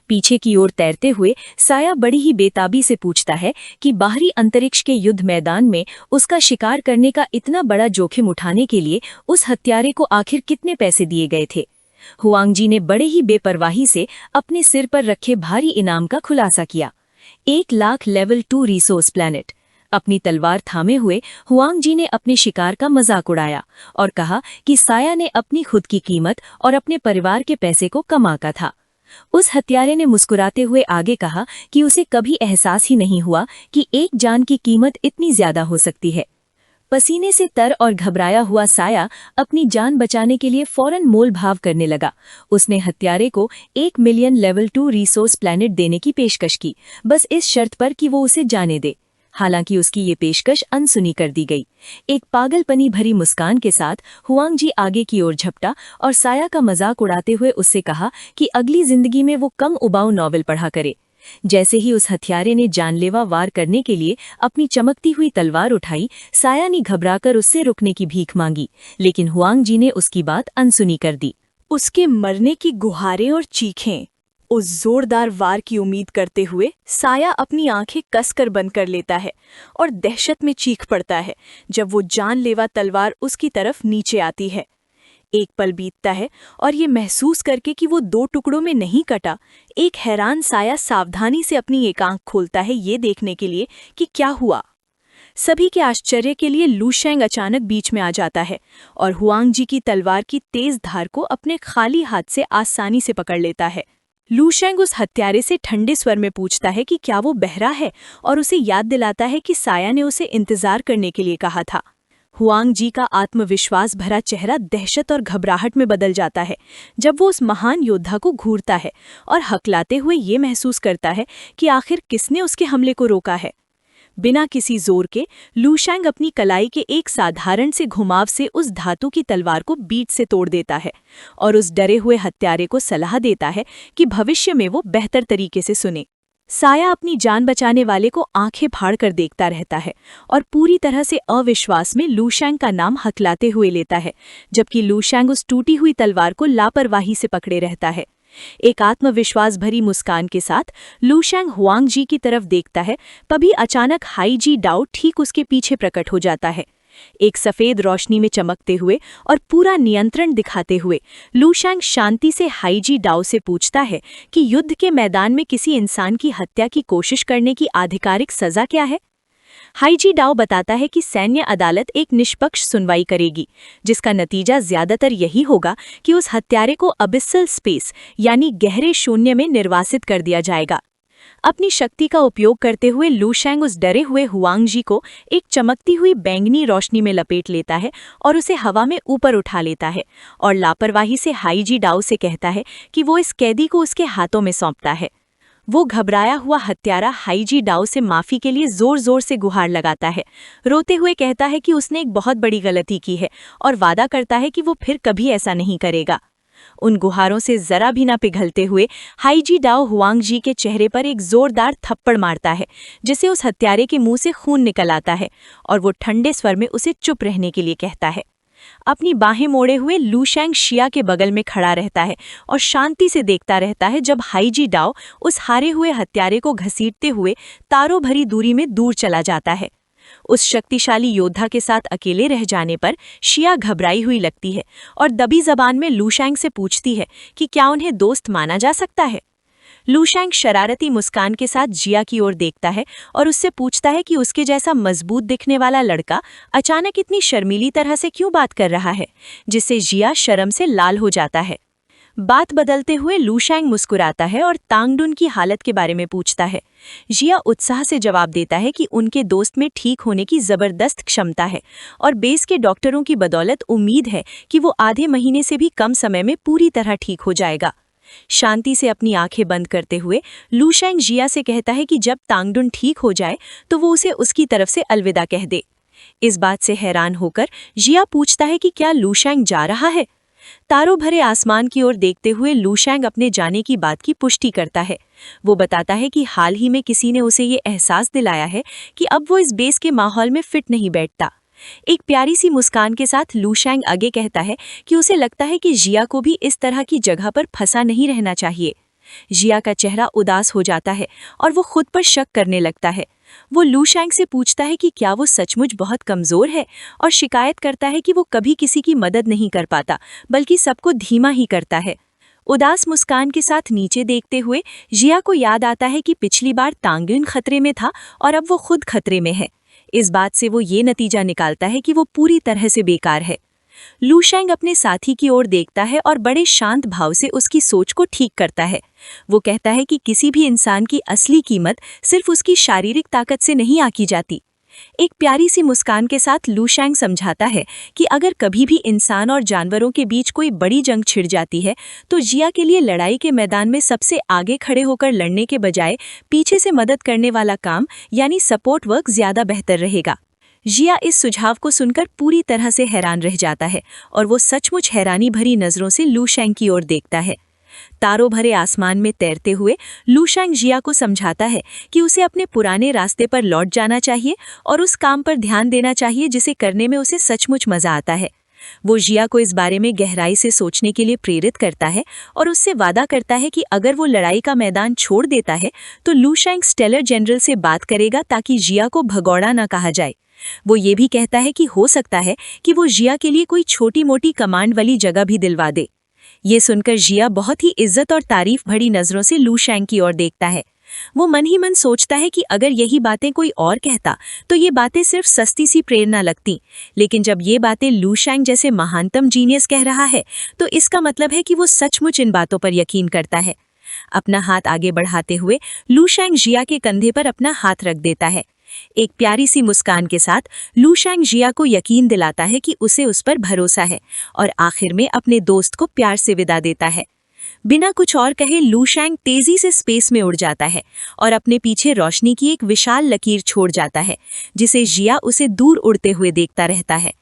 पीछे की ओर तैरते हुए साया बड़ी ही बेताबी से पूछता है कि बाहरी अंतरिक्ष के युद्ध मैदान में उसका शिकार करने का इतना बड़ा जोखिम उठाने के लिए उस हत्यारे को आखिर कितने पैसे दिए गए थे। हुआंगजी ने बड़े ही बेपरवाही से अपने सिर पर रखे भारी इनाम का खुलासा किया, 1 लाख लेवल 2 रिसोर्स प्लैनेट। अपनी तलवार थामे हुए हुआंगजी ने अपने शिकार का मजाक उड़ाया और कहा कि साया ने अपनी खुद की कीमत और अपने परिवार के पैसे को कमाका था। उस हत्यारे ने मुस्कुराते हुए आगे कहा कि उसे कभी एहसास ही नहीं हुआ कि एक जान की कीमत इतनी ज्यादा हो सकती है। पसीने से तर और घबराया हुआ साया अपनी जान बचाने के लिए फौरन मोल भाव करने लगा। उसने हत्यारे को 1 मिलियन लेवल 2 रिसोर्स प्लैनेट देने की पेशकश की, बस इस शर्त पर कि वो उसे जाने दे। हालांकि उसकी ये पेशकश अनसुनी कर दी गई। एक पागलपनी भरी मुस्कान के साथ हुआंगजी आगे की ओर झपटा और साया का मजाक उड़ाते हुए उससे कहा कि अगली जिंदगी में वो कम उबाऊ नॉवेल पढ़ा करे। जैसे ही उस हत्यारे ने जानलेवा वार करने के लिए अपनी चमकती हुई तलवार उठाई, साया ने घबराकर उससे रुकने की भीख मांगी, लेकिन हुआंगजी ने उसकी बात अनसुनी कर दी। उसके मरने की गुहारें और चीखें, उस जोरदार वार की उम्मीद करते हुए साया अपनी आंखें कसकर बंद कर लेता है और दहशत में चीख पड़ता है जब वो जानलेवा तलवार उसकी तरफ नीचे आती है। एक पल बीतता है और ये महसूस करके कि वो 2 टुकड़ों में नहीं कटा, एक हैरान साया सावधानी से अपनी एक आंख खोलता है ये देखने के लिए कि क्या हुआ। सभी के आश्चर्य के लिए लूशेंग अचानक बीच में आ जाता है और हुआंगजी की तलवार की तेज धार को अपने खाली हाथ से आसानी से पकड़ लेता है। लूशेंग उस हत्यारे से ठंडे स्वर में पूछता है कि क्या वो बहरा है और उसे याद दिलाता है कि साया ने उसे इंतजार करने के लिए कहा था। हुआंगजी का आत्मविश्वास भरा चेहरा दहशत और घबराहट में बदल जाता है जब वो उस महान योद्धा को घूरता है और हकलाते हुए ये महसूस करता है कि आखिर किसने उसके हमले को रोका है। बिना किसी जोर के लूशेंग अपनी कलाई के एक साधारण से घुमाव से उस धातु की तलवार को बीच से तोड़ देता है और उस डरे हुए हत्यारे को सलाह देता है कि भविष्य में वो बेहतर तरीके से सुने। साया अपनी जान बचाने वाले को आंखें फाड़ कर देखता रहता है और पूरी तरह से अविश्वास में लूशेंग का नाम हकलाते हुए लेता है, जबकि लूशेंग उस टूटी हुई तलवार को लापरवाही से पकड़े रहता है। एक आत्मविश्वास भरी मुस्कान के साथ लूशेंग हुआंगजी की तरफ देखता है, तभी अचानक हाईजी डाओ ठीक उसके पीछे प्रकट हो जाता है। एक सफेद रोशनी में चमकते हुए और पूरा नियंत्रण दिखाते हुए लूशेंग शांति से हाईजी डाओ से पूछता है कि युद्ध के मैदान में किसी इंसान की हत्या की कोशिश करने की आधिकारिक सजा क्या है। हाईजी डाओ बताता है कि सैन्य अदालत एक निष्पक्ष सुनवाई करेगी, जिसका नतीजा ज्यादातर यही होगा कि उस हत्यारे को अबिसल स्पेस यानी गहरे शून्य में निर्वासित कर दिया जाएगा। अपनी शक्ति का उपयोग करते हुए लूशेंग उस डरे हुए हुआंगजी को एक चमकती हुई बैंगनी रोशनी में लपेट लेता है और उसे हवा में ऊपर उठा लेता है और लापरवाही से हाईजी डाओ से कहता है कि वो इस कैदी को उसके हाथों में सौंपता है। वो घबराया हुआ हत्यारा हाईजी डाओ से माफी के लिए जोर जोर से गुहार लगाता है, रोते हुए कहता है कि उसने एक बहुत बड़ी गलती की है और वादा करता है कि वो फिर कभी ऐसा नहीं करेगा। उन गुहारों से जरा भी न पिघलते हुए हाईजी डाओ हुआंगजी के चेहरे पर एक जोरदार थप्पड़ मारता है, जिससे उस हत्यारे के मुंह से खून निकल आता है और वो ठंडे स्वर में उसे चुप रहने के लिए कहता है। अपनी बाहें मोड़े हुए लूशेंग शिया के बगल में खड़ा रहता है और शांति से देखता रहता है जब हाईजी डाओ उस हारे हुए हत्यारे को घसीटते हुए तारों भरी दूरी में दूर चला जाता है। उस शक्तिशाली योद्धा के साथ अकेले रह जाने पर शिया घबराई हुई लगती है और दबी जबान में लूशेंग से पूछती है कि क्या उन्हें दोस्त माना जा सकता है। लूशेंग शरारती मुस्कान के साथ जिया की ओर देखता है और उससे पूछता है कि उसके जैसा मजबूत दिखने वाला लड़का अचानक इतनी शर्मीली तरह से क्यों बात कर रहा है, जिससे जिया शर्म से लाल हो जाता है। बात बदलते हुए लूशेंग मुस्कुराता है और तांगडुन की हालत के बारे में पूछता है। जिया उत्साह से जवाब देता है कि उनके दोस्त में ठीक होने की जबरदस्त क्षमता है और बेस के डॉक्टरों की बदौलत उम्मीद है कि वो आधे महीने से भी कम समय में पूरी तरह ठीक हो जाएगा। शांति से अपनी आंखें बंद करते हुए लूशैंग जिया से कहता है कि जब तांगडुन ठीक हो जाए तो वो उसे उसकी तरफ से अलविदा कह दे। इस बात से हैरान होकर जिया पूछता है कि क्या लूशैंग जा रहा है। तारों भरे आसमान की ओर देखते हुए लूशैंग अपने जाने की बात की पुष्टि करता है। वो बताता है कि हाल ही में किसी ने उसे ये एहसास दिलाया है कि अब वो इस बेस के माहौल में फिट नहीं बैठता। एक प्यारी सी मुस्कान के साथ लूशैंग आगे कहता है कि उसे लगता है कि जिया को भी इस तरह की जगह पर फंसा नहीं रहना चाहिए। जिया का चेहरा उदास हो जाता है और वो खुद पर शक करने लगता है। वो लूशैंग से पूछता है कि क्या वो सचमुच बहुत कमजोर है और शिकायत करता है कि वो कभी किसी की मदद नहीं कर पाता बल्कि सबको धीमा ही करता है। उदास मुस्कान के साथ नीचे देखते हुए जिया को याद आता है कि पिछली बार तांगडुन खतरे में था और अब वो खुद खतरे में है। इस बात से वो ये नतीजा निकालता है कि वो पूरी तरह से बेकार है। लूशैंग अपने साथी की ओर देखता है और बड़े शांत भाव से उसकी सोच को ठीक करता है। वो कहता है कि किसी भी इंसान की असली कीमत सिर्फ उसकी शारीरिक ताकत से नहीं आंकी जाती। एक प्यारी सी मुस्कान के साथ लूशैंग समझाता है कि अगर कभी भी इंसान और जानवरों के बीच कोई बड़ी जंग छिड़ जाती है तो जिया के लिए लड़ाई के मैदान में सबसे आगे खड़े होकर लड़ने के बजाय पीछे से मदद करने वाला काम यानी सपोर्ट वर्क ज्यादा बेहतर रहेगा। जिया इस सुझाव को सुनकर पूरी तरह से हैरान रह जाता है और वो सचमुच हैरानी भरी नजरों से लूशैंग की ओर देखता है। तारों भरे आसमान में तैरते हुए लूशैंग जिया को समझाता है कि उसे अपने पुराने रास्ते पर लौट जाना चाहिए और उस काम पर ध्यान देना चाहिए जिसे करने में उसे सचमुच मजा आता है। वो जिया को इस बारे में गहराई से सोचने के लिए प्रेरित करता है और उससे वादा करता है कि अगर वो लड़ाई का मैदान छोड़ देता है तो लूशैंग स्टेलर जनरल से बात करेगा ताकि जिया को भगौड़ा ना कहा जाए। वो ये भी कहता है कि हो सकता है कि वो जिया के लिए कोई छोटी मोटी कमांड वाली जगह भी दिलवा दे। ये सुनकर जिया बहुत ही इज्जत और तारीफ भरी नजरों से लूशैंग की ओर देखता है। वो मन ही मन सोचता है कि अगर यही बातें कोई और कहता तो ये बातें सिर्फ सस्ती सी प्रेरणा लगती, लेकिन जब ये बातें लूशैंग जैसे महानतम जीनियस कह रहा है तो इसका मतलब है कि वो सचमुच इन बातों पर यकीन करता है। अपना हाथ आगे बढ़ाते हुए लूशैंग जिया के कंधे पर अपना हाथ रख देता है। एक प्यारी सी मुस्कान के साथ लूशैंग जिया को यकीन दिलाता है कि उसे उस पर भरोसा है और आखिर में अपने दोस्त को प्यार से विदा देता है। बिना कुछ और कहे लूशैंग तेजी से स्पेस में उड़ जाता है और अपने पीछे रोशनी की एक विशाल लकीर छोड़ जाता है जिसे जिया उसे दूर उड़ते हुए देखता रहता है।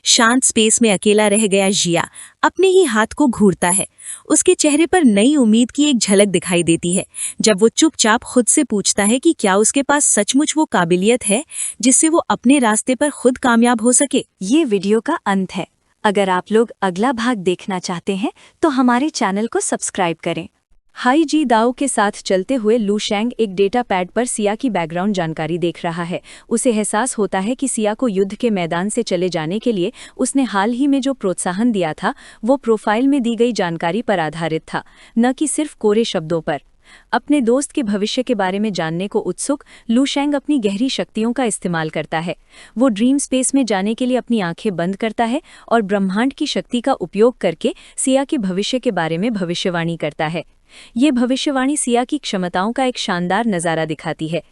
शांत स्पेस में अकेला रह गया जिया अपने ही हाथ को घूरता है। उसके चेहरे पर नई उम्मीद की एक झलक दिखाई देती है जब वो चुपचाप खुद से पूछता है कि क्या उसके पास सचमुच वो काबिलियत है जिससे वो अपने रास्ते पर खुद कामयाब हो सके। ये वीडियो का अंत है। अगर आप लोग अगला भाग देखना चाहते हैं तो हमारे चैनल को सब्सक्राइब करें। हाई जी दाओ के साथ चलते हुए लूशैंग एक डेटा पैड पर सिया की बैकग्राउंड जानकारी देख रहा है। उसे एहसास होता है कि सिया को युद्ध के मैदान से चले जाने के लिए उसने हाल ही में जो प्रोत्साहन दिया था वो प्रोफाइल में दी गई जानकारी पर आधारित था, न कि सिर्फ कोरे शब्दों पर। अपने दोस्त के भविष्य के बारे में जानने को उत्सुक लूशैंग अपनी गहरी शक्तियों का इस्तेमाल करता है। वो ड्रीम स्पेस में जाने के लिए अपनी आंखें बंद करता है और ब्रह्मांड की शक्ति का उपयोग करके सिया के भविष्य के बारे में भविष्यवाणी करता है। ये भविष्यवाणी सिया की क्षमताओं का एक शानदार नज़ारा दिखाती है।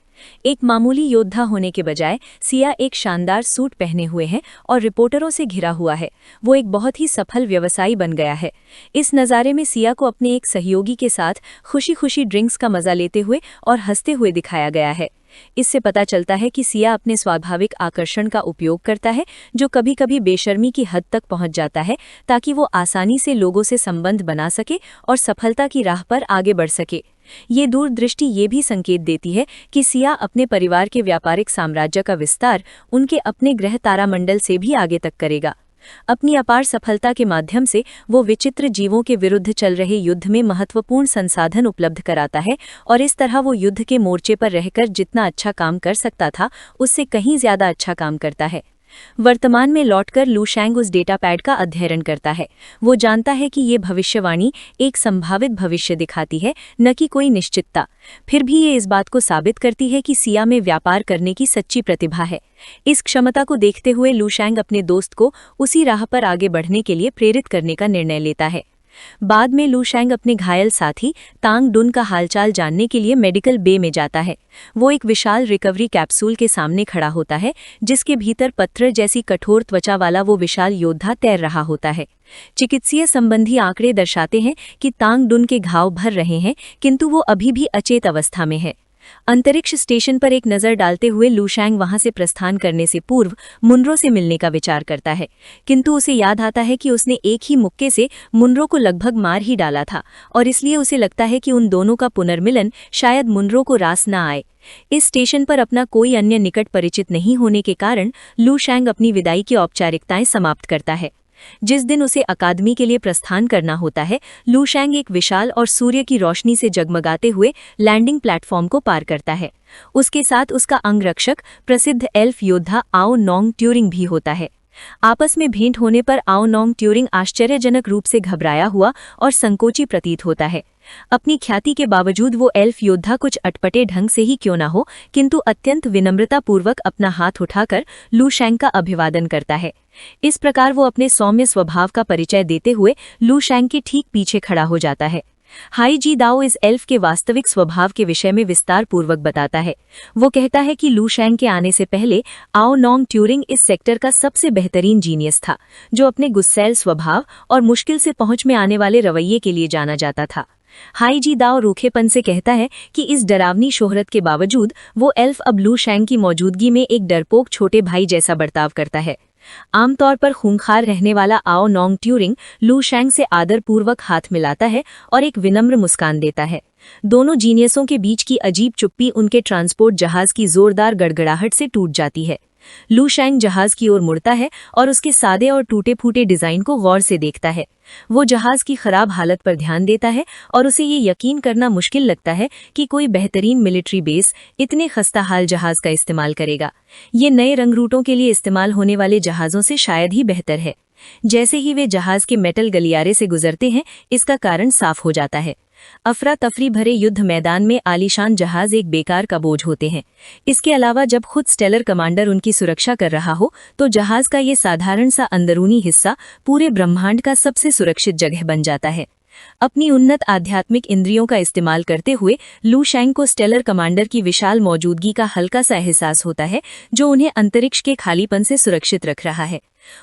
एक मामूली योद्धा होने के बजाय सिया एक शानदार सूट पहने हुए है और रिपोर्टरों से घिरा हुआ है। वो एक बहुत ही सफल व्यवसायी बन गया है। इस नज़ारे में सिया को अपने एक सहयोगी के साथ खुशी खुशी ड्रिंक्स का मजा लेते हुए और हंसते हुए दिखाया गया है। इससे पता चलता है कि सिया अपने स्वाभाविक आकर्षण का उपयोग करता है जो कभी कभी बेशर्मी की हद तक पहुंच जाता है ताकि वो आसानी से लोगों से संबंध बना सके और सफलता की राह पर आगे बढ़ सके। ये दूरदृष्टि ये भी संकेत देती है कि सिया अपने परिवार के व्यापारिक साम्राज्य का विस्तार उनके अपने ग्रह तारामंडल से भी आगे तक करेगा। अपनी अपार सफलता के माध्यम से वो विचित्र जीवों के विरुद्ध चल रहे युद्ध में महत्वपूर्ण संसाधन उपलब्ध कराता है और इस तरह वो युद्ध के मोर्चे पर रहकर जितना अच्छा काम कर सकता था उससे कहीं ज्यादा अच्छा काम करता है। वर्तमान में लौटकर लूशैंग उस डेटा पैड का अध्ययन करता है। वो जानता है कि ये भविष्यवाणी एक संभावित भविष्य दिखाती है, न कि कोई निश्चितता। फिर भी ये इस बात को साबित करती है कि सिया में व्यापार करने की सच्ची प्रतिभा है। इस क्षमता को देखते हुए लूशैंग अपने दोस्त को उसी राह पर आगे बढ़ने के लिए प्रेरित करने का निर्णय लेता है। बाद में लू शैंग अपने घायल साथी तांग डुन का हालचाल जानने के लिए मेडिकल बे में जाता है। वो एक विशाल रिकवरी कैप्सूल के सामने खड़ा होता है, जिसके भीतर पत्थर जैसी कठोर त्वचा वाला वो विशाल योद्धा तैर रहा होता है। चिकित्सीय संबंधी आंकड़े दर्शाते हैं कि तांग डुन के घाव भर रहे हैं, किंतु वो अभी भी अचेत अवस्था में है। अंतरिक्ष स्टेशन पर एक नज़र डालते हुए लू शैंग वहां से प्रस्थान करने से पूर्व मुनरो से मिलने का विचार करता है, किंतु उसे याद आता है कि उसने एक ही मुक्के से मुनरो को लगभग मार ही डाला था और इसलिए उसे लगता है कि उन दोनों का पुनर्मिलन शायद मुनरो को रास न आए। इस स्टेशन पर अपना कोई अन्य निकट परिचित नहीं होने के कारण लू शैंग अपनी विदाई की औपचारिकताएं समाप्त करता है। जिस दिन उसे अकादमी के लिए प्रस्थान करना होता है, लू शैंग एक विशाल और सूर्य की रोशनी से जगमगाते हुए लैंडिंग प्लेटफॉर्म को पार करता है। उसके साथ उसका अंगरक्षक प्रसिद्ध एल्फ योद्धा आओ नोंग ट्यूरिंग भी होता है। आपस में भेंट होने पर आओ नोंग ट्यूरिंग आश्चर्यजनक रूप से घबराया हुआ और संकोची प्रतीत होता है। अपनी ख्याति के बावजूद वो एल्फ योद्धा कुछ अटपटे ढंग से ही क्यों न हो, किंतु अत्यंत विनम्रतापूर्वक अपना हाथ उठाकर लू शैंग का अभिवादन करता है। इस प्रकार वो अपने सौम्य स्वभाव का परिचय देते हुए लू शैंग के ठीक पीछे खड़ा हो जाता है। हाई जी दाओ इस एल्फ के वास्तविक स्वभाव के विषय में विस्तार पूर्वक बताता है। वो कहता है कि लू शैंग के आने से पहले आओ नोंग ट्यूरिंग इस सेक्टर का सबसे बेहतरीन जीनियस था, जो अपने गुस्सैल स्वभाव और मुश्किल से पहुंच में आने वाले रवैये के लिए जाना जाता था। हाई जी दाओ रूखेपन से कहता है कि इस डरावनी शोहरत के बावजूद वो एल्फ अब लू शैंग की मौजूदगी में एक डरपोक छोटे भाई जैसा बर्ताव करता है। आमतौर पर खूंखार रहने वाला आओ नोंग ट्यूरिंग लू शैंग से आदरपूर्वक हाथ मिलाता है और एक विनम्र मुस्कान देता है। दोनों जीनियसों के बीच की अजीब चुप्पी उनके ट्रांसपोर्ट जहाज की जोरदार गड़गड़ाहट से टूट जाती है। लू शैंग जहाज की ओर मुड़ता है और उसके सादे और टूटे फूटे डिजाइन को गौर से देखता है। वो जहाज की खराब हालत पर ध्यान देता है और उसे ये यकीन करना मुश्किल लगता है कि कोई बेहतरीन मिलिट्री बेस इतने खस्ताहाल जहाज का इस्तेमाल करेगा। ये नए रंग रूटों के लिए इस्तेमाल होने वाले जहाज़ों से शायद ही बेहतर है। जैसे ही वे जहाज के मेटल गलियारे से गुजरते हैं, इसका कारण साफ हो जाता है। अफरा तफरी भरे युद्ध मैदान में आलीशान जहाज एक बेकार का बोझ होते हैं। इसके अलावा जब खुद स्टेलर कमांडर उनकी सुरक्षा कर रहा हो, तो जहाज का ये साधारण सा अंदरूनी हिस्सा पूरे ब्रह्मांड का सबसे सुरक्षित जगह बन जाता है। अपनी उन्नत आध्यात्मिक इंद्रियों का इस्तेमाल करते हुए लू शैंग को स्टेलर कमांडर की विशाल मौजूदगी का हल्का सा एहसास होता है, जो उन्हें अंतरिक्ष के खालीपन से सुरक्षित रख रहा है।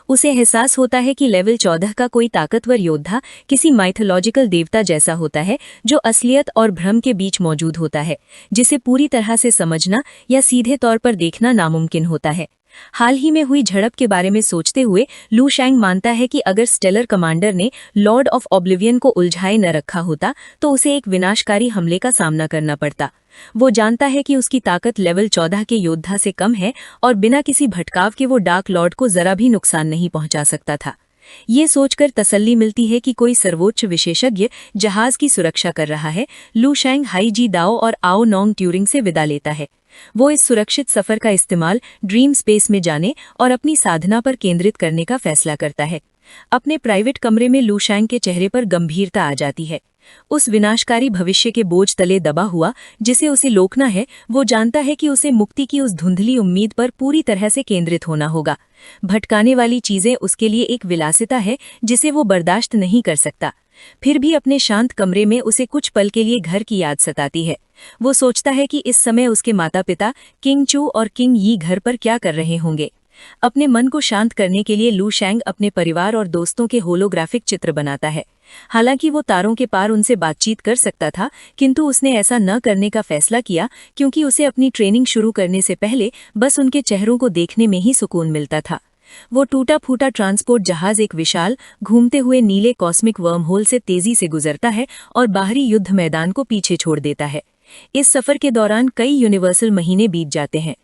उसे एहसास होता है कि लेवल 14 का कोई ताकतवर योद्धा किसी माइथोलॉजिकल देवता जैसा होता है, जो असलियत और भ्रम के बीच मौजूद होता है, जिसे पूरी तरह से समझना या सीधे तौर पर देखना नामुमकिन होता है। हाल ही में हुई झड़प के बारे में सोचते हुए लू शैंग मानता है कि अगर स्टेलर कमांडर ने लॉर्ड ऑफ ऑब्लिवियन को उलझाए न रखा होता, तो उसे एक विनाशकारी हमले का सामना करना पड़ता। वो जानता है कि उसकी ताकत लेवल 14 के योद्धा से कम है और बिना किसी भटकाव के वो डार्क लॉर्ड को जरा भी नुकसान नहीं पहुंचा सकता था। ये सोचकर तसल्ली मिलती है कि कोई सर्वोच्च विशेषज्ञ जहाज की सुरक्षा कर रहा है। लू शैंग हाई जी दाओ और आओ नोंग ट्यूरिंग से विदा लेता है। वो इस सुरक्षित सफर का इस्तेमाल ड्रीम स्पेस में जाने और अपनी साधना पर केंद्रित करने का फैसला करता है। अपने प्राइवेट कमरे में लू शैंग के चेहरे पर गंभीरता आ जाती है। उस विनाशकारी भविष्य के बोझ तले दबा हुआ जिसे उसे लोकना है, वो जानता है कि उसे मुक्ति की उस धुंधली उम्मीद पर पूरी तरह से केंद्रित होना होगा। भटकाने वाली चीजें उसके लिए एक विलासिता है जिसे वो बर्दाश्त नहीं कर सकता। फिर भी अपने शांत कमरे में उसे कुछ पल के लिए घर की याद सताती है। वो सोचता है कि इस समय उसके माता पिता किंग चू और किंग यी घर पर क्या कर रहे होंगे। अपने मन को शांत करने के लिए लू शैंग अपने परिवार और दोस्तों के होलोग्राफिक चित्र बनाता है। हालांकि वो तारों के पार उनसे बातचीत कर सकता था, किंतु उसने ऐसा न करने का फैसला किया क्योंकि उसे अपनी ट्रेनिंग शुरू करने से पहले बस उनके चेहरों को देखने में ही सुकून मिलता था। वो टूटा फूटा ट्रांसपोर्ट जहाज एक विशाल घूमते हुए नीले कॉस्मिक वर्महोल से तेजी से गुजरता है और बाहरी युद्ध मैदान को पीछे छोड़ देता है। इस सफर के दौरान कई यूनिवर्सल महीने बीत जाते हैं।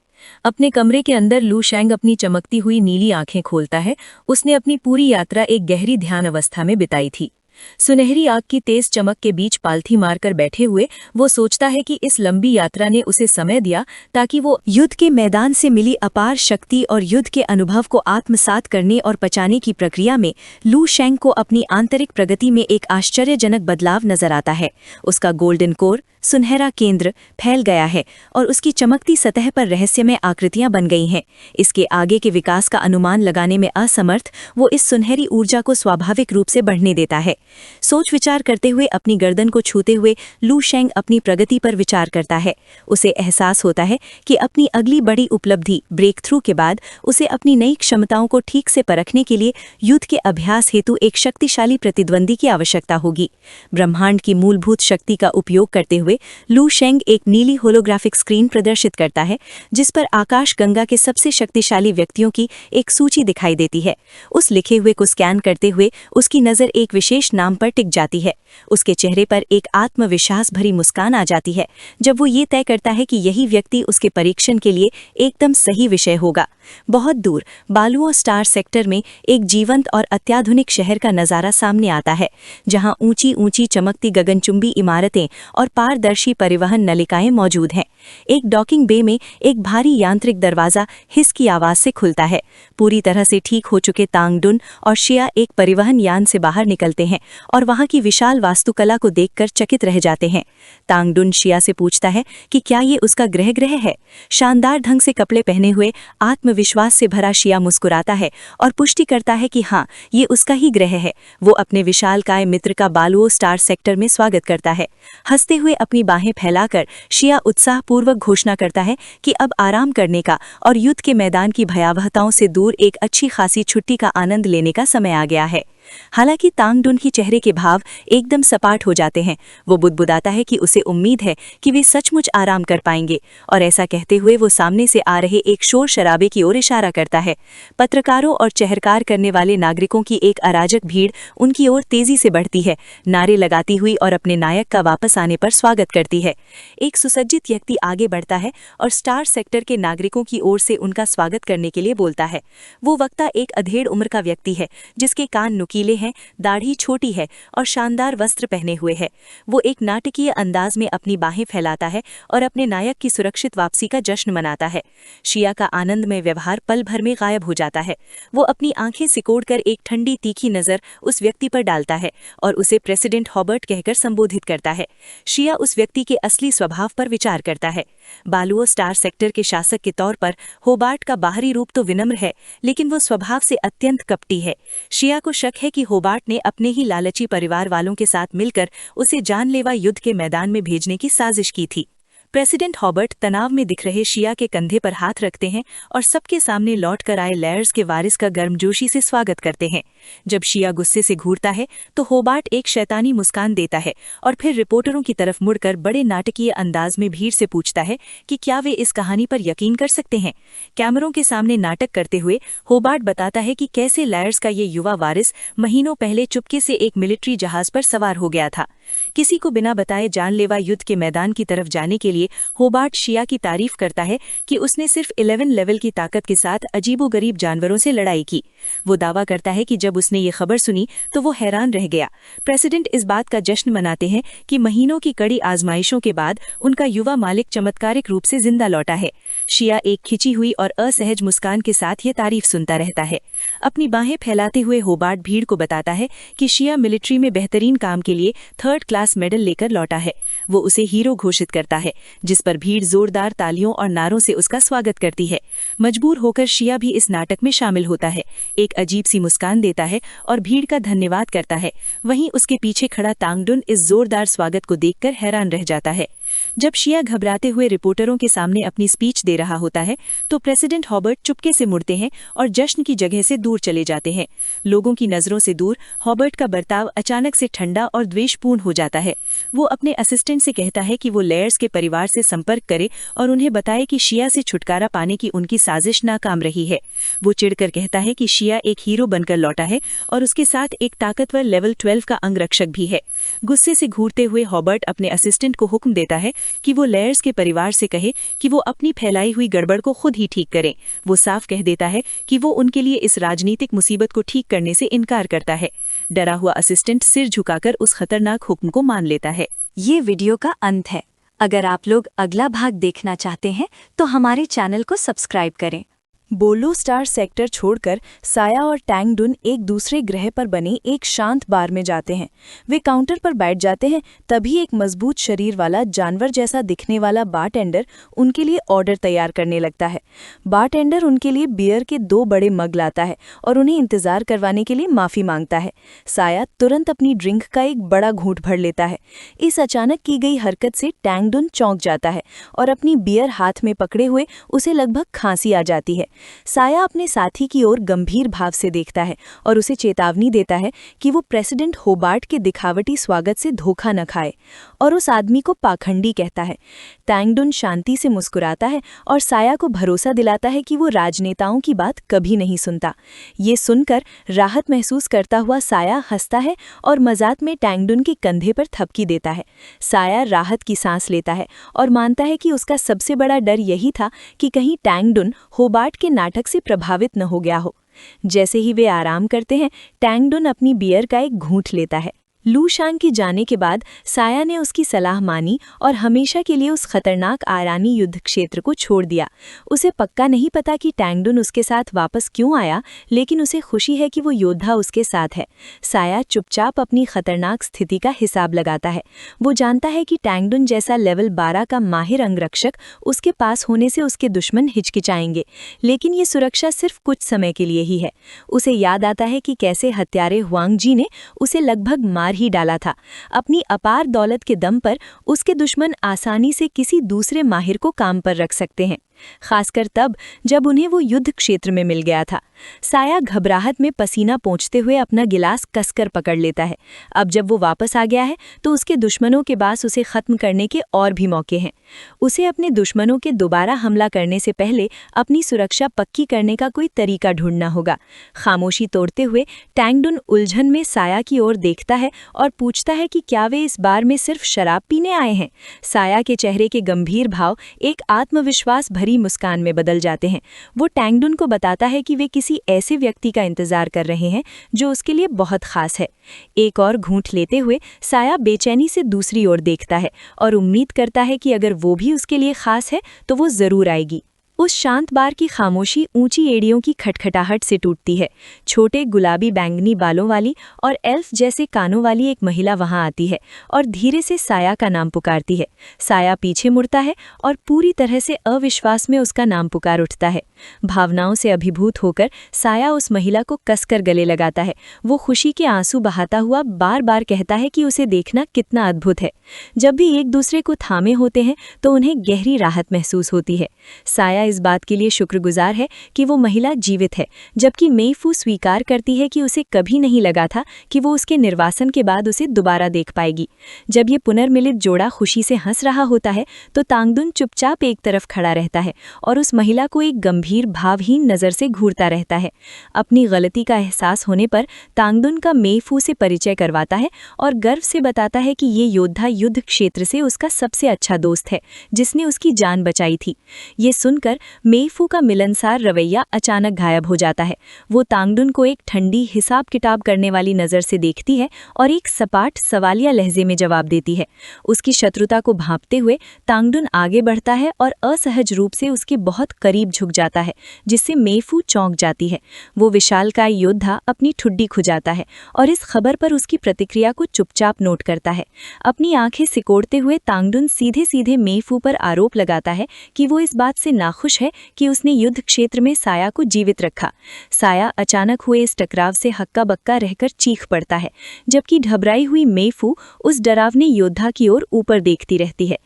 अपने कमरे के अंदर लू शैंग अपनी चमकती हुई नीली आंखें खोलता है। उसने अपनी पूरी यात्रा एक गहरी ध्यान अवस्था में बिताई थी। सुनहरी आग की तेज चमक के बीच पालथी मारकर बैठे हुए वो सोचता है कि इस लंबी यात्रा ने उसे समय दिया ताकि वो युद्ध के मैदान से मिली अपार शक्ति और युद्ध के अनुभव को आत्मसात करने और पचाने की प्रक्रिया में लू शैंग को अपनी आंतरिक प्रगति में एक आश्चर्यजनक बदलाव नजर आता है। उसका गोल्डन कोर, सुनहरा केंद्र फैल गया है और उसकी चमकती सतह पर रहस्यमय आकृतियां बन गई हैं। इसके आगे के विकास का अनुमान लगाने में असमर्थ वो इस सुनहरी ऊर्जा को स्वाभाविक रूप से बढ़ने देता है। सोच विचार करते हुए अपनी गर्दन को छूते हुए लू शेंग अपनी प्रगति पर विचार करता है। उसे एहसास होता है कि अपनी अगली बड़ी उपलब्धि ब्रेक थ्रू के बाद उसे अपनी नई क्षमताओं को ठीक से परखने के लिए युद्ध के अभ्यास हेतु एक शक्तिशाली प्रतिद्वंदी की आवश्यकता होगी। ब्रह्मांड की मूलभूत शक्ति का उपयोग करते हुए लू शेंग एक नीली होलोग्राफिक स्क्रीन प्रदर्शित करता है, जिस पर आकाश गंगा के सबसे शक्तिशाली व्यक्तियों की एक सूची दिखाई देती है। उस लिखे हुए को स्कैन करते हुए उसकी नज़र एक विशेष नाम पर टिक जाती है। उसके चेहरे पर एक आत्मविश्वास भरी मुस्कान आ जाती है जब वो ये तय करता है कि यही व्यक्ति उसके परीक्षण के लिए एकदम सही विषय होगा। बहुत दूर बालुओं स्टार सेक्टर में एक जीवंत और अत्याधुनिक शहर का नज़ारा सामने आता है, जहां ऊंची ऊंची चमकती गगनचुंबी इमारतें और पारदर्शी परिवहन नलिकाएं मौजूद हैं। एक डॉकिंग बे में एक भारी यांत्रिक दरवाज़ा हिस की आवाज़ से खुलता है। पूरी तरह से ठीक हो चुके तांग डुन और शिया एक परिवहन यान से बाहर निकलते हैं और वहां की विशाल वास्तुकला को देखकर चकित रह जाते हैं। तांग डुन शिया से पूछता है कि क्या ये उसका गृह है। शानदार ढंग से कपड़े पहने हुए आत्मविश्वास से भरा शिया मुस्कुराता है और पुष्टि करता है कि हाँ, ये उसका ही ग्रह है। वो अपने विशालकाय मित्र का बालुओ स्टार सेक्टर में स्वागत करता है। हंसते हुए अपनी बाहें फैलाकर शिया उत्साहपूर्वक घोषणा करता है कि अब आराम करने का और युद्ध के मैदान की भयावहताओं से दूर एक अच्छी खासी छुट्टी का आनंद लेने का समय आ गया है। हालांकि तांग डुन की चेहरे के भाव एकदम सपाट हो जाते हैं। वो बुदबुदाता है कि उसे उम्मीद है कि वे सचमुच आराम कर पाएंगे, और ऐसा कहते हुए वो सामने से आ रहे एक शोर शराबे की ओर इशारा करता है। पत्रकारों और चहरकार करने वाले नागरिकों की एक अराजक भीड़ उनकी ओर तेजी से बढ़ती है, नारे लगाती हुई और अपने नायक का वापस आने पर स्वागत करती है। एक सुसज्जित व्यक्ति आगे बढ़ता है और स्टार सेक्टर के नागरिकों की ओर से उनका स्वागत करने के लिए बोलता है। वो वक्ता एक अधेड़ उम्र का व्यक्ति है, जिसके कान नुकीले हैं, दाढ़ी छोटी है और शानदार वस्त्र पहने हुए है। वो एक नाटकीय अंदाज में अपनी बाहें फैलाता है और अपने नायक की सुरक्षित वापसी का जश्न मनाता है। शिया का आनंदमय व्यवहार पल भर में गायब हो जाता है। वो अपनी आंखें सिकोड़कर एक ठंडी तीखी नजर उस व्यक्ति पर डालता है और उसे प्रेसिडेंट हॉबर्ट कहकर संबोधित करता है। शिया उस व्यक्ति के असली स्वभाव पर विचार करता है। बालुओ स्टार सेक्टर के शासक के तौर पर होबार्ट का बाहरी रूप तो विनम्र है, लेकिन वो स्वभाव से अत्यंत कपटी है। शिया को शक है कि होबार्ट ने अपने ही लालची परिवार वालों के साथ मिलकर उसे जानलेवा युद्ध के मैदान में भेजने की साजिश की थी। प्रेसिडेंट हॉबर्ट तनाव में दिख रहे शिया के कंधे पर हाथ रखते हैं और सबके सामने लौट कर आए लेयर्स के वारिस का गर्मजोशी से स्वागत करते हैं। जब शिया गुस्से से घूरता है तो होबार्ट एक शैतानी मुस्कान देता है और फिर रिपोर्टरों की तरफ मुड़कर बड़े नाटकीय अंदाज में भीड़ से पूछता है कि क्या वे इस कहानी पर यकीन कर सकते हैं। कैमरों के सामने नाटक करते हुए होबार्ट बताता है कि कैसे लेयर्स का ये युवा वारिस महीनों पहले चुपके से एक मिलिट्री जहाज पर सवार हो गया था। किसी को बिना बताए जानलेवा युद्ध के मैदान की तरफ जाने के लिए होबार्ट शिया की तारीफ करता है कि उसने सिर्फ 11 लेवल की ताकत के साथ अजीबोगरीब जानवरों से लड़ाई की। वो दावा करता है कि जब उसने ये खबर सुनी तो वो हैरान रह गया। प्रेसिडेंट इस बात का जश्न मनाते हैं कि महीनों की कड़ी आजमाइशों के बाद उनका युवा मालिक चमत्कारिक रूप से जिंदा लौटा है। शिया एक खिंची हुई और असहज मुस्कान के साथ ये तारीफ सुनता रहता है। अपनी बाहें फैलाते हुए होबार्ट भीड़ को बताता है कि शिया मिलिट्री में बेहतरीन काम के लिए 3rd क्लास मेडल लेकर लौटा है। वो उसे हीरो घोषित करता है, जिस पर भीड़ जोरदार तालियों और नारों से उसका स्वागत करती है। मजबूर होकर शिया भी इस नाटक में शामिल होता है, एक अजीब सी मुस्कान देता है और भीड़ का धन्यवाद करता है। वहीं उसके पीछे खड़ा तांग डुन इस जोरदार स्वागत को देखकर हैरान रह जाता है। जब शिया घबराते हुए रिपोर्टरों के सामने अपनी स्पीच दे रहा होता है तो प्रेसिडेंट हॉबर्ट चुपके से मुड़ते हैं और जश्न की जगह से दूर चले जाते हैं। लोगों की नजरों से दूर हॉबर्ट का बर्ताव अचानक से ठंडा और द्वेषपूर्ण हो जाता है। वो अपने असिस्टेंट से कहता है कि वो लेयर्स के परिवार से संपर्क करे और उन्हें बताए कि शिया से छुटकारा पाने की उनकी साजिश नाकाम रही है। वो चिढ़कर कहता है कि शिया एक हीरो बनकर लौटा है और उसके साथ एक ताकतवर लेवल 12 का अंगरक्षक भी है। गुस्से से घूरते हुए हॉबर्ट अपने असिस्टेंट को हुक्म देता है कि वो लेयर्स के परिवार से कहे कि वो अपनी फैलाई हुई गड़बड़ को खुद ही ठीक करें। वो साफ कह देता है कि वो उनके लिए इस राजनीतिक मुसीबत को ठीक करने से इनकार करता है। डरा हुआ असिस्टेंट सिर झुकाकर उस खतरनाक हुक्म को मान लेता है। ये वीडियो का अंत है। अगर आप लोग अगला भाग देखना चाहते हैं तो हमारे चैनल को सब्सक्राइब करें। बोलो स्टार सेक्टर छोड़कर साया और टैंगडुन एक दूसरे ग्रह पर बने एक शांत बार में जाते हैं। वे काउंटर पर बैठ जाते हैं, तभी एक मजबूत शरीर वाला जानवर जैसा दिखने वाला बारटेंडर उनके लिए ऑर्डर तैयार करने लगता है। बारटेंडर उनके लिए बियर के 2 बड़े मग लाता है और उन्हें इंतजार करवाने के लिए माफी मांगता है। साया तुरंत अपनी ड्रिंक का एक बड़ा घूंट भर लेता है। इस अचानक की गई हरकत से टैंगडुन चौंक जाता है और अपनी बियर हाथ में पकड़े हुए उसे लगभग खांसी आ जाती है। साया अपने साथी की ओर गंभीर भाव से देखता है और उसे चेतावनी देता है कि वो प्रेसिडेंट होबार्ट के दिखावटी स्वागत से धोखा न खाए, और उस आदमी को पाखंडी कहता है। टैंगडुन शांति से मुस्कुराता है और साया को भरोसा दिलाता है कि वो राजनेताओं की बात कभी नहीं सुनता। ये सुनकर राहत महसूस करता हुआ साया हंसता है और मजाक में टैंगडुन के कंधे पर थपकी देता है। साया राहत की सांस लेता है और मानता है कि उसका सबसे बड़ा डर यही था कि कहीं टैंगडुन होबार्ट के नाटक से प्रभावित न हो गया हो। जैसे ही वे आराम करते हैं, टैंगडुन अपनी बियर का एक घूंट लेता है। लू शांग के जाने के बाद साया ने उसकी सलाह मानी और हमेशा के लिए उस खतरनाक आयरानी युद्ध क्षेत्र को छोड़ दिया। उसे पक्का नहीं पता कि टैंगडुन उसके साथ वापस क्यों आया, लेकिन उसे खुशी है कि वो योद्धा उसके साथ है। साया चुपचाप अपनी खतरनाक स्थिति का हिसाब लगाता है। वो जानता है कि टैंगडुन जैसा लेवल 12 का माहिर अंगरक्षक उसके पास होने से उसके दुश्मन हिचकिचाएंगे, लेकिन ये सुरक्षा सिर्फ कुछ समय के लिए ही है। उसे याद आता है कि कैसे हत्यारे हुआंग जी ने उसे लगभग मार ही डाला था। अपनी अपार दौलत के दम पर उसके दुश्मन आसानी से किसी दूसरे माहिर को काम पर रख सकते हैं, खासकर तब जब उन्हें वो युद्ध क्षेत्र में मिल गया था। साया घबराहट में पसीना पोंछते हुए अपना गिलास कसकर पकड़ लेता है। अब जब वो वापस आ गया है तो उसके दुश्मनों के पास उसे खत्म करने के और भी मौके हैं। उसे अपने दुश्मनों के दोबारा हमला करने से पहले अपनी सुरक्षा पक्की करने का कोई तरीका ढूंढना होगा। खामोशी तोड़ते हुए टैंगडुन उलझन में साया की ओर देखता है और पूछता है कि क्या वे इस बार में सिर्फ शराब पीने आए हैं। साया के चेहरे के गंभीर भाव एक आत्मविश्वास भरी मुस्कान में बदल जाते हैं। वो टैंगडुन को बताता है कि वे किसी ऐसे व्यक्ति का इंतजार कर रहे हैं जो उसके लिए बहुत खास है। एक और घूंट लेते हुए साया बेचैनी से दूसरी ओर देखता है और उम्मीद करता है कि अगर वो भी उसके लिए खास है तो वो जरूर आएगी। उस शांत बार की खामोशी ऊंची एड़ियों की खटखटाहट से टूटती है। छोटे गुलाबी बैंगनी बालों वाली और एल्फ जैसे कानों वाली एक महिला वहां आती है और धीरे से साया का नाम पुकारती है। साया पीछे मुड़ता है और पूरी तरह से अविश्वास में उसका नाम पुकार उठता है। भावनाओं से अभिभूत होकर साया उस महिला को कसकर गले लगाता है। वो खुशी के आंसू बहाता हुआ बार बार कहता है कि उसे देखना कितना अद्भुत है। जब भी एक दूसरे को थामे होते हैं तो उन्हें गहरी राहत महसूस होती है। साया इस बात के लिए शुक्रगुजार है कि वो महिला जीवित है, जबकि मेईफू स्वीकार करती है कि उसे कभी नहीं लगा था कि वो उसके निर्वासन के बाद उसे दोबारा देख पाएगी। जब ये पुनर्मिलित जोड़ा खुशी से हंस रहा होता है तो तांगडुन चुपचाप एक तरफ खड़ा रहता है और उस महिला को एक गंभीर भावहीन नज़र से घूरता रहता है। अपनी गलती का एहसास होने पर तांगडुन का मेईफू से परिचय करवाता है और गर्व से बताता है कि ये योद्धा युद्ध क्षेत्र से उसका सबसे अच्छा दोस्त है, जिसने उसकी जान बचाई थी। ये सुनकर मेईफू का मिलनसार रवैया अचानक गायब हो जाता है। वो तांगडुन को एक ठंडी हिसाब किताब करने वाली नज़र से देखती है और एक सपाट सवालिया लहजे में जवाब देती है। उसकी शत्रुता को भांपते हुए तांगडुन आगे बढ़ता है और असहज रूप से उसके बहुत करीब झुक जाता है, जिससे मेईफू चौंक जाती है। वो विशालकाय योद्धा अपनी ठुड्डी खुजाता है और इस खबर पर उसकी प्रतिक्रिया को चुपचाप नोट करता है। अपनी आंखें सिकोड़ते हुए तांगडुन सीधे सीधे मेईफू पर आरोप लगाता है कि वो इस बात से नाखुश है कि उसने युद्ध क्षेत्र में साया को जीवित रखा। साया अचानक हुए इस टकराव से हक्का बक्का रहकर चीख पड़ता है, जबकि घबराई हुई मेईफू उस डरावने योद्धा की ओर ऊपर देखती रहती है।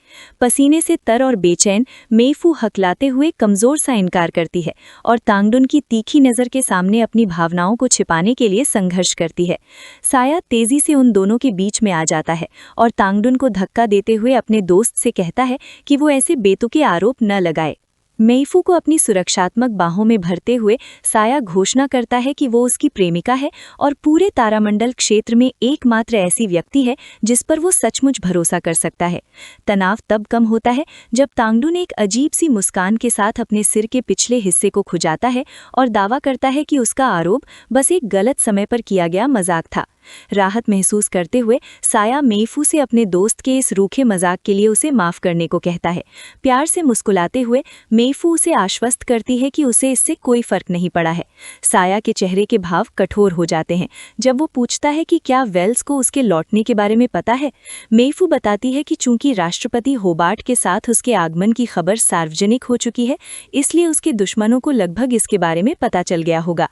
पसीने से तर और बेचैन मेईफू हकलाते हुए कमजोर सा इनकार करती है और तांगडुन की तीखी नज़र के सामने अपनी भावनाओं को छिपाने के लिए संघर्ष करती है। साया तेजी से उन दोनों के बीच में आ जाता है और तांगडुन को धक्का देते हुए अपने दोस्त से कहता है कि वो ऐसे बेतुके आरोप न लगाए। मेईफू को अपनी सुरक्षात्मक बाहों में भरते हुए साया घोषणा करता है कि वो उसकी प्रेमिका है और पूरे तारामंडल क्षेत्र में एकमात्र ऐसी व्यक्ति है जिस पर वो सचमुच भरोसा कर सकता है। तनाव तब कम होता है जब तांगडुन एक अजीब सी मुस्कान के साथ अपने सिर के पिछले हिस्से को खुजाता है और दावा करता है कि उसका आरोप बस एक गलत समय पर किया गया मजाक था। राहत महसूस करते हुए साया मेईफू से अपने दोस्त के इस रूखे मजाक के लिए उसे माफ करने को कहता है। प्यार से मुस्कुराते हुए मेईफू उसे आश्वस्त करती है कि उसे इससे कोई फर्क नहीं पड़ा है। साया के चेहरे के भाव कठोर हो जाते हैं जब वो पूछता है कि क्या वेल्स को उसके लौटने के बारे में पता है। मेईफू बताती है कि चूंकि राष्ट्रपति होबार्ट के साथ उसके आगमन की खबर सार्वजनिक हो चुकी है, इसलिए उसके दुश्मनों को लगभग इसके बारे में पता चल गया होगा।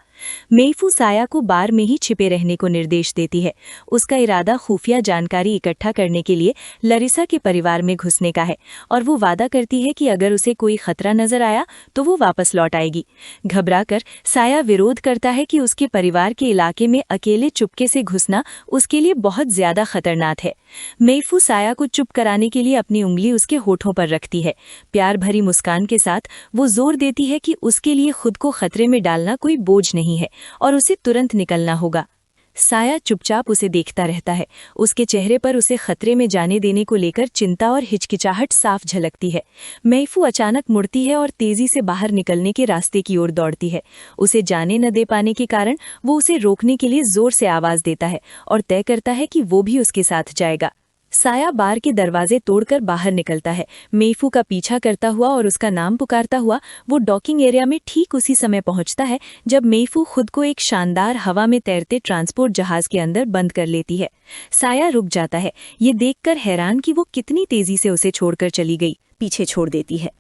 मेईफू साया को बार में ही छिपे रहने को निर्देश देती है। उसका इरादा खुफिया जानकारी इकट्ठा करने के लिए लरिसा के परिवार में घुसने का है और वो वादा करती है कि अगर उसे कोई खतरा नजर आया तो वो वापस लौट आएगी। घबराकर साया विरोध करता है कि उसके परिवार के इलाके में अकेले चुपके से घुसना उसके लिए बहुत ज्यादा खतरनाक है। मेईफू साया को चुप कराने के लिए अपनी उंगली उसके होठों पर रखती है। प्यार भरी मुस्कान के साथ वो जोर देती है कि उसके लिए खुद को खतरे में डालना कोई बोझ नहीं है और उसे तुरंत निकलना होगा। साया चुपचाप उसे देखता रहता है। उसके चेहरे पर उसे खतरे में जाने देने को लेकर चिंता और हिचकिचाहट साफ झलकती है। मेईफू अचानक मुड़ती है और तेजी से बाहर निकलने के रास्ते की ओर दौड़ती है। उसे जाने न दे पाने के कारण वो उसे रोकने के लिए जोर से आवाज देता है और तय करता है कि वो भी उसके साथ जाएगा। साया बार के दरवाजे तोड़कर बाहर निकलता है। मेईफू का पीछा करता हुआ और उसका नाम पुकारता हुआ वो डॉकिंग एरिया में ठीक उसी समय पहुंचता है जब मेईफू खुद को एक शानदार हवा में तैरते ट्रांसपोर्ट जहाज के अंदर बंद कर लेती है। साया रुक जाता है, ये देखकर हैरान कि वो कितनी तेजी से उसे छोड़कर चली गई। पीछे छोड़ देती है।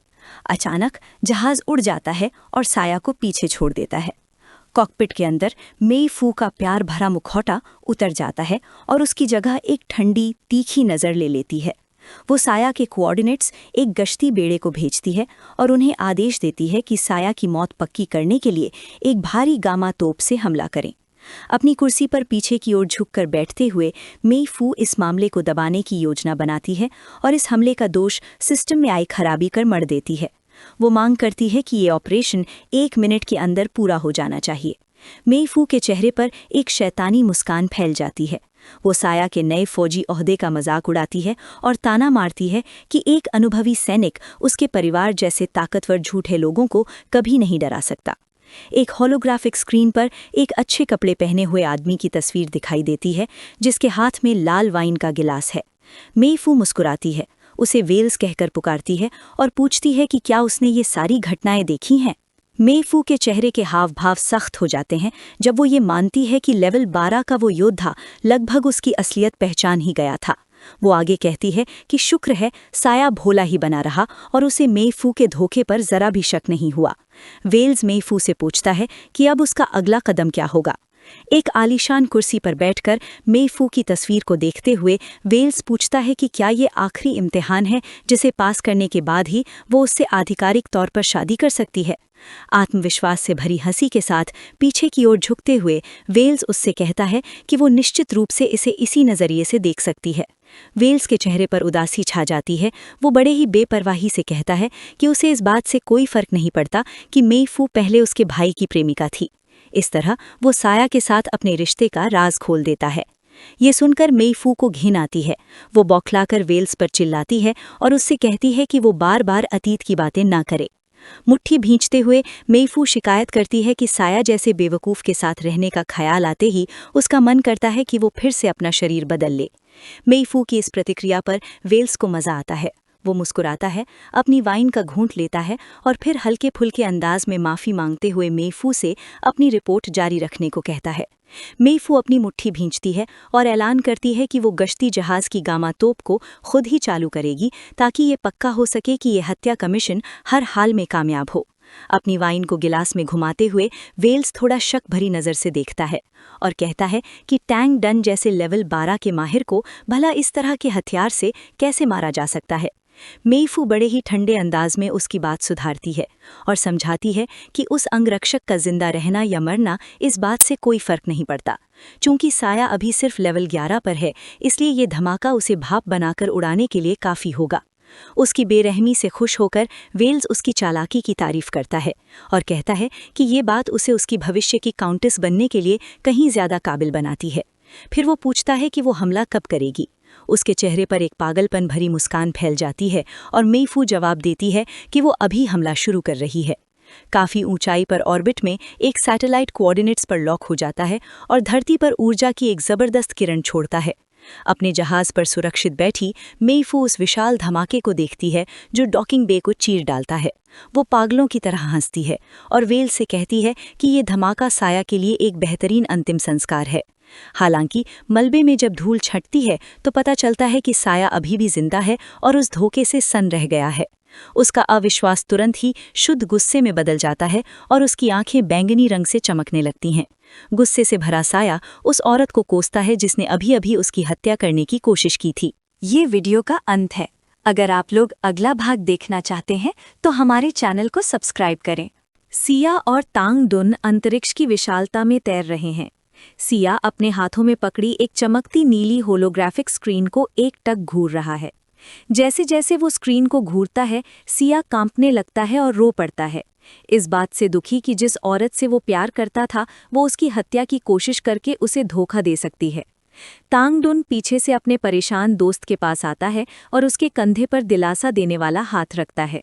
अचानक जहाज उड़ जाता है और साया को पीछे छोड़ देता है। कॉकपिट के अंदर मेईफू का प्यार भरा मुखौटा उतर जाता है और उसकी जगह एक ठंडी तीखी नज़र ले लेती है। वो साया के कोऑर्डिनेट्स एक गश्ती बेड़े को भेजती है और उन्हें आदेश देती है कि साया की मौत पक्की करने के लिए एक भारी गामा तोप से हमला करें। अपनी कुर्सी पर पीछे की ओर झुककर बैठते हुए मेईफू इस मामले को दबाने की योजना बनाती है और इस हमले का दोष सिस्टम में आई खराबी कर मढ़ देती है। वो मांग करती है कि ये ऑपरेशन 1 मिनट के अंदर पूरा हो जाना चाहिए। मेईफू के चेहरे पर एक शैतानी मुस्कान फैल जाती है। वो साया के नए फौजी ओहदे का मजाक उड़ाती है और ताना मारती है कि एक अनुभवी सैनिक उसके परिवार जैसे ताकतवर झूठे लोगों को कभी नहीं डरा सकता। एक होलोग्राफिक स्क्रीन पर एक अच्छे कपड़े पहने हुए आदमी की तस्वीर दिखाई देती है जिसके हाथ में लाल वाइन का गिलास है। मेईफू मुस्कुराती है, उसे वेल्स कहकर पुकारती है और पूछती है कि क्या उसने ये सारी घटनाएं देखी हैं। मेईफू के चेहरे के हाव भाव सख्त हो जाते हैं जब वो ये मानती है कि लेवल 12 का वो योद्धा लगभग उसकी असलियत पहचान ही गया था। वो आगे कहती है कि शुक्र है साया भोला ही बना रहा और उसे मेईफू के धोखे पर जरा भी शक नहीं हुआ। वेल्स मेईफू से पूछता है कि अब उसका अगला कदम क्या होगा। एक आलीशान कुर्सी पर बैठकर मेईफू की तस्वीर को देखते हुए वेल्स पूछता है कि क्या ये आखिरी इम्तिहान है जिसे पास करने के बाद ही वो उससे आधिकारिक तौर पर शादी कर सकती है। आत्मविश्वास से भरी हंसी के साथ पीछे की ओर झुकते हुए वेल्स उससे कहता है कि वो निश्चित रूप से इसे इसी नज़रिए से देख सकती है। वेल्स के चेहरे पर उदासी छा जाती है। वो बड़े ही बेपरवाही से कहता है कि उसे इस बात से कोई फर्क नहीं पड़ता कि मेईफू पहले उसके भाई की प्रेमिका थी। इस तरह वो साया के साथ अपने रिश्ते का राज खोल देता है। ये सुनकर मेईफू को घिन आती है। वो बौखलाकर वेल्स पर चिल्लाती है और उससे कहती है कि वो बार बार अतीत की बातें ना करे। मुट्ठी भींचते हुए मेईफू शिकायत करती है कि साया जैसे बेवकूफ़ के साथ रहने का ख्याल आते ही उसका मन करता है कि वो फिर से अपना शरीर बदल ले। मेईफू की इस प्रतिक्रिया पर वेल्स को मज़ा आता है। वो मुस्कुराता है, अपनी वाइन का घूंट लेता है और फिर हल्के फुल्के अंदाज में माफ़ी मांगते हुए मेईफू से अपनी रिपोर्ट जारी रखने को कहता है। मेईफू अपनी मुट्ठी भींचती है और ऐलान करती है कि वो गश्ती जहाज़ की गामा तोप को खुद ही चालू करेगी ताकि ये पक्का हो सके कि ये हत्या का मिशन हर हाल में कामयाब हो। अपनी वाइन को गिलास में घुमाते हुए वेल्स थोड़ा शक भरी नज़र से देखता है और कहता है कि टैंग डन जैसे लेवल 12 के माहिर को भला इस तरह के हथियार से कैसे मारा जा सकता है। मेईफू बड़े ही ठंडे अंदाज में उसकी बात सुधारती है और समझाती है कि उस अंगरक्षक का जिंदा रहना या मरना इस बात से कोई फर्क नहीं पड़ता। चूंकि साया अभी सिर्फ लेवल 11 पर है, इसलिए ये धमाका उसे भाप बनाकर उड़ाने के लिए काफ़ी होगा। उसकी बेरहमी से खुश होकर वेल्स उसकी चालाकी की तारीफ करता है और कहता है कि ये बात उसे उसकी भविष्य की काउंटेस बनने के लिए कहीं ज़्यादा काबिल बनाती है। फिर वो पूछता है कि वो हमला कब करेगी। उसके चेहरे पर एक पागलपन भरी मुस्कान फैल जाती है और मेईफू जवाब देती है कि वो अभी हमला शुरू कर रही है। काफ़ी ऊंचाई पर ऑर्बिट में एक सैटेलाइट कोऑर्डिनेट्स पर लॉक हो जाता है और धरती पर ऊर्जा की एक ज़बरदस्त किरण छोड़ता है। अपने जहाज़ पर सुरक्षित बैठी मेईफू उस विशाल धमाके को देखती है जो डॉकिंग बे को चीर डालता है। वो पागलों की तरह हंसती है और वेल से कहती है कि ये धमाका साया के लिए एक बेहतरीन अंतिम संस्कार है। हालांकि मलबे में जब धूल छंटती है तो पता चलता है कि साया अभी भी जिंदा है और उस धोखे से सन्न रह गया है। उसका अविश्वास तुरंत ही शुद्ध गुस्से में बदल जाता है और उसकी आंखें बैंगनी रंग से चमकने लगती हैं। गुस्से से भरा साया उस औरत को कोसता है जिसने अभी अभी उसकी हत्या करने की कोशिश की थी। ये वीडियो का अंत है। अगर आप लोग अगला भाग देखना चाहते हैं तो हमारे चैनल को सब्सक्राइब करें। सिया और तांग दुन अंतरिक्ष की विशालता में तैर रहे हैं। सिया अपने हाथों में पकड़ी एक चमकती नीली होलोग्राफिक स्क्रीन को एकटक घूर रहा है। जैसे जैसे वो स्क्रीन को घूरता है, सिया कांपने लगता है और रो पड़ता है, इस बात से दुखी कि जिस औरत से वो प्यार करता था वो उसकी हत्या की कोशिश करके उसे धोखा दे सकती है। तांग दुन पीछे से अपने परेशान दोस्त के पास आता है और उसके कंधे पर दिलासा देने वाला हाथ रखता है।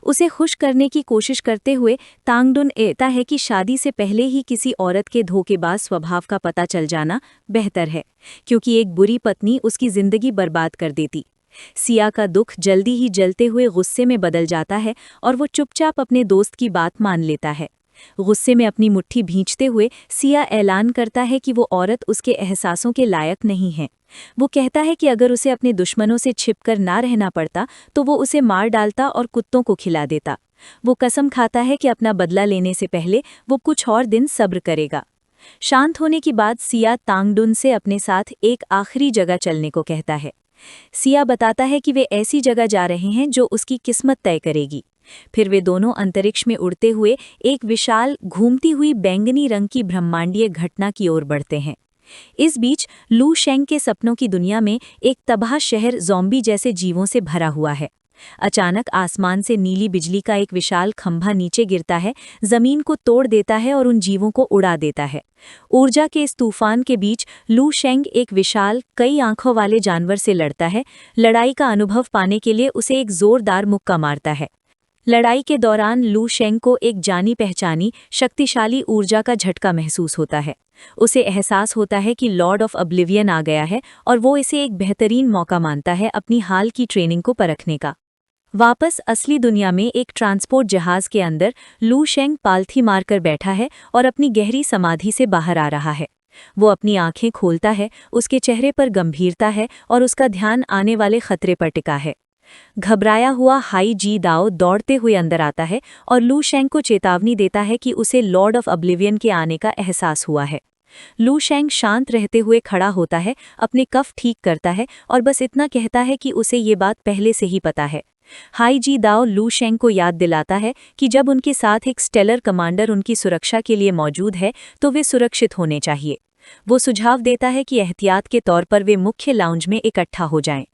उसे खुश करने की कोशिश करते हुए तांग दुन कहता है कि शादी से पहले ही किसी औरत के धोखेबाज स्वभाव का पता चल जाना बेहतर है, क्योंकि एक बुरी पत्नी उसकी जिंदगी बर्बाद कर देती। सिया का दुख जल्दी ही जलते हुए गुस्से में बदल जाता है और वो चुपचाप अपने दोस्त की बात मान लेता है। गुस्से में अपनी मुट्ठी भींचते हुए सिया ऐलान करता है कि वो औरत उसके एहसासों के लायक नहीं है। वो कहता है कि अगर उसे अपने दुश्मनों से छिपकर ना रहना पड़ता तो वो उसे मार डालता और कुत्तों को खिला देता। वो कसम खाता है कि अपना बदला लेने से पहले वो कुछ और दिन सब्र करेगा। शांत होने के बाद सिया तांग दुन से अपने साथ एक आखिरी जगह चलने को कहता है। सिया बताता है कि वे ऐसी जगह जा रहे हैं जो उसकी किस्मत तय करेगी। फिर वे दोनों अंतरिक्ष में उड़ते हुए एक विशाल घूमती हुई बैंगनी रंग की ब्रह्मांडीय घटना की ओर बढ़ते हैं। इस बीच लू शेंग के सपनों की दुनिया में एक तबाह शहर ज़ॉम्बी जैसे जीवों से भरा हुआ है। अचानक आसमान से नीली बिजली का एक विशाल खंभा नीचे गिरता है, जमीन को तोड़ देता है और उन जीवों को उड़ा देता है। ऊर्जा के इस तूफान के बीच लू शेंग एक विशाल कई आंखों वाले जानवर से लड़ता है। लड़ाई का अनुभव पाने के लिए उसे एक जोरदार मुक्का मारता है। लड़ाई के दौरान लू शेंग को एक जानी पहचानी शक्तिशाली ऊर्जा का झटका महसूस होता है। उसे एहसास होता है कि लॉर्ड ऑफ ऑब्लिवियन आ गया है और वो इसे एक बेहतरीन मौका मानता है अपनी हाल की ट्रेनिंग को परखने का। वापस असली दुनिया में एक ट्रांसपोर्ट जहाज के अंदर लू शेंग पालथी मारकर बैठा है और अपनी गहरी समाधि से बाहर आ रहा है। वो अपनी आंखें खोलता है, उसके चेहरे पर गंभीरता है और उसका ध्यान आने वाले खतरे पर टिका है। घबराया हुआ हाई जी दाओ दौड़ते हुए अंदर आता है और लू शेंग को चेतावनी देता है कि उसे लॉर्ड ऑफ ऑब्लिवियन के आने का एहसास हुआ है। लू शेंग शांत रहते हुए खड़ा होता है, अपने कफ ठीक करता है और बस इतना कहता है कि उसे ये बात पहले से ही पता है। हाई जी दाओ लू शेंग को याद दिलाता है कि जब उनके साथ एक स्टेलर कमांडर उनकी सुरक्षा के लिए मौजूद है तो वे सुरक्षित होने चाहिए। वो सुझाव देता है कि एहतियात के तौर पर वे मुख्य लाउंज में इकट्ठा हो जाएं।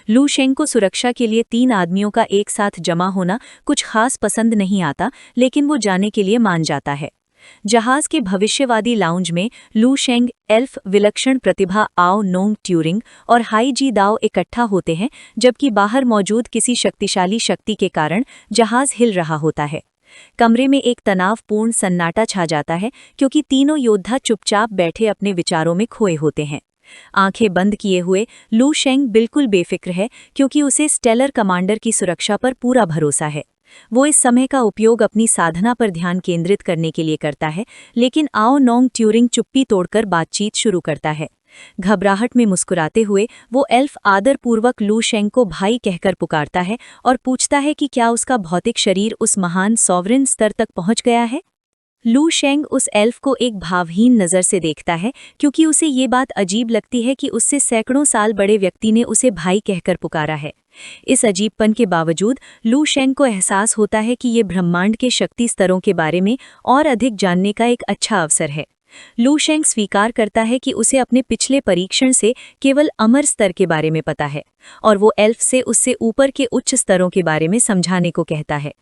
लू शेंग को सुरक्षा के लिए 3 आदमियों का एक साथ जमा होना कुछ खास पसंद नहीं आता, लेकिन वो जाने के लिए मान जाता है। जहाज के भविष्यवादी लाउंज में लू शेंग, एल्फ विलक्षण प्रतिभा आओ नोंग ट्यूरिंग और हाई जी दाओ इकट्ठा होते हैं, जबकि बाहर मौजूद किसी शक्तिशाली शक्ति के कारण जहाज हिल रहा होता है। कमरे में एक तनावपूर्ण सन्नाटा छा जाता है क्योंकि तीनों योद्धा चुपचाप बैठे अपने विचारों में खोए होते हैं। आंखें बंद किए हुए लू शेंग बिल्कुल बेफिक्र है क्योंकि उसे स्टेलर कमांडर की सुरक्षा पर पूरा भरोसा है। वो इस समय का उपयोग अपनी साधना पर ध्यान केंद्रित करने के लिए करता है, लेकिन आओ नोंग ट्यूरिंग चुप्पी तोड़कर बातचीत शुरू करता है। घबराहट में मुस्कुराते हुए वो एल्फ आदरपूर्वक लू शेंग को भाई कहकर पुकारता है और पूछता है कि क्या उसका भौतिक शरीर उस महान सॉवरेन स्तर तक पहुंच गया है। लू शेंग उस एल्फ को एक भावहीन नज़र से देखता है क्योंकि उसे ये बात अजीब लगती है कि उससे सैकड़ों साल बड़े व्यक्ति ने उसे भाई कहकर पुकारा है। इस अजीबपन के बावजूद लू शेंग को एहसास होता है कि ये ब्रह्मांड के शक्ति स्तरों के बारे में और अधिक जानने का एक अच्छा अवसर है। लू शेंग स्वीकार करता है कि उसे अपने पिछले परीक्षण से केवल अमर स्तर के बारे में पता है और वो एल्फ से उससे ऊपर के उच्च स्तरों के बारे में समझाने को कहता है।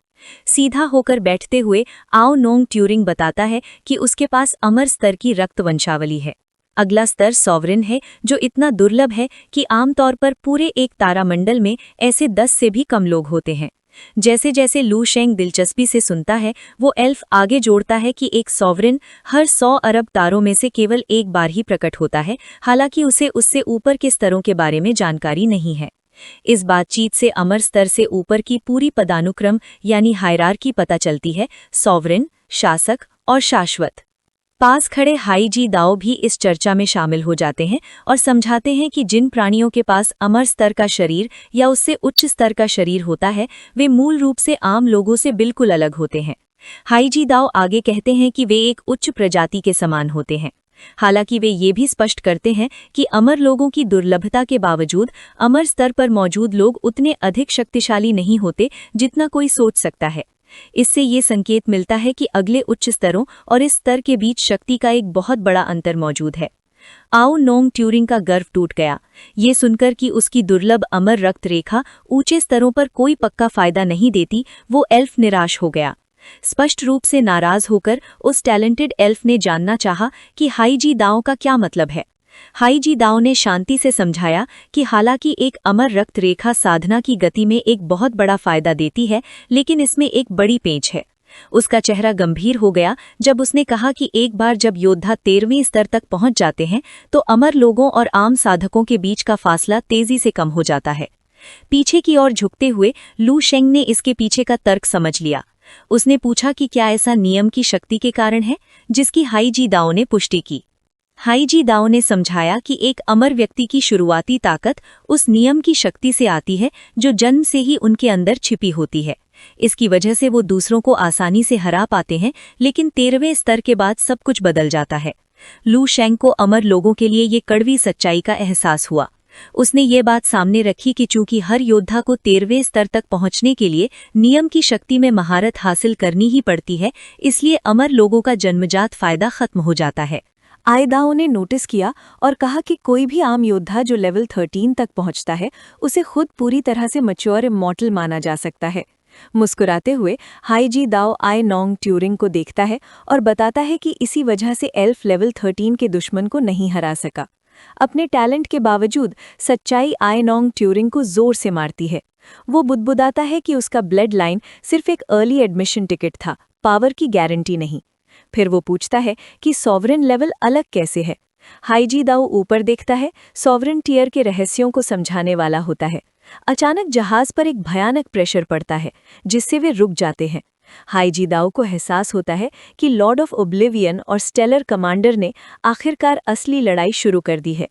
सीधा होकर बैठते हुए आओ नोंग ट्यूरिंग बताता है कि उसके पास अमर स्तर की रक्त वंशावली है। अगला स्तर सॉवरेन है, जो इतना दुर्लभ है कि आमतौर पर पूरे एक तारामंडल में ऐसे 10 से भी कम लोग होते हैं। जैसे जैसे लू शेंग दिलचस्पी से सुनता है, वो एल्फ आगे जोड़ता है कि एक सॉवरेन हर 100 अरब तारों में से केवल एक बार ही प्रकट होता है, हालांकि उसे उससे ऊपर के स्तरों के बारे में जानकारी नहीं है। इस बातचीत से अमर स्तर से ऊपर की पूरी पदानुक्रम यानी हायरार्की पता चलती है, सॉवरेन, शासक और शाश्वत। पास खड़े हाई जी दाओ भी इस चर्चा में शामिल हो जाते हैं और समझाते हैं कि जिन प्राणियों के पास अमर स्तर का शरीर या उससे उच्च स्तर का शरीर होता है, वे मूल रूप से आम लोगों से बिल्कुल अलग होते हैं। हाई जी दाओ आगे कहते हैं कि वे एक उच्च प्रजाति के समान होते हैं। हालांकि वे ये भी स्पष्ट करते हैं कि अमर लोगों की दुर्लभता के बावजूद अमर स्तर पर मौजूद लोग उतने अधिक शक्तिशाली नहीं होते जितना कोई सोच सकता है। इससे ये संकेत मिलता है कि अगले उच्च स्तरों और इस स्तर के बीच शक्ति का एक बहुत बड़ा अंतर मौजूद है। आओ नोंग ट्यूरिंग का गर्व टूट गया। ये सुनकर कि उसकी दुर्लभ अमर रक्त रेखा ऊंचे स्तरों पर कोई पक्का फायदा नहीं देती, वो एल्फ निराश हो गया। स्पष्ट रूप से नाराज होकर उस टैलेंटेड एल्फ ने जानना चाहा कि हाई जी दाओ का क्या मतलब है। हाई जी दाओ ने शांति से समझाया कि हालांकि एक अमर रक्त रेखा साधना की गति में एक बहुत बड़ा फायदा देती है, लेकिन इसमें एक बड़ी पेंच है। उसका चेहरा गंभीर हो गया जब उसने कहा कि एक बार जब योद्धा 13वें स्तर तक पहुंच जाते हैं तो अमर लोगों और आम साधकों के बीच का फासला तेजी से कम हो जाता है। पीछे की ओर झुकते हुए लू शेंग ने इसके पीछे का तर्क समझ लिया। उसने पूछा कि क्या ऐसा नियम की शक्ति के कारण है, जिसकी हाई जी दाओ ने पुष्टि की। हाई जी दाओ ने समझाया कि एक अमर व्यक्ति की शुरुआती ताकत उस नियम की शक्ति से आती है जो जन्म से ही उनके अंदर छिपी होती है। इसकी वजह से वो दूसरों को आसानी से हरा पाते हैं, लेकिन 13वें स्तर के बाद सब कुछ बदल जाता है। लू शेंग को अमर लोगों के लिए ये कड़वी सच्चाई का एहसास हुआ। उसने ये बात सामने रखी कि चूंकि हर योद्धा को 13वें स्तर तक पहुंचने के लिए नियम की शक्ति में महारत हासिल करनी ही पड़ती है, इसलिए अमर लोगों का जन्मजात फायदा खत्म हो जाता है। आयदाओं ने नोटिस किया और कहा कि कोई भी आम योद्धा जो लेवल 13 तक पहुंचता है, उसे खुद पूरी तरह से मैच्योर इमॉर्टल माना जा सकता है। मुस्कुराते हुए हाई जी दाओ आय नोंग ट्यूरिंग को देखता है और बताता है कि इसी वजह से एल्फ लेवल 13 के दुश्मन को नहीं हरा सका। अपने टैलेंट के बावजूद सच्चाई आय नोंग ट्यूरिंग को जोर से मारती है। वो बुदबुदाता है कि उसका ब्लड लाइन सिर्फ एक अर्ली एडमिशन टिकट था, पावर की गारंटी नहीं। फिर वो पूछता है कि सॉवरेन लेवल अलग कैसे है। हाई जी दाओ ऊपर देखता है, सॉवरेन टियर के रहस्यों को समझाने वाला होता है। अचानक जहाज पर एक भयानक प्रेशर पड़ता है, जिससे वे रुक जाते हैं। हाई जी दाओ को एहसास होता है कि लॉर्ड ऑफ ओब्लिवियन और स्टेलर कमांडर ने आखिरकार असली लड़ाई शुरू कर दी है।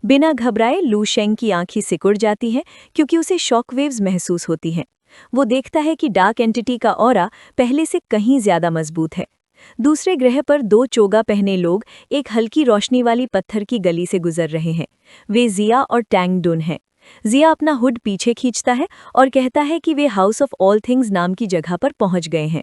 बिना घबराए लू शेंग की आंखें सिकुड़ जाती हैं क्योंकि उसे शॉकवेव्स महसूस होती हैं। वो देखता है कि डार्क एंटिटी का ऑरा पहले से कहीं ज्यादा मजबूत है। दूसरे ग्रह पर 2 चोगा पहने लोग एक हल्की रोशनी वाली पत्थर की गली से गुजर रहे हैं। वे जिया और टैंग डुन हैं। जिया अपना हुड पीछे खींचता है और कहता है कि वे हाउस ऑफ ऑल थिंग्स नाम की जगह पर पहुंच गए हैं।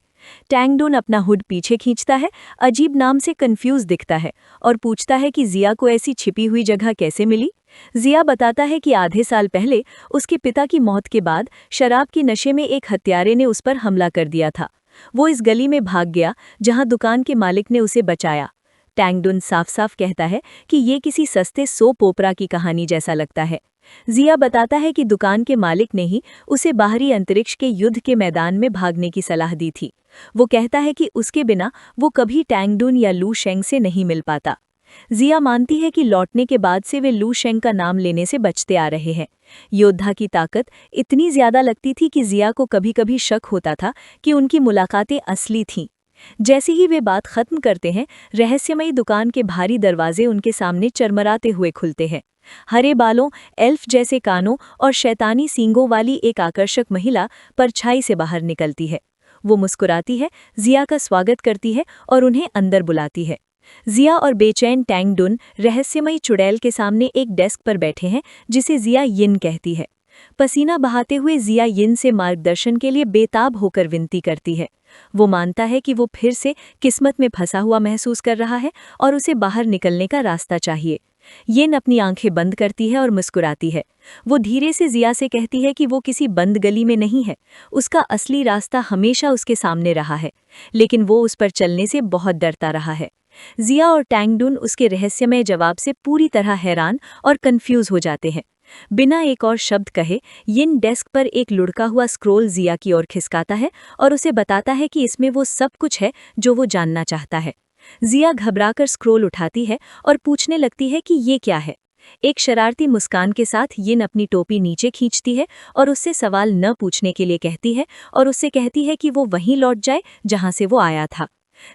टैंग डुन अपना हुड पीछे खींचता है, अजीब नाम से कंफ्यूज दिखता है और पूछता है कि जिया को ऐसी छिपी हुई जगह कैसे मिली। जिया बताता है कि आधे साल पहले उसके पिता की मौत के बाद शराब के नशे में एक हत्यारे ने उस पर हमला कर दिया था। वो इस गली में भाग गया जहां दुकान के मालिक ने उसे बचाया। टैंग डुन साफ साफ कहता है कि ये किसी सस्ते सोप ओपरा की कहानी जैसा लगता है। जिया बताता है कि दुकान के मालिक ने ही उसे बाहरी अंतरिक्ष के युद्ध के मैदान में भागने की सलाह दी थी। वो कहता है कि उसके बिना वो कभी टैंग डुन या लू शेंग से नहीं मिल पाता। जिया मानती है कि लौटने के बाद से वे लू शेंग का नाम लेने से बचते आ रहे हैं। योद्धा की ताकत इतनी ज्यादा लगती थी कि जिया को कभी कभी शक होता था कि उनकी मुलाकातें असली थीं। जैसे ही वे बात खत्म करते हैं, रहस्यमयी दुकान के भारी दरवाजे उनके सामने चरमराते हुए खुलते हैं। हरे बालों, एल्फ जैसे कानों और शैतानी सींगों वाली एक आकर्षक महिला परछाई से बाहर निकलती है। वो मुस्कुराती है, जिया का स्वागत करती है और उन्हें अंदर बुलाती है। जिया और बेचैन टैंग डुन रहस्यमयी चुड़ैल के सामने एक डेस्क पर बैठे हैं, जिसे जिया यिन कहती है। पसीना बहाते हुए जिया यिन से मार्गदर्शन के लिए बेताब होकर विनती करती है। वो मानता है कि वो फिर से किस्मत में फंसा हुआ महसूस कर रहा है और उसे बाहर निकलने का रास्ता चाहिए। यिन अपनी आंखें बंद करती है और मुस्कुराती है। वो धीरे से जिया से कहती है कि वो किसी बंद गली में नहीं है। उसका असली रास्ता हमेशा उसके सामने रहा है, लेकिन वो उस पर चलने से बहुत डरता रहा है। जिया और टैंग डुन उसके रहस्यमय जवाब से पूरी तरह हैरान और कंफ्यूज हो जाते हैं। बिना एक और शब्द कहे यिन डेस्क पर एक लुढ़का हुआ स्क्रोल जिया की ओर खिसकाता है और उसे बताता है कि इसमें वो सब कुछ है जो वो जानना चाहता है। जिया घबराकर स्क्रोल उठाती है और पूछने लगती है कि ये क्या है। एक शरारती मुस्कान के साथ यिन अपनी टोपी नीचे खींचती है और उससे सवाल न पूछने के लिए कहती है और उससे कहती है कि वो वहीं लौट जाए जहां से वो आया था।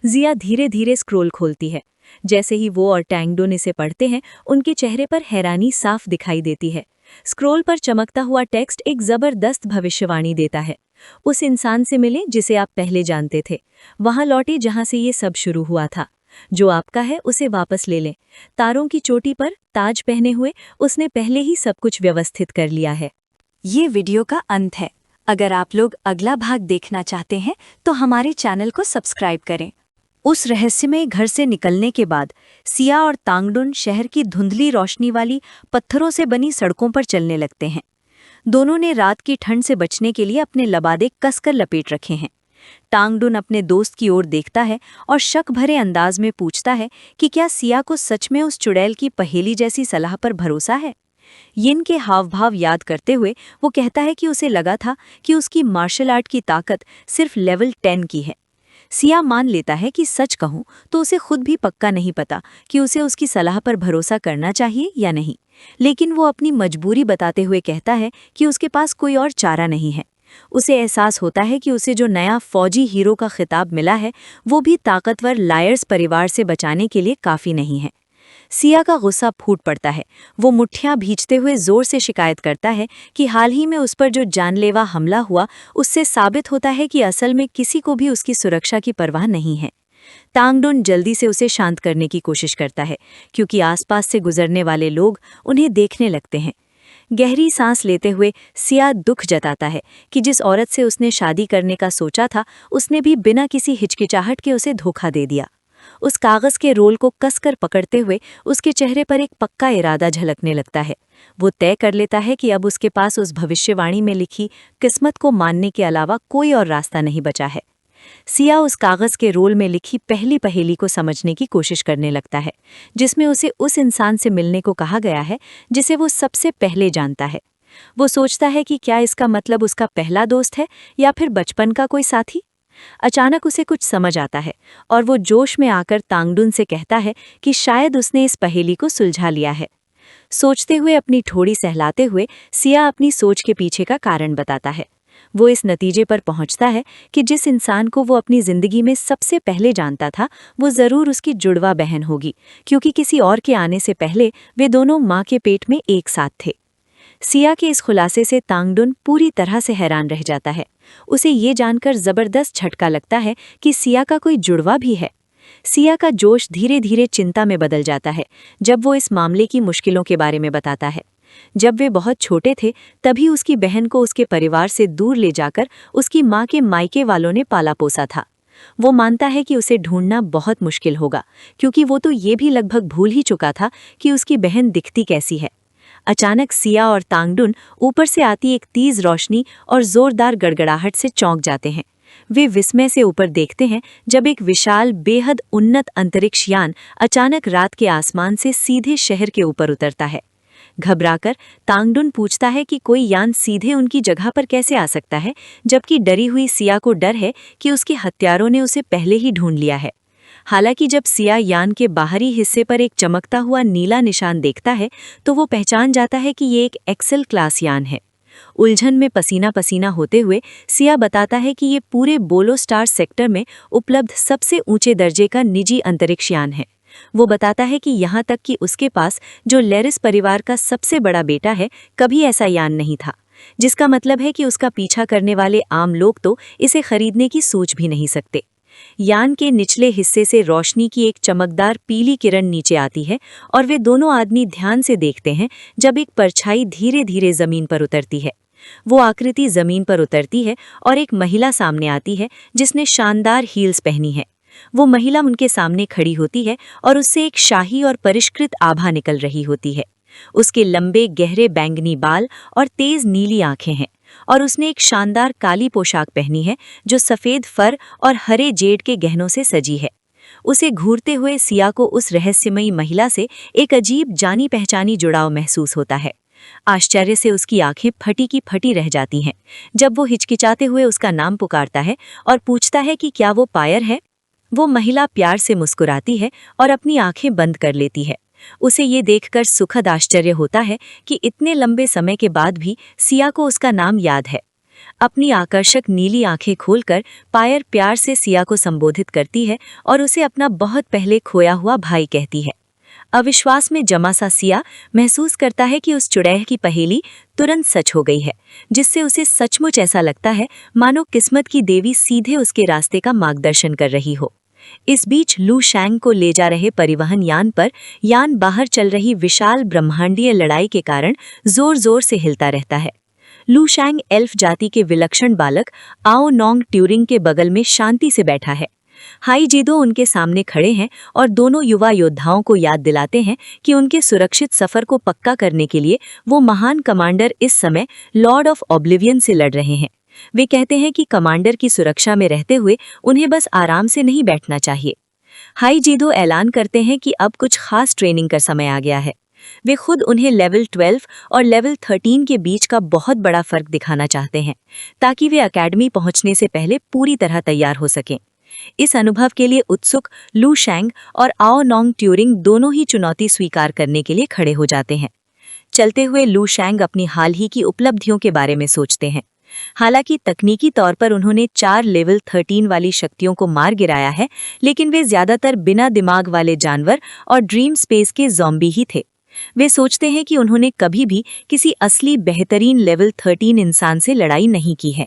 जिया धीरे धीरे स्क्रोल खोलती है। जैसे ही वो और टैंगडुन इसे पढ़ते हैं, उनके चेहरे पर हैरानी साफ दिखाई देती है। स्क्रोल पर चमकता हुआ टेक्स्ट एक जबरदस्त भविष्यवाणी देता है। उस इंसान से मिले जिसे आप पहले जानते थे, वहां लौटे जहां से ये सब शुरू हुआ था। जो आपका है उसे वापस ले लें। तारों की चोटी पर ताज पहने हुए उसने पहले ही सब कुछ व्यवस्थित कर लिया है। ये वीडियो का अंत है। अगर आप लोग अगला भाग देखना चाहते हैं तो हमारे चैनल को सब्सक्राइब करें। उस रहस्यमय घर से निकलने के बाद सिया और तांगडुन शहर की धुंधली रोशनी वाली पत्थरों से बनी सड़कों पर चलने लगते हैं। दोनों ने रात की ठंड से बचने के लिए अपने लबादे कसकर लपेट रखे हैं। तांगडुन अपने दोस्त की ओर देखता है और शक भरे अंदाज में पूछता है कि क्या सिया को सच में उस चुड़ैल की पहेली जैसी सलाह पर भरोसा है। यिन के हाव भाव याद करते हुए वो कहता है कि उसे लगा था कि उसकी मार्शल आर्ट की ताकत सिर्फ लेवल 10 की है। सिया मान लेता है कि सच कहूं तो उसे खुद भी पक्का नहीं पता कि उसे उसकी सलाह पर भरोसा करना चाहिए या नहीं, लेकिन वो अपनी मजबूरी बताते हुए कहता है कि उसके पास कोई और चारा नहीं है। उसे एहसास होता है कि उसे जो नया फौजी हीरो का खिताब मिला है वो भी ताकतवर लायर्स परिवार से बचाने के लिए काफ़ी नहीं है। सिया का गुस्सा फूट पड़ता है। वो मुट्ठियां भींचते हुए जोर से शिकायत करता है कि हाल ही में उस पर जो जानलेवा हमला हुआ उससे साबित होता है कि असल में किसी को भी उसकी सुरक्षा की परवाह नहीं है। तांगडुन जल्दी से उसे शांत करने की कोशिश करता है, क्योंकि आसपास से गुजरने वाले लोग उन्हें देखने लगते हैं। गहरी सांस लेते हुए सिया दुख जताता है कि जिस औरत से उसने शादी करने का सोचा था उसने भी बिना किसी हिचकिचाहट के उसे धोखा दे दिया। उस कागज के रोल को कसकर पकड़ते हुए उसके चेहरे पर एक पक्का इरादा झलकने लगता है। वो तय कर लेता है कि अब उसके पास उस भविष्यवाणी में लिखी किस्मत को मानने के अलावा कोई और रास्ता नहीं बचा है। सिया उस कागज के रोल में लिखी पहली पहेली को समझने की कोशिश करने लगता है, जिसमें उसे उस इंसान से मिलने को कहा गया है जिसे वो सबसे पहले जानता है। वो सोचता है कि क्या इसका मतलब उसका पहला दोस्त है या फिर बचपन का कोई साथी। अचानक उसे कुछ समझ आता है और वो जोश में आकर तांगडुन से कहता है कि शायद उसने इस पहेली को सुलझा लिया है। सोचते हुए अपनी ठोड़ी सहलाते हुए सिया अपनी सोच के पीछे का कारण बताता है। वो इस नतीजे पर पहुंचता है कि जिस इंसान को वो अपनी जिंदगी में सबसे पहले जानता था वो जरूर उसकी जुड़वा बहन होगी, क्योंकि किसी और के आने से पहले वे दोनों माँ के पेट में एक साथ थे। सिया के इस खुलासे से तांगडुन पूरी तरह से हैरान रह जाता है। उसे ये जानकर जबरदस्त झटका लगता है कि सिया का कोई जुड़वा भी है। सिया का जोश धीरे धीरे चिंता में बदल जाता है जब वो इस मामले की मुश्किलों के बारे में बताता है। जब वे बहुत छोटे थे तभी उसकी बहन को उसके परिवार से दूर ले जाकर उसकी माँ के मायके वालों ने पाला पोसा था। वो मानता है कि उसे ढूंढना बहुत मुश्किल होगा, क्योंकि वो तो ये भी लगभग भूल ही चुका था कि उसकी बहन दिखती कैसी है। अचानक सिया और तांगडुन ऊपर से आती एक तेज रोशनी और जोरदार गड़गड़ाहट से चौंक जाते हैं। वे विस्मय से ऊपर देखते हैं जब एक विशाल बेहद उन्नत अंतरिक्ष यान अचानक रात के आसमान से सीधे शहर के ऊपर उतरता है। घबराकर तांगडुन पूछता है कि कोई यान सीधे उनकी जगह पर कैसे आ सकता है, जबकि डरी हुई सिया को डर है कि उसके हत्यारों ने उसे पहले ही ढूंढ लिया है। हालांकि जब सिया यान के बाहरी हिस्से पर एक चमकता हुआ नीला निशान देखता है तो वो पहचान जाता है कि ये एक एक्सेल क्लास यान है। उलझन में पसीना पसीना होते हुए सिया बताता है कि ये पूरे बोलो स्टार सेक्टर में उपलब्ध सबसे ऊंचे दर्जे का निजी अंतरिक्ष यान है। वो बताता है कि यहाँ तक कि उसके पास जो लेरिस परिवार का सबसे बड़ा बेटा है, कभी ऐसा यान नहीं था, जिसका मतलब है कि उसका पीछा करने वाले आम लोग तो इसे खरीदने की सोच भी नहीं सकते। यान के निचले हिस्से से रोशनी की एक चमकदार पीली किरण नीचे आती है और वे दोनों आदमी ध्यान से देखते हैं जब एक परछाई धीरे धीरे जमीन पर उतरती है। वो आकृति जमीन पर उतरती है और एक महिला सामने आती है जिसने शानदार हील्स पहनी है। वो महिला उनके सामने खड़ी होती है और उससे एक शाही और परिष्कृत आभा निकल रही होती है। उसके लंबे गहरे बैंगनी बाल और तेज नीली आंखें हैं और उसने एक शानदार काली पोशाक पहनी है जो सफ़ेद फर और हरे जेड के गहनों से सजी है। उसे घूरते हुए सिया को उस रहस्यमयी महिला से एक अजीब जानी पहचानी जुड़ाव महसूस होता है। आश्चर्य से उसकी आंखें फटी की फटी रह जाती हैं जब वो हिचकिचाते हुए उसका नाम पुकारता है और पूछता है कि क्या वो पायर है। वो महिला प्यार से मुस्कुराती है और अपनी आंखें बंद कर लेती है। उसे ये देखकर सुखद आश्चर्य होता है कि इतने लंबे समय के बाद भी सिया को उसका नाम याद है। अपनी आकर्षक नीली आंखें खोलकर पायर प्यार से सिया को संबोधित करती है और उसे अपना बहुत पहले खोया हुआ भाई कहती है। अविश्वास में जमा सा सिया महसूस करता है कि उस चुड़ैल की पहेली तुरंत सच हो गई है, जिससे उसे सचमुच ऐसा लगता है मानो किस्मत की देवी सीधे उसके रास्ते का मार्गदर्शन कर रही हो। इस बीच लू शैंग को ले जा रहे परिवहन यान पर यान बाहर चल रही विशाल ब्रह्मांडीय लड़ाई के कारण जोर जोर से हिलता रहता है। लू शैंग एल्फ जाति के विलक्षण बालक आओ नोंग ट्यूरिंग के बगल में शांति से बैठा है। हाई जीदो उनके सामने खड़े हैं और दोनों युवा योद्धाओं को याद दिलाते हैं कि उनके सुरक्षित सफर को पक्का करने के लिए वो महान कमांडर इस समय लॉर्ड ऑफ ऑब्लिवियन से लड़ रहे हैं। वे कहते हैं कि कमांडर की सुरक्षा में रहते हुए उन्हें बस आराम से नहीं बैठना चाहिए। हाई जीदो ऐलान करते हैं कि अब कुछ खास ट्रेनिंग का समय आ गया है। वे खुद उन्हें लेवल 12 और लेवल 13 के बीच का बहुत बड़ा फर्क दिखाना चाहते हैं, ताकि वे एकेडमी पहुंचने से पहले पूरी तरह तैयार हो सकें। इस अनुभव के लिए उत्सुक लू शैंग और आओ नोंग ट्यूरिंग दोनों ही चुनौती स्वीकार करने के लिए खड़े हो जाते हैं। चलते हुए लू शैंग अपनी हाल ही की उपलब्धियों के बारे में सोचते हैं। हालांकि तकनीकी तौर पर उन्होंने 4 लेवल 13 वाली शक्तियों को मार गिराया है, लेकिन वे ज्यादातर बिना दिमाग वाले जानवर और ड्रीम स्पेस के ज़ॉम्बी ही थे। वे सोचते हैं कि उन्होंने कभी भी किसी असली बेहतरीन लेवल 13 इंसान से लड़ाई नहीं की है।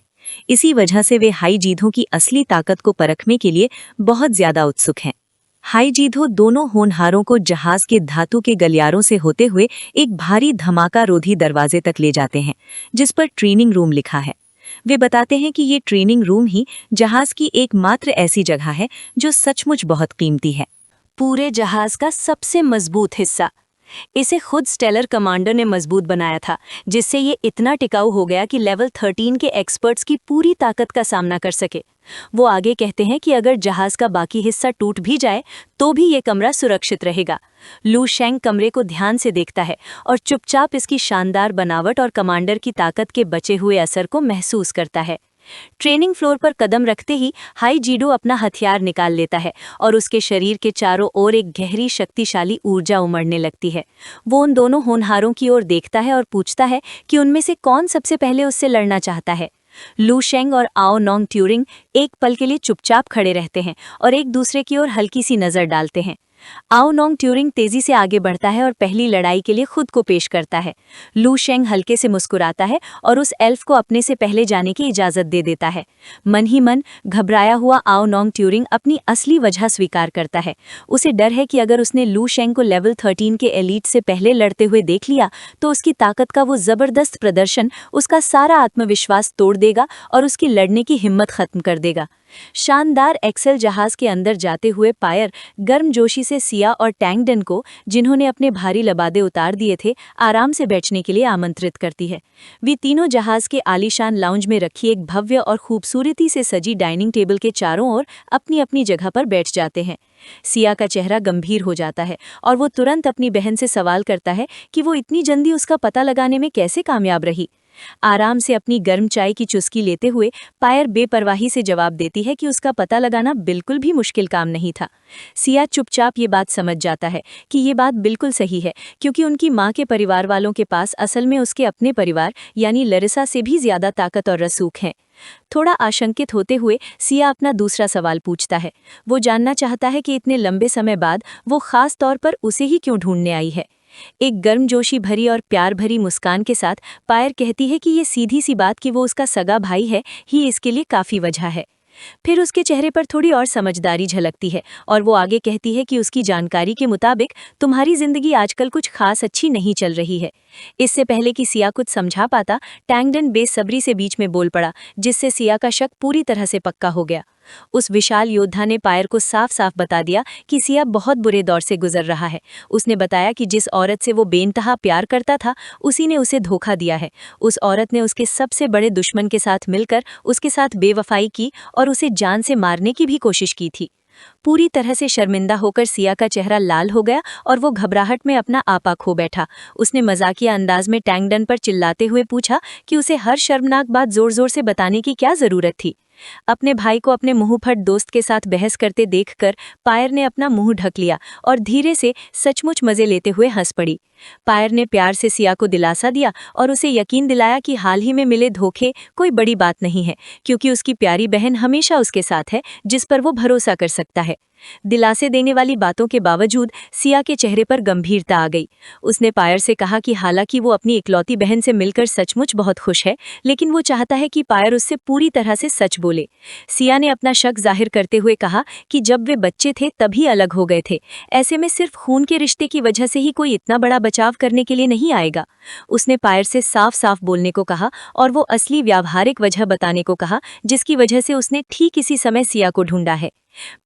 इसी वजह से वे हाई जीधों की असली ताकत को परखने के लिए बहुत ज्यादा उत्सुक हैं। हाई जीधो दोनों होनहारों को जहाज के धातु के गलियारों से होते हुए एक भारी धमाका रोधी दरवाजे तक ले जाते हैं, जिस पर ट्रेनिंग रूम लिखा है। वे बताते हैं कि ये ट्रेनिंग रूम ही जहाज की एकमात्र ऐसी जगह है जो सचमुच बहुत कीमती है। पूरे जहाज का सबसे मजबूत हिस्सा। इसे खुद स्टेलर कमांडर ने मजबूत बनाया था, जिससे ये इतना टिकाऊ हो गया कि लेवल 13 के एक्सपर्ट्स की पूरी ताकत का सामना कर सके। वो आगे कहते हैं कि अगर जहाज का बाकी हिस्सा टूट भी जाए तो भी ये कमरा सुरक्षित रहेगा। लू शैंग कमरे को ध्यान से देखता है और चुपचाप इसकी शानदार बनावट और कमांडर की ताकत के बचे हुए असर को महसूस करता है। ट्रेनिंग फ्लोर पर कदम रखते ही हाई जीडो अपना हथियार निकाल लेता है और उसके शरीर के चारों ओर एक गहरी शक्तिशाली ऊर्जा उमड़ने लगती है। वो उन दोनों होनहारों की ओर देखता है और पूछता है कि उनमें से कौन सबसे पहले उससे लड़ना चाहता है। लू शेंग और आओ नोंग ट्यूरिंग एक पल के लिए चुपचाप खड़े रहते हैं और एक दूसरे की ओर हल्की सी नज़र डालते हैं। आओ नोंग ट्यूरिंग तेजी से आगे बढ़ता है और पहली लड़ाई के लिए खुद को पेश करता है। लू शेंग हल्के से मुस्कुराता है और उस एल्फ को अपने से पहले जाने की इजाज़त दे देता है। मन ही मन घबराया हुआ आओ नोंग ट्यूरिंग अपनी असली वजह स्वीकार करता है। उसे डर है कि अगर उसने लू शेंग को लेवल 13 के एलीट से पहले लड़ते हुए देख लिया तो उसकी ताकत का वो ज़बरदस्त प्रदर्शन उसका सारा आत्मविश्वास तोड़ देगा और उसकी लड़ने की हिम्मत खत्म कर देगा। शानदार एक्सेल जहाज के अंदर जाते हुए पायर गर्मजोशी से सिया और टैंगडन को, जिन्होंने अपने भारी लबादे उतार दिए थे, आराम से बैठने के लिए आमंत्रित करती है। वे तीनों जहाज के आलीशान लाउंज में रखी एक भव्य और खूबसूरती से सजी डाइनिंग टेबल के चारों ओर अपनी अपनी जगह पर बैठ जाते हैं। सिया का चेहरा गंभीर हो जाता है और वो तुरंत अपनी बहन से सवाल करता है कि वो इतनी जल्दी उसका पता लगाने में कैसे कामयाब रही। आराम से अपनी गर्म चाय की चुस्की लेते हुए पायर बेपरवाही से जवाब देती है कि उसका पता लगाना बिल्कुल भी मुश्किल काम नहीं था। सिया चुपचाप ये बात समझ जाता है कि ये बात बिल्कुल सही है, क्योंकि उनकी माँ के परिवार वालों के पास असल में उसके अपने परिवार यानी लरिसा से भी ज्यादा ताकत और रसूख हैं। थोड़ा आशंकित होते हुए सिया अपना दूसरा सवाल पूछता है। वो जानना चाहता है कि इतने लंबे समय बाद वो खास तौर पर उसे ही क्यों ढूंढने आई है। एक गर्मजोशी भरी और प्यार भरी मुस्कान के साथ पायर कहती है कि ये सीधी सी बात कि वो उसका सगा भाई है ही इसके लिए काफ़ी वजह है। फिर उसके चेहरे पर थोड़ी और समझदारी झलकती है और वो आगे कहती है कि उसकी जानकारी के मुताबिक तुम्हारी जिंदगी आजकल कुछ खास अच्छी नहीं चल रही है। इससे पहले कि सिया कुछ समझा पाता, टैंगडन बेसब्री से बीच में बोल पड़ा, जिससे सिया का शक पूरी तरह से पक्का हो गया। उस विशाल योद्धा ने पायर को साफ साफ बता दिया कि सिया बहुत बुरे दौर से गुजर रहा है। उसने बताया कि जिस औरत से वो बेइंतहा प्यार करता था, उसी ने उसे धोखा दिया है। उस औरत ने उसके सबसे बड़े दुश्मन के साथ मिलकर उसके साथ बेवफाई की और उसे जान से मारने की भी कोशिश की थी। पूरी तरह से शर्मिंदा होकर सिया का चेहरा लाल हो गया और वो घबराहट में अपना आपा खो बैठा। उसने मजाकिया अंदाज में टैंगडन पर चिल्लाते हुए पूछा कि उसे हर शर्मनाक बात जोर-जोर से बताने की क्या जरूरत थी। अपने भाई को अपने मुंहफट दोस्त के साथ बहस करते देखकर पायर ने अपना मुंह ढक लिया और धीरे से सचमुच मजे लेते हुए हंस पड़ी। पायर ने प्यार से सिया को दिलासा दिया और उसे यकीन दिलाया कि हाल ही में मिले धोखे कोई बड़ी बात नहीं है, क्योंकि उसकी प्यारी बहन हमेशा उसके साथ है जिस पर वो भरोसा कर सकता है। दिलासे देने वाली बातों के बावजूद सिया के चेहरे पर गंभीरता आ गई। उसने पायर से कहा कि हालांकि वो अपनी इकलौती बहन से मिलकर सचमुच बहुत खुश है, लेकिन वो चाहता है कि पायर उससे पूरी तरह से सच बोले। सिया ने अपना शक जाहिर करते हुए कहा कि जब वे बच्चे थे तभी अलग हो गए थे, ऐसे में सिर्फ खून के रिश्ते की वजह से ही कोई इतना बड़ा बचाव करने के लिए नहीं आएगा। उसने पायर से साफ साफ बोलने को कहा और वो असली व्यावहारिक वजह बताने को कहा जिसकी वजह से उसने ठीक इसी समय सिया को ढूंढा है।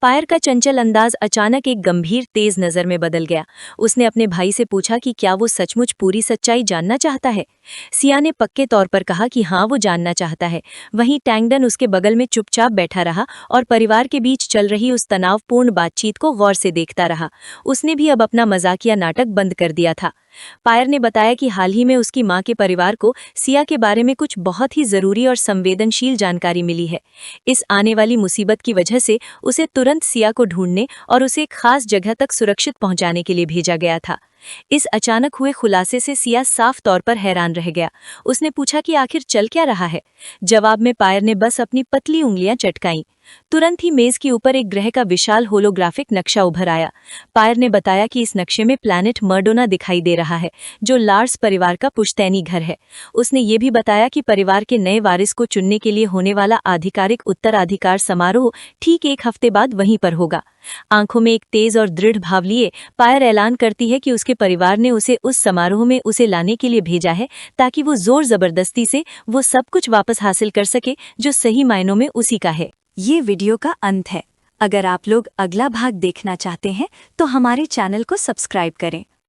पायर का चंचल अंदाज अचानक एक गंभीर तेज नजर में बदल गया। उसने अपने भाई से पूछा कि क्या वो सचमुच पूरी सच्चाई जानना चाहता है। सिया ने पक्के तौर पर कहा कि हाँ, वो जानना चाहता है। वहीं टैंगडन उसके बगल में चुपचाप बैठा रहा और परिवार के बीच चल रही उस तनावपूर्ण बातचीत को गौर से देखता रहा। उसने भी अब अपना मजाकिया नाटक बंद कर दिया था। पायर ने बताया कि हाल ही में उसकी मां के परिवार को सिया के बारे में कुछ बहुत ही जरूरी और संवेदनशील जानकारी मिली है। इस आने वाली मुसीबत की वजह से उसे तुरंत सिया को ढूंढने और उसे एक खास जगह तक सुरक्षित पहुंचाने के लिए भेजा गया था। इस अचानक हुए खुलासे से सिया साफ तौर पर हैरान रह गया। उसने पूछा कि आखिर चल क्या रहा है। जवाब में पायर ने बस अपनी पतली उंगलियां चटकाईं। तुरंत ही मेज के ऊपर एक ग्रह का विशाल होलोग्राफिक नक्शा उभर आया। पायर ने बताया कि इस नक्शे में प्लैनेट मर्डोना दिखाई दे रहा है, जो लार्स परिवार का पुश्तैनी घर है। उसने ये भी बताया कि परिवार के नए वारिस को चुनने के लिए होने वाला आधिकारिक उत्तराधिकार समारोह ठीक एक हफ्ते बाद वहीं पर होगा। आंखों में एक तेज और दृढ़ भाव लिए पायर ऐलान करती है कि उसके परिवार ने उसे उस समारोह में उसे लाने के लिए भेजा है ताकि वो जोर जबरदस्ती से वो सब कुछ वापस हासिल कर सके जो सही मायनों में उसी का है। ये वीडियो का अंत है। अगर आप लोग अगला भाग देखना चाहते हैं तो हमारे चैनल को सब्सक्राइब करें